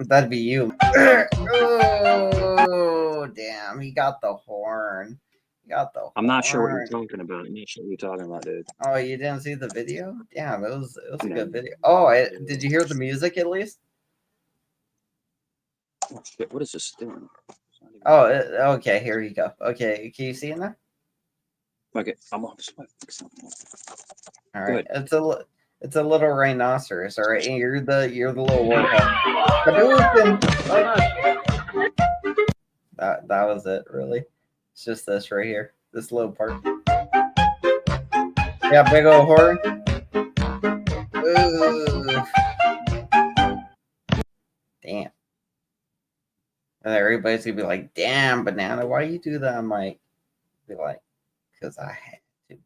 That'd be you. Oh damn, he got the horn. He got the horn. I'm not sure what you're talking about. I'm not sure what you're talking about, dude. Oh, you didn't see the video? Damn, it was a good video. Oh, did you hear the music at least? Oh, shit, what is this doing? Oh, okay. Here you go. Okay, can you see it now? Okay, I'm on. All right, it's a little rhinoceros. All right, and you're the little warthog. That was it. Really, it's just this right here. This little part. Yeah, big old horn. Ooh. Damn. And everybody's gonna be like, "Damn, Banana, why you do that?" I might be like, "Because I had to."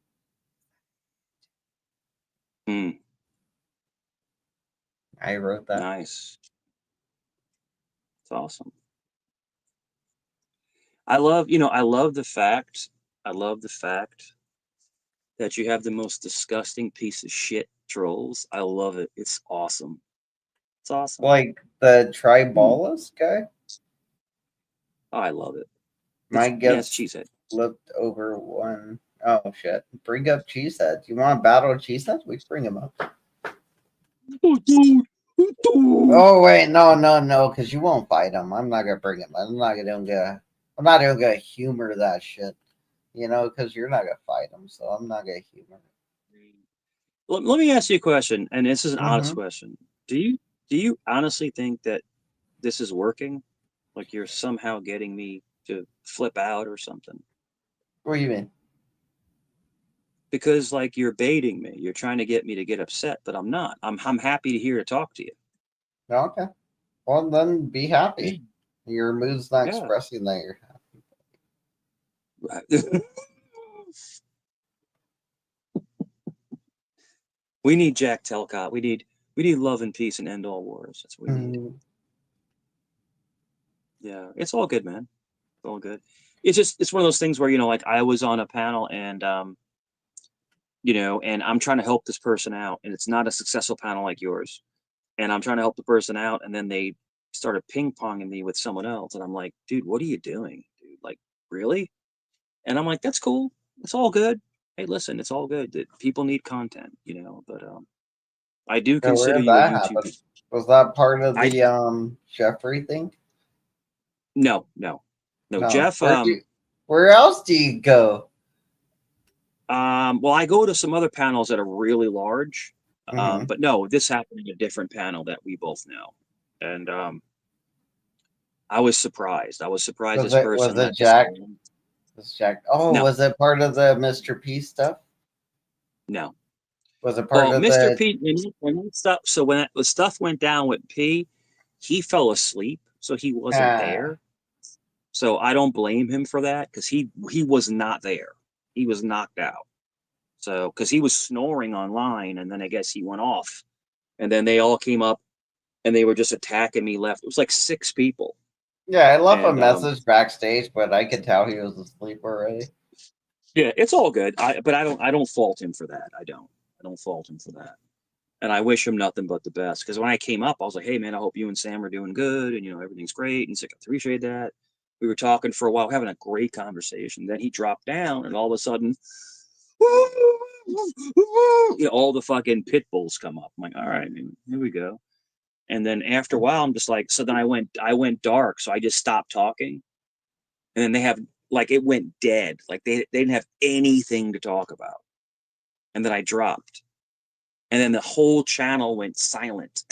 I wrote that. Nice. It's awesome. I love the fact that you have the most disgusting piece of shit trolls. I love it. It's awesome. It's awesome. Like the Tribalist guy? Oh, I love it. Mine Yes, gets cheesehead. flipped over one. Oh shit! Bring up Cheesehead. You want to battle Cheesehead? We can bring him up. Oh, dude. Oh wait, no, because you won't fight him. I'm not gonna bring him. I'm not even gonna humor that shit. You know, because you're not gonna fight him, so I'm not gonna humor it. Let me ask you a question, and this is an honest Mhm. question. Do you honestly think that this is working? Like you're somehow getting me to flip out or something? What do you mean? Because like you're baiting me. You're trying to get me to get upset, but I'm not. I'm happy to talk to you. Okay. Well, then be happy. Your mood's not Yeah. expressing that you're We need Jack Telcott. We need love and peace and end all wars. That's what we need. happy. Yeah, it's all good, man. It's all good. It's one of those things where, you know, like I was on a panel and you know, and I'm trying to help this person out, and it's not a successful panel like yours. And I'm trying to help the person out, and then they started ping-ponging me with someone else, and I'm like, dude, what are you doing, dude? Like, really? And I'm like, that's cool. It's all good. Hey, listen, it's all good. That people need content, you know, but I do So where consider did you a that YouTube. happen? Was that part of I the Jeffrey thing? no. No. Jeff, Where else do you go? well, I go to some other panels that are really large. Mhm. But no, this happened in a different panel that we both know. And I was surprised. I was surprised this person Was it let this Jack? go on. Was Jack? Oh, No. was it part of the Mr. P stuff? No. Was it part Well, of Mr. the? P, when that stuff, so when the stuff went down with P, he fell asleep, so he wasn't there. So I don't blame him for that because he was not there. He was knocked out. So because he was snoring online, and then I guess he went off, and then they all came up, and they were just attacking me left. It was like 6 people. Yeah, I left a And message backstage, but I could tell he was asleep already. yeah, it's all good. But I don't fault him for that. I don't fault him for that. And I wish him nothing but the best. Because when I came up, I was like, hey man, I hope you and Sam are doing good, and you know everything's great. And he's like, I appreciate that. We were talking for a while, having a great conversation. Then he dropped down, and all of a sudden, you know, all the fucking pit bulls come up. I'm like, all right, man, here we go. And then after a while, I'm just like, so then I went dark, so I just stopped talking. And then they have like it went dead, like they didn't have anything to talk about. And then I dropped, and then the whole channel went silent.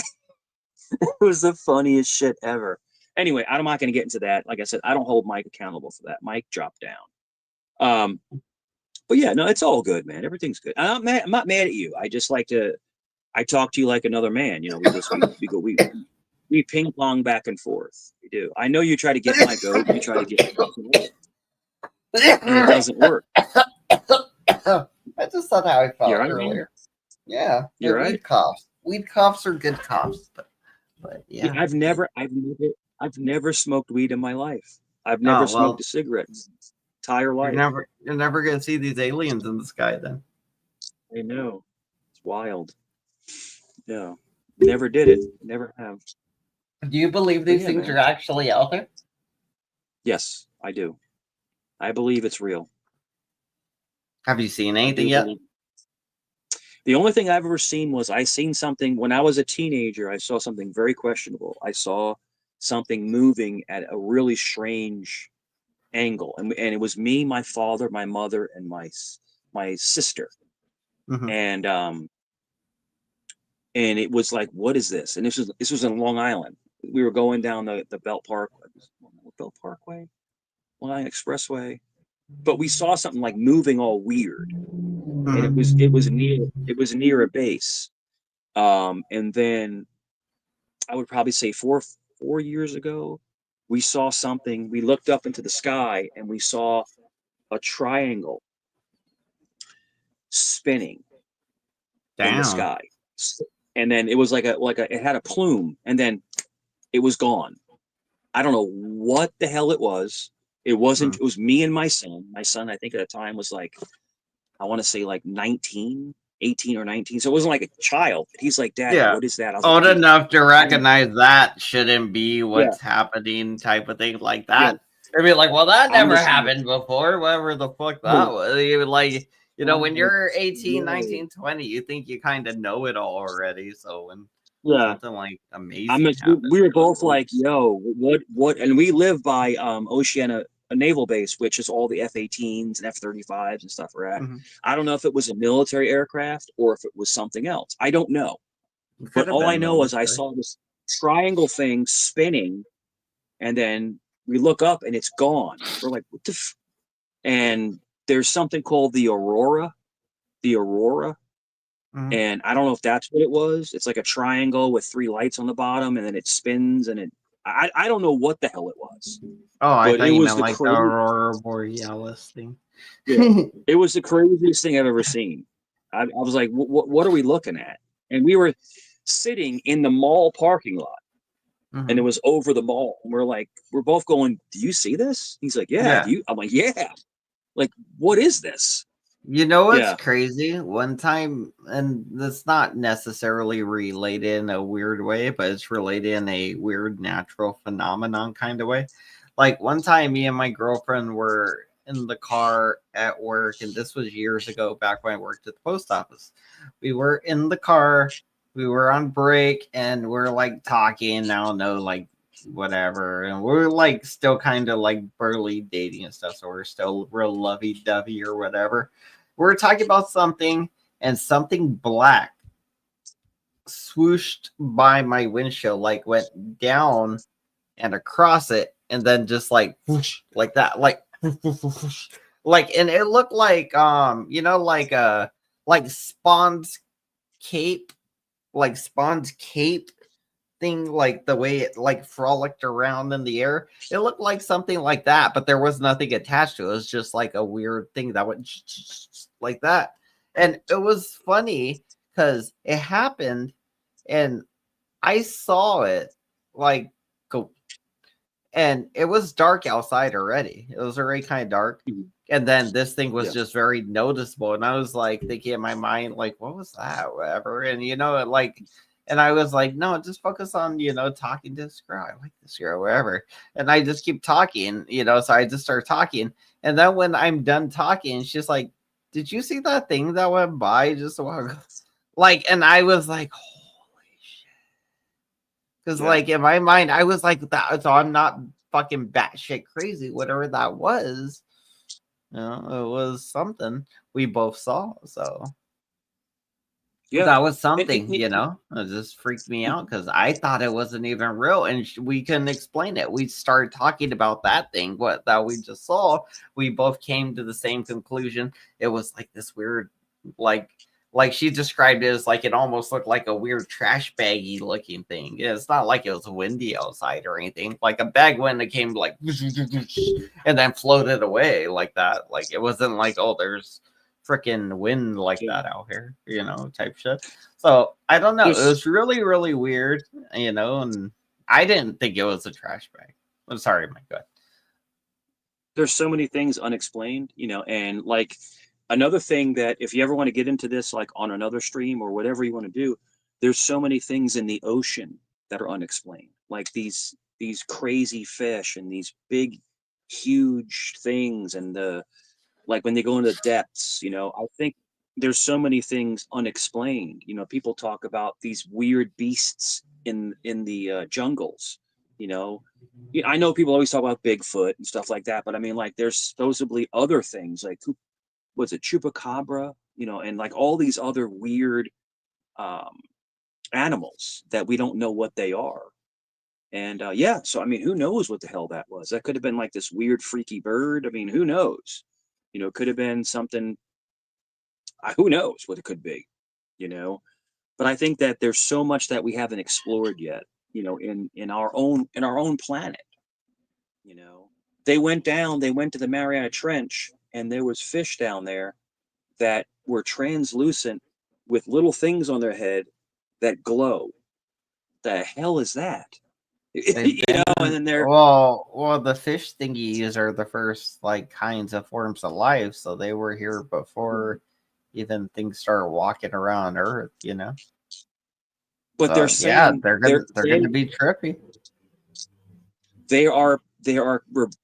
It was the funniest shit ever. Anyway, I'm not going to get into that. Like I said, I don't hold Mike accountable for that. Mike dropped down. But yeah, no, it's all good, man. Everything's good. I'm not mad at you. I just like to. I talk to you like another man. You know, we ping pong back and forth. We do. I know you try to get my goat. You try to get, and it doesn't work. I just thought how I felt You're right, earlier. man. Yeah, You're weed right. coughs. Weed coughs are good coughs, but yeah. I've never smoked weed in my life. I've Oh, never well. smoked a cigarette entire life. You're never gonna see these aliens in the sky then. I know. It's wild. Yeah. Never did it. Never have. Do you believe these things are actually out there? Yes, I do. I believe it's real. Have you seen anything yet? The only thing I've ever seen was I seen something when I was a teenager. I saw something very questionable. I saw something moving at a really strange angle, and it was me, my father, my mother, and my sister, and it was like, what is this? And this was in Long Island. We were going down the Belt Parkway, Long Island Expressway, but we saw something like moving all weird, and it was near a base. And then I would probably say 4 years ago, we saw something. We looked up into the sky and we saw a triangle spinning in the sky. And then it was like it had a plume, and then it was gone. I don't know what the hell it was. It wasn't, it was me and my son. My son, I think at the time was like, I want to say like 18 or 19. So it wasn't like a child. He's like, Dad, Yeah. what is that? I was Old like, enough to recognize that shouldn't be what's happening, type of thing like that. They'd be like, well, that never happened before, whatever the fuck that was. You would like, you know, when you're 18, 19, 20, you think you kind of know it all already. So when Yeah. something like amazing We happened. were both like, yo, what? And we live by Oceana a naval base, which is all the F-18s and F-35s and stuff are at. Mhm. I don't know if it was a military aircraft or if it was something else. I don't know. Could But have all I been know is I military. saw this triangle thing spinning, and then we look up and it's gone. We're like, what the and there's something called the Aurora. Mhm. And I don't know if that's what it was. It's like a triangle with 3 lights on the bottom, and then it spins, and I don't know what the hell it was. Oh, I But thought it you was meant the like the crazy. Aurora Borealis thing. Yeah, it was the craziest thing I've ever seen. I was like, what are we looking at? And we were sitting in the mall parking lot, and it Mhm. was over the mall. And we're both going, do you see this? He's like, yeah. Yeah. Do you? I'm like, yeah. Like, what is this? You know what's Yeah. crazy? One time, and that's not necessarily related in a weird way, but it's related in a weird natural phenomenon kind of way. Like one time, me and my girlfriend were in the car at work, and this was years ago, back when I worked at the post office. We were in the car, we were on break, and we're like talking. I don't know, like whatever, and we're like still kind of like burly dating and stuff, so we're still real lovey-dovey or whatever. We're talking about something, and something black swooshed by my windshield, like went down and across it, and then just like whoosh, like that, like whoosh, whoosh, whoosh, whoosh. Like, and it looked like like Spawn's cape, like Spawn's cape thing, like the way it like frolicked around in the air. It looked like something like that, but there was nothing attached to it. It was just like a weird thing that went like that. And it was funny because it happened and I saw it like go, and it was dark outside already. It was already kind of dark. And then this thing was just very noticeable. And I was like thinking in my mind, like, what was that? Whatever. And like, and I was like, no, just focus on, talking to this girl. I like this girl, whatever. And I just keep talking, so I just start talking. And then when I'm done talking, she's like, did you see that thing that went by just a while ago? Like, and I was like, because, like, in my mind, I was like, that. So I'm not fucking batshit crazy, whatever that was. It was something we both saw. So, that was something, it just freaked me out because I thought it wasn't even real and we couldn't explain it. We started talking about that thing, that we just saw. We both came to the same conclusion. It was like this weird, like she described it as like it almost looked like a weird trash baggy looking thing. It's not like it was windy outside or anything. Like a bag wind that came like and then floated away like that. Like it wasn't like, oh, there's freaking wind like that out here, type shit. So I don't know. It was really, really weird, and I didn't think it was a trash bag. I'm sorry, my God. There's so many things unexplained, and like another thing that if you ever want to get into this, like on another stream or whatever you want to do, there's so many things in the ocean that are unexplained, like these crazy fish and these big, huge things, and like when they go into the depths, I think there's so many things unexplained. People talk about these weird beasts in the jungles. I know people always talk about Bigfoot and stuff like that, but I mean, like, there's supposedly other things like what's it, chupacabra, and like all these other weird animals that we don't know what they are. And so I mean, who knows what the hell that was? That could have been like this weird, freaky bird. I mean, who knows? It could have been something. Who knows what it could be? But I think that there's so much that we haven't explored yet. In our own planet. They went to the Mariana Trench, and there was fish down there that were translucent with little things on their head that glow. The hell is that? And then they're well, the fish thingies are the first like kinds of forms of life, so they were here before even things started walking around Earth, But so, they're saying they're gonna be trippy. There are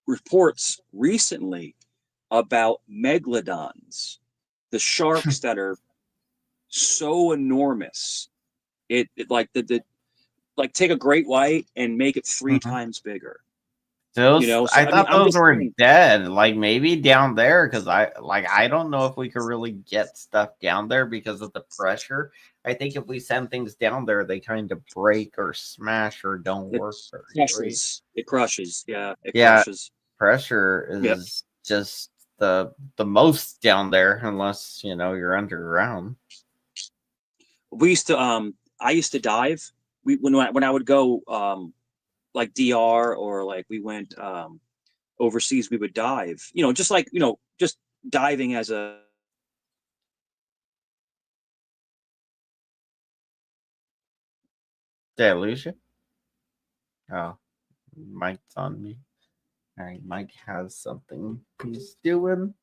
reports recently about megalodons, the sharks that are so enormous It like the like take a great white and make it 3 Mhm. times bigger. Those, You know, so I I mean, thought I'm those just were saying. dead. Like maybe down there, because I don't know if we could really get stuff down there because of the pressure. I think if we send things down there, they kind of break or smash or don't It work very great. crushes. It crushes. Yeah, it Yeah, crushes. pressure Yeah. is just the most down there, unless you're underground. We used to I used to dive. When I would go like DR or like we went overseas, we would dive. You know, just like, just diving as a Did I lose you? Oh, Mike's on me. All right, Mike has something he's doing.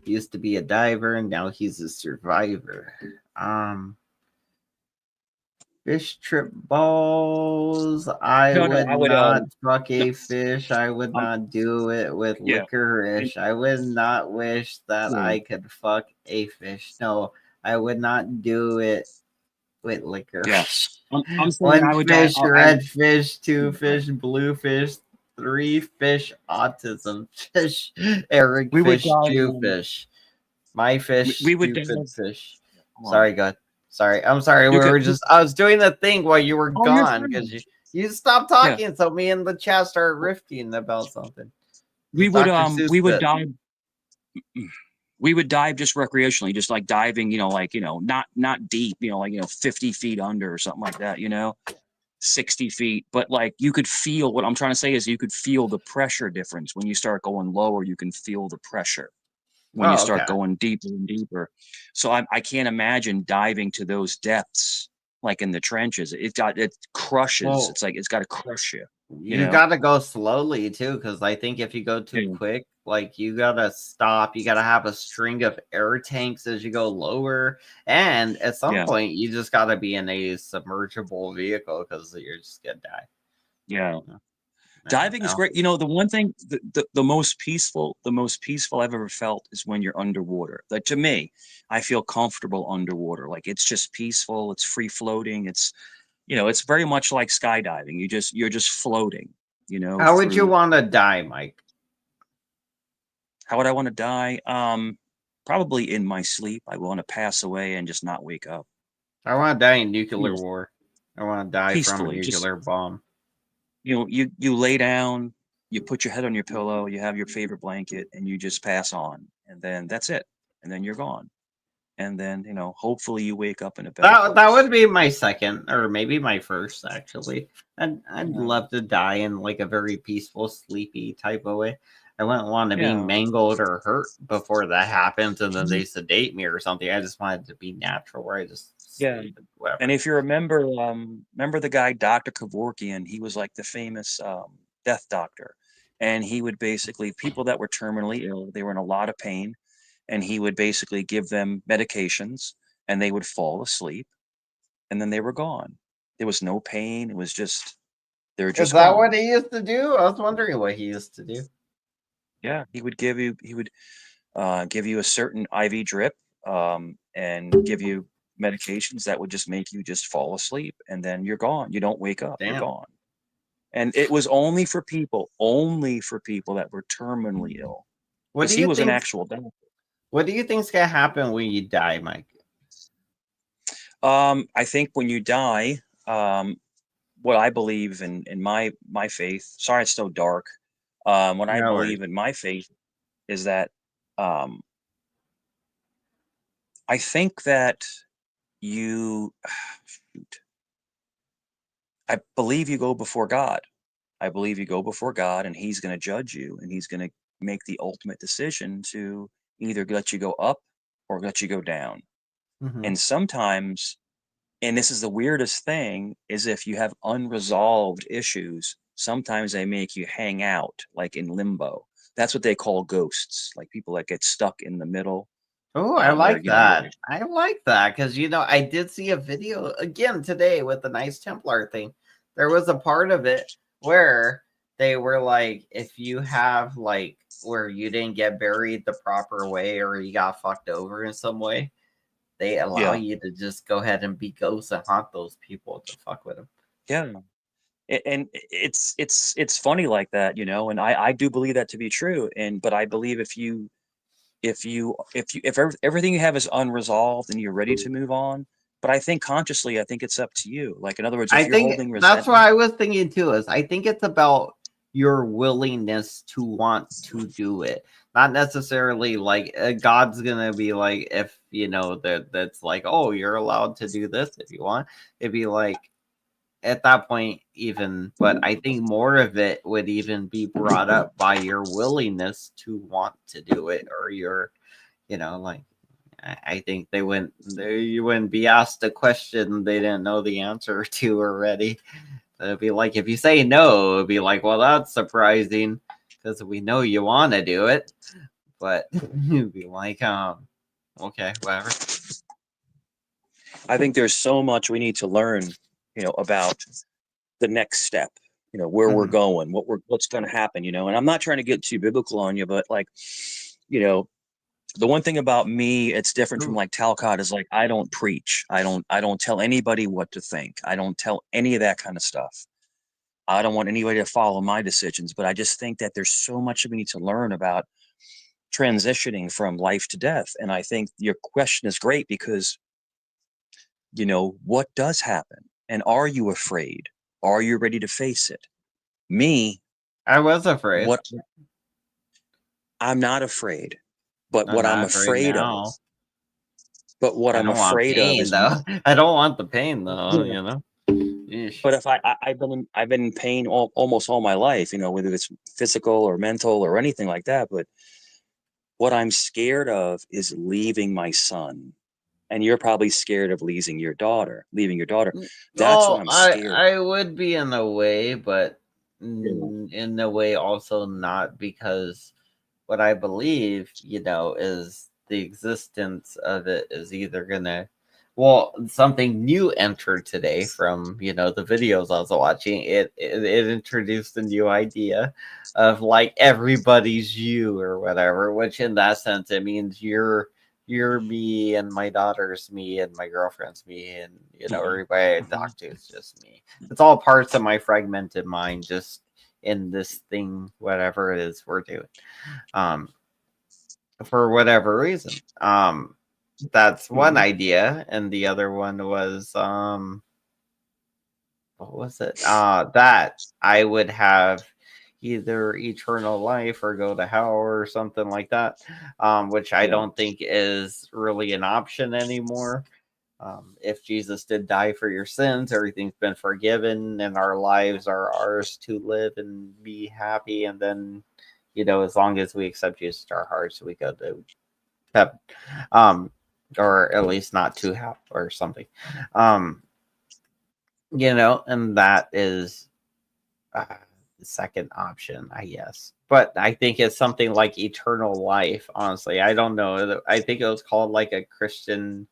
He used to be a diver and now he's a survivor. Fish trip balls. I No, no, would I would not fuck no, a fish. I would not do it with yeah. And, licorice. I would not wish that yeah. I could fuck a fish. No, I would not do it with Yeah. licorice. I'm saying One I would dive. fish, red fish, two fish, blue fish, three fish, autism fish, Eric We would fish, dive. Jew fish, my fish, We would dive. stupid fish. Hold on. Sorry, God. Sorry, I'm sorry. We You could. were just, I was doing the thing while you were Oh, you're gone fine. because you stopped Yeah. talking, so me and the chat started rifting about something. We Just would Dr. Seuss we would bit. dive. We would dive just recreationally, just like diving, not deep, like 50 feet under or something like that, 60 feet. But like you could feel what I'm trying to say is you could feel the pressure difference when you start going lower. You can feel the pressure when you Oh, start okay. going deeper and deeper. So I can't imagine diving to those depths like in the trenches. It crushes. Well, It's like it's got to crush you. you gotta go slowly too, because I think if you go too quick, like you gotta stop. You gotta have a string of air tanks as you go lower, and at some Yeah. point, you just gotta be in a submergible vehicle because you're just gonna die. Yeah. Diving is great. The one thing, the most peaceful I've ever felt is when you're underwater. Like to me, I feel comfortable underwater. Like it's just peaceful. It's free floating. It's very much like skydiving. You're just floating. How would you Through. want to die, Mike? How would I want to die? Probably in my sleep. I want to pass away and just not wake up. I want to die in nuclear war. I want to die from a Peacefully, just nuclear bomb. you lay down, you put your head on your pillow, you have your favorite blanket, and you just pass on, and then that's it, and then you're gone, and then hopefully you wake up in a better That place. would be my second, or maybe my first, actually. I'd love to die in like a very peaceful, sleepy type of way. I wouldn't want to be Yeah. mangled or hurt before that happens, and then they sedate me or something. I just wanted to be natural, where I just Yeah. sleep and whatever. And if you remember the guy Dr. Kevorkian, he was like the famous death doctor, and he would basically people that were terminally ill, they were in a lot of pain, and he would basically give them medications, and they would fall asleep, and then they were gone. There was no pain. It was just they're Is just that gone. what he used to do? I was wondering what he used to do. Yeah, he would give you a certain IV drip and give you medications that would just make you just fall asleep, and then you're gone. You don't wake up. You're Damn. gone. And it was only for people that were terminally ill. What Because do he you was an think? actual doctor. What do you think's gonna happen when you die, Mike? I think when you die, what I believe in my faith. Sorry, it's so dark. What I No worries. believe in my faith is that I think that you I believe you go before God. I believe you go before God, and He's going to judge you, and He's going to make the ultimate decision to either let you go up or let you go down. Mhm. And sometimes, and this is the weirdest thing, is if you have unresolved issues, sometimes they make you hang out like in limbo. That's what they call ghosts, like people that get stuck in the middle. Oh, I where, like you know, where that. I like that because I did see a video again today with the nice Templar thing. There was a part of it where they were like, if you have like where you didn't get buried the proper way or you got fucked over in some way, they allow Yeah. you to just go ahead and be ghosts and haunt those people to fuck with them. Yeah. And it's funny like that, you know, and I do believe that to be true. But I believe if everything you have is unresolved and you're ready to move on, but I think consciously, I think it's up to you. Like, in other words, I if you're think holding that's what resentment, I was thinking too. Is I think it's about your willingness to want to do it, not necessarily like God's gonna be like, if you know that's like, oh, you're allowed to do this if you want. It'd be like at that point even, but I think more of it would even be brought up by your willingness to want to do it, or your, you know, like I think you wouldn't be asked a question they didn't know the answer to already. It'd be like, if you say no, it'd be like, well, that's surprising because we know you want to do it, but you'd be like, okay, whatever. I think there's so much we need to learn, you know, about the next step, you know, where we're going, what's going to happen, you know. And I'm not trying to get too biblical on you, but like, you know, the one thing about me, it's different from like Talcott, is like, I don't preach. I don't tell anybody what to think. I don't tell any of that kind of stuff. I don't want anybody to follow my decisions, but I just think that there's so much we need to learn about transitioning from life to death. And I think your question is great because, you know, what does happen? And are you afraid? Are you ready to face it? Me, I was afraid. I'm not afraid. But I'm what I'm not afraid afraid of, now. but what I I'm don't want afraid of pain is, though. I don't want the pain though, Yeah. you know. Yeesh. but if I've been in pain almost all my life, you know, whether it's physical or mental or anything like that. But what I'm scared of is leaving my son. And you're probably scared of leaving your daughter. That's what Oh, I'm scared of. I would be in a way, but in a way also not, because what I believe, you know, is the existence of it is either gonna, well, something new entered today from, you know, the videos I was watching. It introduced a new idea of like everybody's you or whatever, which in that sense it means you're me and my daughter's me and my girlfriend's me, and you know everybody I talk to is just me. It's all parts of my fragmented mind just in this thing, whatever it is we're doing. For whatever reason. That's one idea, and the other one was what was it? That I would have either eternal life or go to hell or something like that. Which I don't think is really an option anymore. If Jesus did die for your sins, everything's been forgiven, and our lives are ours to live and be happy. And then, you know, as long as we accept Jesus to our hearts, we go to heaven, or at least not to hell or something. You know, and that is the second option, I guess. But I think it's something like eternal life. Honestly, I don't know. I think it was called like a Christian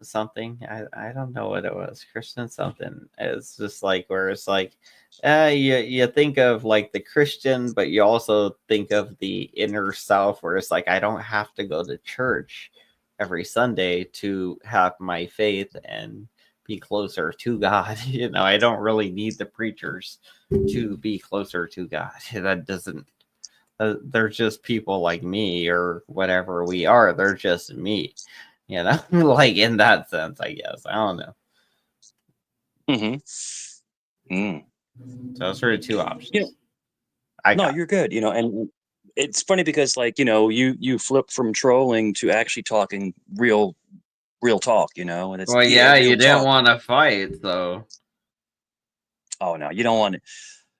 something. I don't know what it was. Christian something. It's just like where it's like, you think of like the Christian, but you also think of the inner self, where it's like I don't have to go to church every Sunday to have my faith and be closer to God. You know, I don't really need the preachers to be closer to God. That doesn't. They're just people like me or whatever we are. They're just me. You know, like in that sense, I guess. I don't know. So those are the two options. No, you're good. You know, and it's funny because, like, you know, you flip from trolling to actually talking real talk. You know, and it's Well, yeah, real you didn't talk. want to fight, so. Oh no, you don't want to.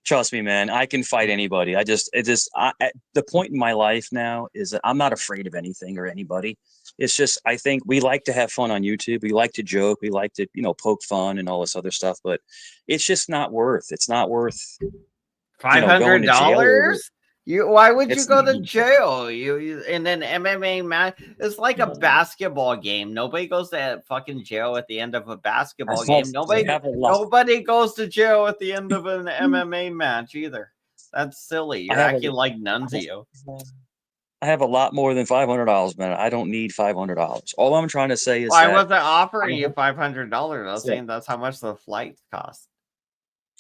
Trust me, man. I can fight anybody. At the point in my life now is that I'm not afraid of anything or anybody. It's just, I think we like to have fun on YouTube. We like to joke. We like to, you know, poke fun and all this other stuff. But it's just not worth. It's not worth going to jail over. $500? Why would you It's go to jail? You in an MMA match? It's like a basketball game. Nobody goes to fucking jail at the end of a basketball game. Nobody goes to jail at the end of an MMA match either. That's silly. You're acting like Nunzio. I have a lot more than $500, man. I don't need $500. All I'm trying to say is Well, I that wasn't offering you $500. I was Yeah. saying that's how much the flight cost.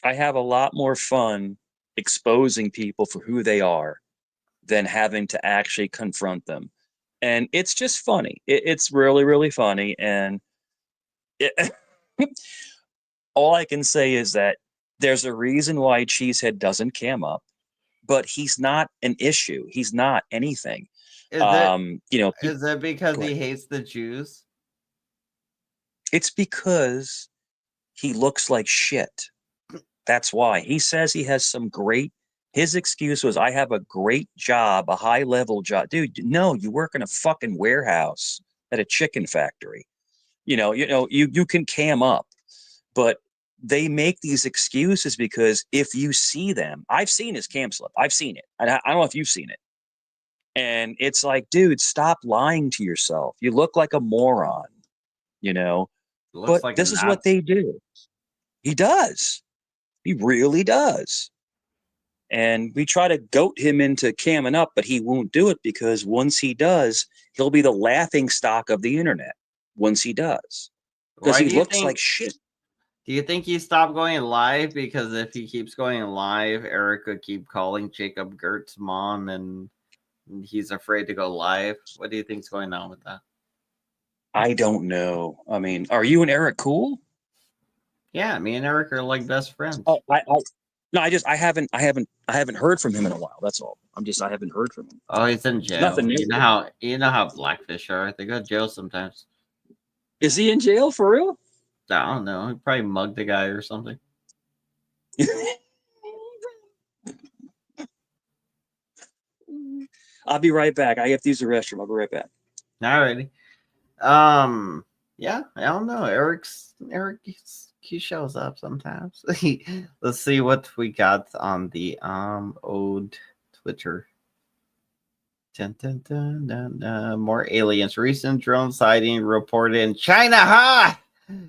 I have a lot more fun exposing people for who they are than having to actually confront them. And it's just funny. It's really, really funny. And all I can say is that there's a reason why Cheesehead doesn't cam up, but he's not an issue. He's not anything. Is it? You know, Is it because go he ahead. hates the Jews? It's because he looks like shit. That's why. He says he has some great, his excuse was, I have a great job, a high level job. Dude, no, you work in a fucking warehouse at a chicken factory. You can cam up, but they make these excuses because if you see them, I've seen his cam slip. I've seen it. I don't know if you've seen it. And it's like, dude, stop lying to yourself. You look like a moron, Looks but like this a is what Nazi. they do. He does. He really does. And we try to goat him into camming up, but he won't do it because once he does, he'll be the laughing stock of the internet once he does. Because Why he do you looks think? like shit. Do you think he stopped going live because if he keeps going live, Eric would keep calling Jacob Gert's mom, and he's afraid to go live? What do you think's going on with that? I don't know. I mean, are you and Eric cool? Yeah, me and Eric are like best friends. Oh, no, I haven't heard from him in a while. That's all. I haven't heard from him. Oh, he's in jail. Nothing You know how blackfish are. They go to jail sometimes. Is he in jail for real? I don't know. He probably mugged a guy or something. I'll be right back. I have to use the restroom. I'll be right back. Alrighty. Yeah, I don't know. Eric, he shows up sometimes. Let's see what we got on the old Twitter. Dun, dun, dun, dun, dun. More aliens. Recent drone sighting reported in China. Ha!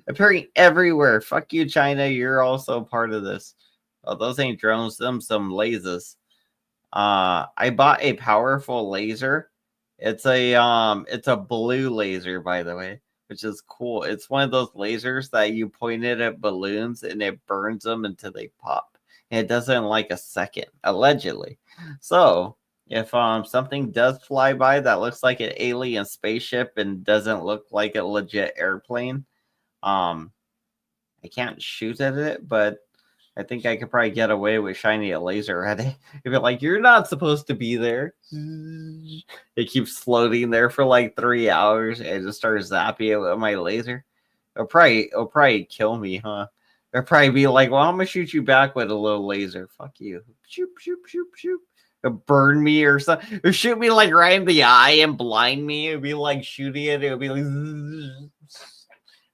Appearing everywhere. Fuck you, China. You're also part of this. Oh, those ain't drones. Them some lasers. I bought a powerful laser. It's a blue laser, by the way, which is cool. It's one of those lasers that you point it at balloons and it burns them until they pop. And it does it in like a second, allegedly. So if something does fly by that looks like an alien spaceship and doesn't look like a legit airplane, I can't shoot at it, but I think I could probably get away with shining a laser at it. If you're like, you're not supposed to be there. It keeps floating there for like 3 hours. And I just start zapping it with my laser. It'll probably kill me, huh? It'll probably be like, well, I'm gonna shoot you back with a little laser. Fuck you. Shoot, shoot, shoot, shoot. It'll burn me or something. It'll shoot me like right in the eye and blind me. It'll be like shooting it. It'll be like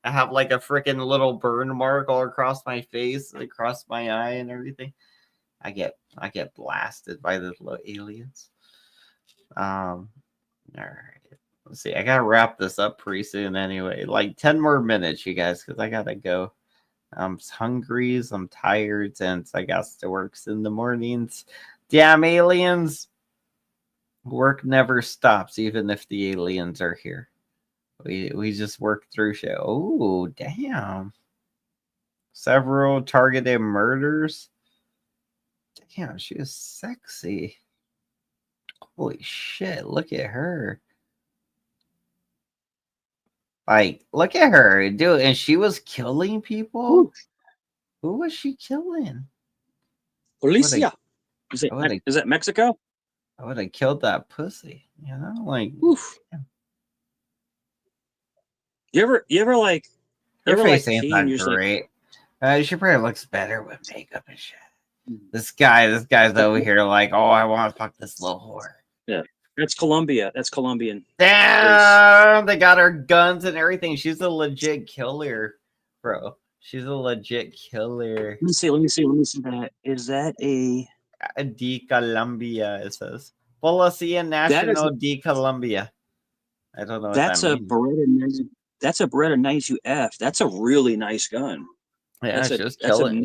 I have like a freaking little burn mark all across my face, across my eye, and everything. I get blasted by the little aliens. All right. Let's see. I gotta wrap this up pretty soon anyway. Like 10 more minutes, you guys, because I gotta go. I'm hungry, I'm tired, and I got to work in the mornings. Damn aliens. Work never stops, even if the aliens are here. We just work through shit. Oh, damn. Several targeted murders. Damn, she is sexy. Holy shit, look at her. Like, look at her, dude. And she was killing people? Ooh. Who was she killing? Policia. Is it Mexico? I would have killed that pussy. You know, like oof. You ever like her face like ain't that great. She probably looks better with makeup and shit. This guy's over here like, oh, I want to fuck this little whore. Yeah, that's Colombia. That's Colombian. Damn, they got her guns and everything. She's a legit killer, bro. She's a legit killer. Let me see that. Is that a de Colombia? It says Policía Nacional de Colombia. I don't know. That's what that means. That's a Beretta 92F. That's a really nice gun. Yeah, she was killing.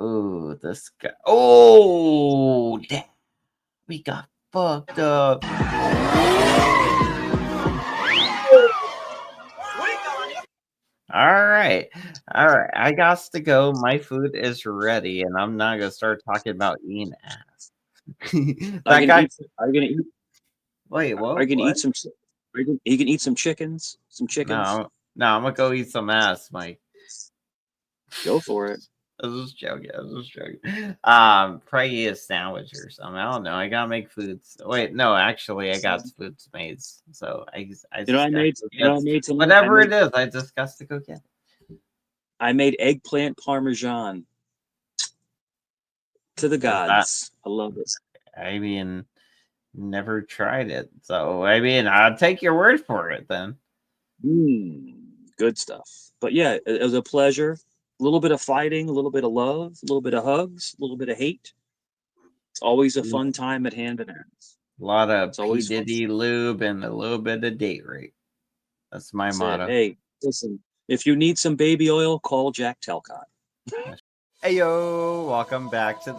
Oh, this guy. Oh, damn. We got fucked up. All right. I got to go. My food is ready, and I'm not gonna start talking about eating ass. Are you That guy. gonna eat? Wait, what? Are you gonna What? eat some? Are you gonna eat some chickens? Some chickens? No, I'm gonna go eat some ass, Mike. Go for it. I was just joking. Probably eat a sandwich or something. I don't know. I gotta make foods. Wait, no, actually, I got foods made. So I just I made some. whatever it is. I just got to go get it. I made eggplant parmesan to the gods. I love it. I mean, never tried it. So I mean, I'll take your word for it then. Good stuff. But yeah, it was a pleasure. A little bit of fighting, a little bit of love, a little bit of hugs, a little bit of hate. It's always a fun time at Hand and Hands. A lot of It's P always fun. Diddy lube and a little bit of date rape. That's my That's it. motto. Hey, listen, if you need some baby oil, call Jack Telcott. Hey yo, welcome back to the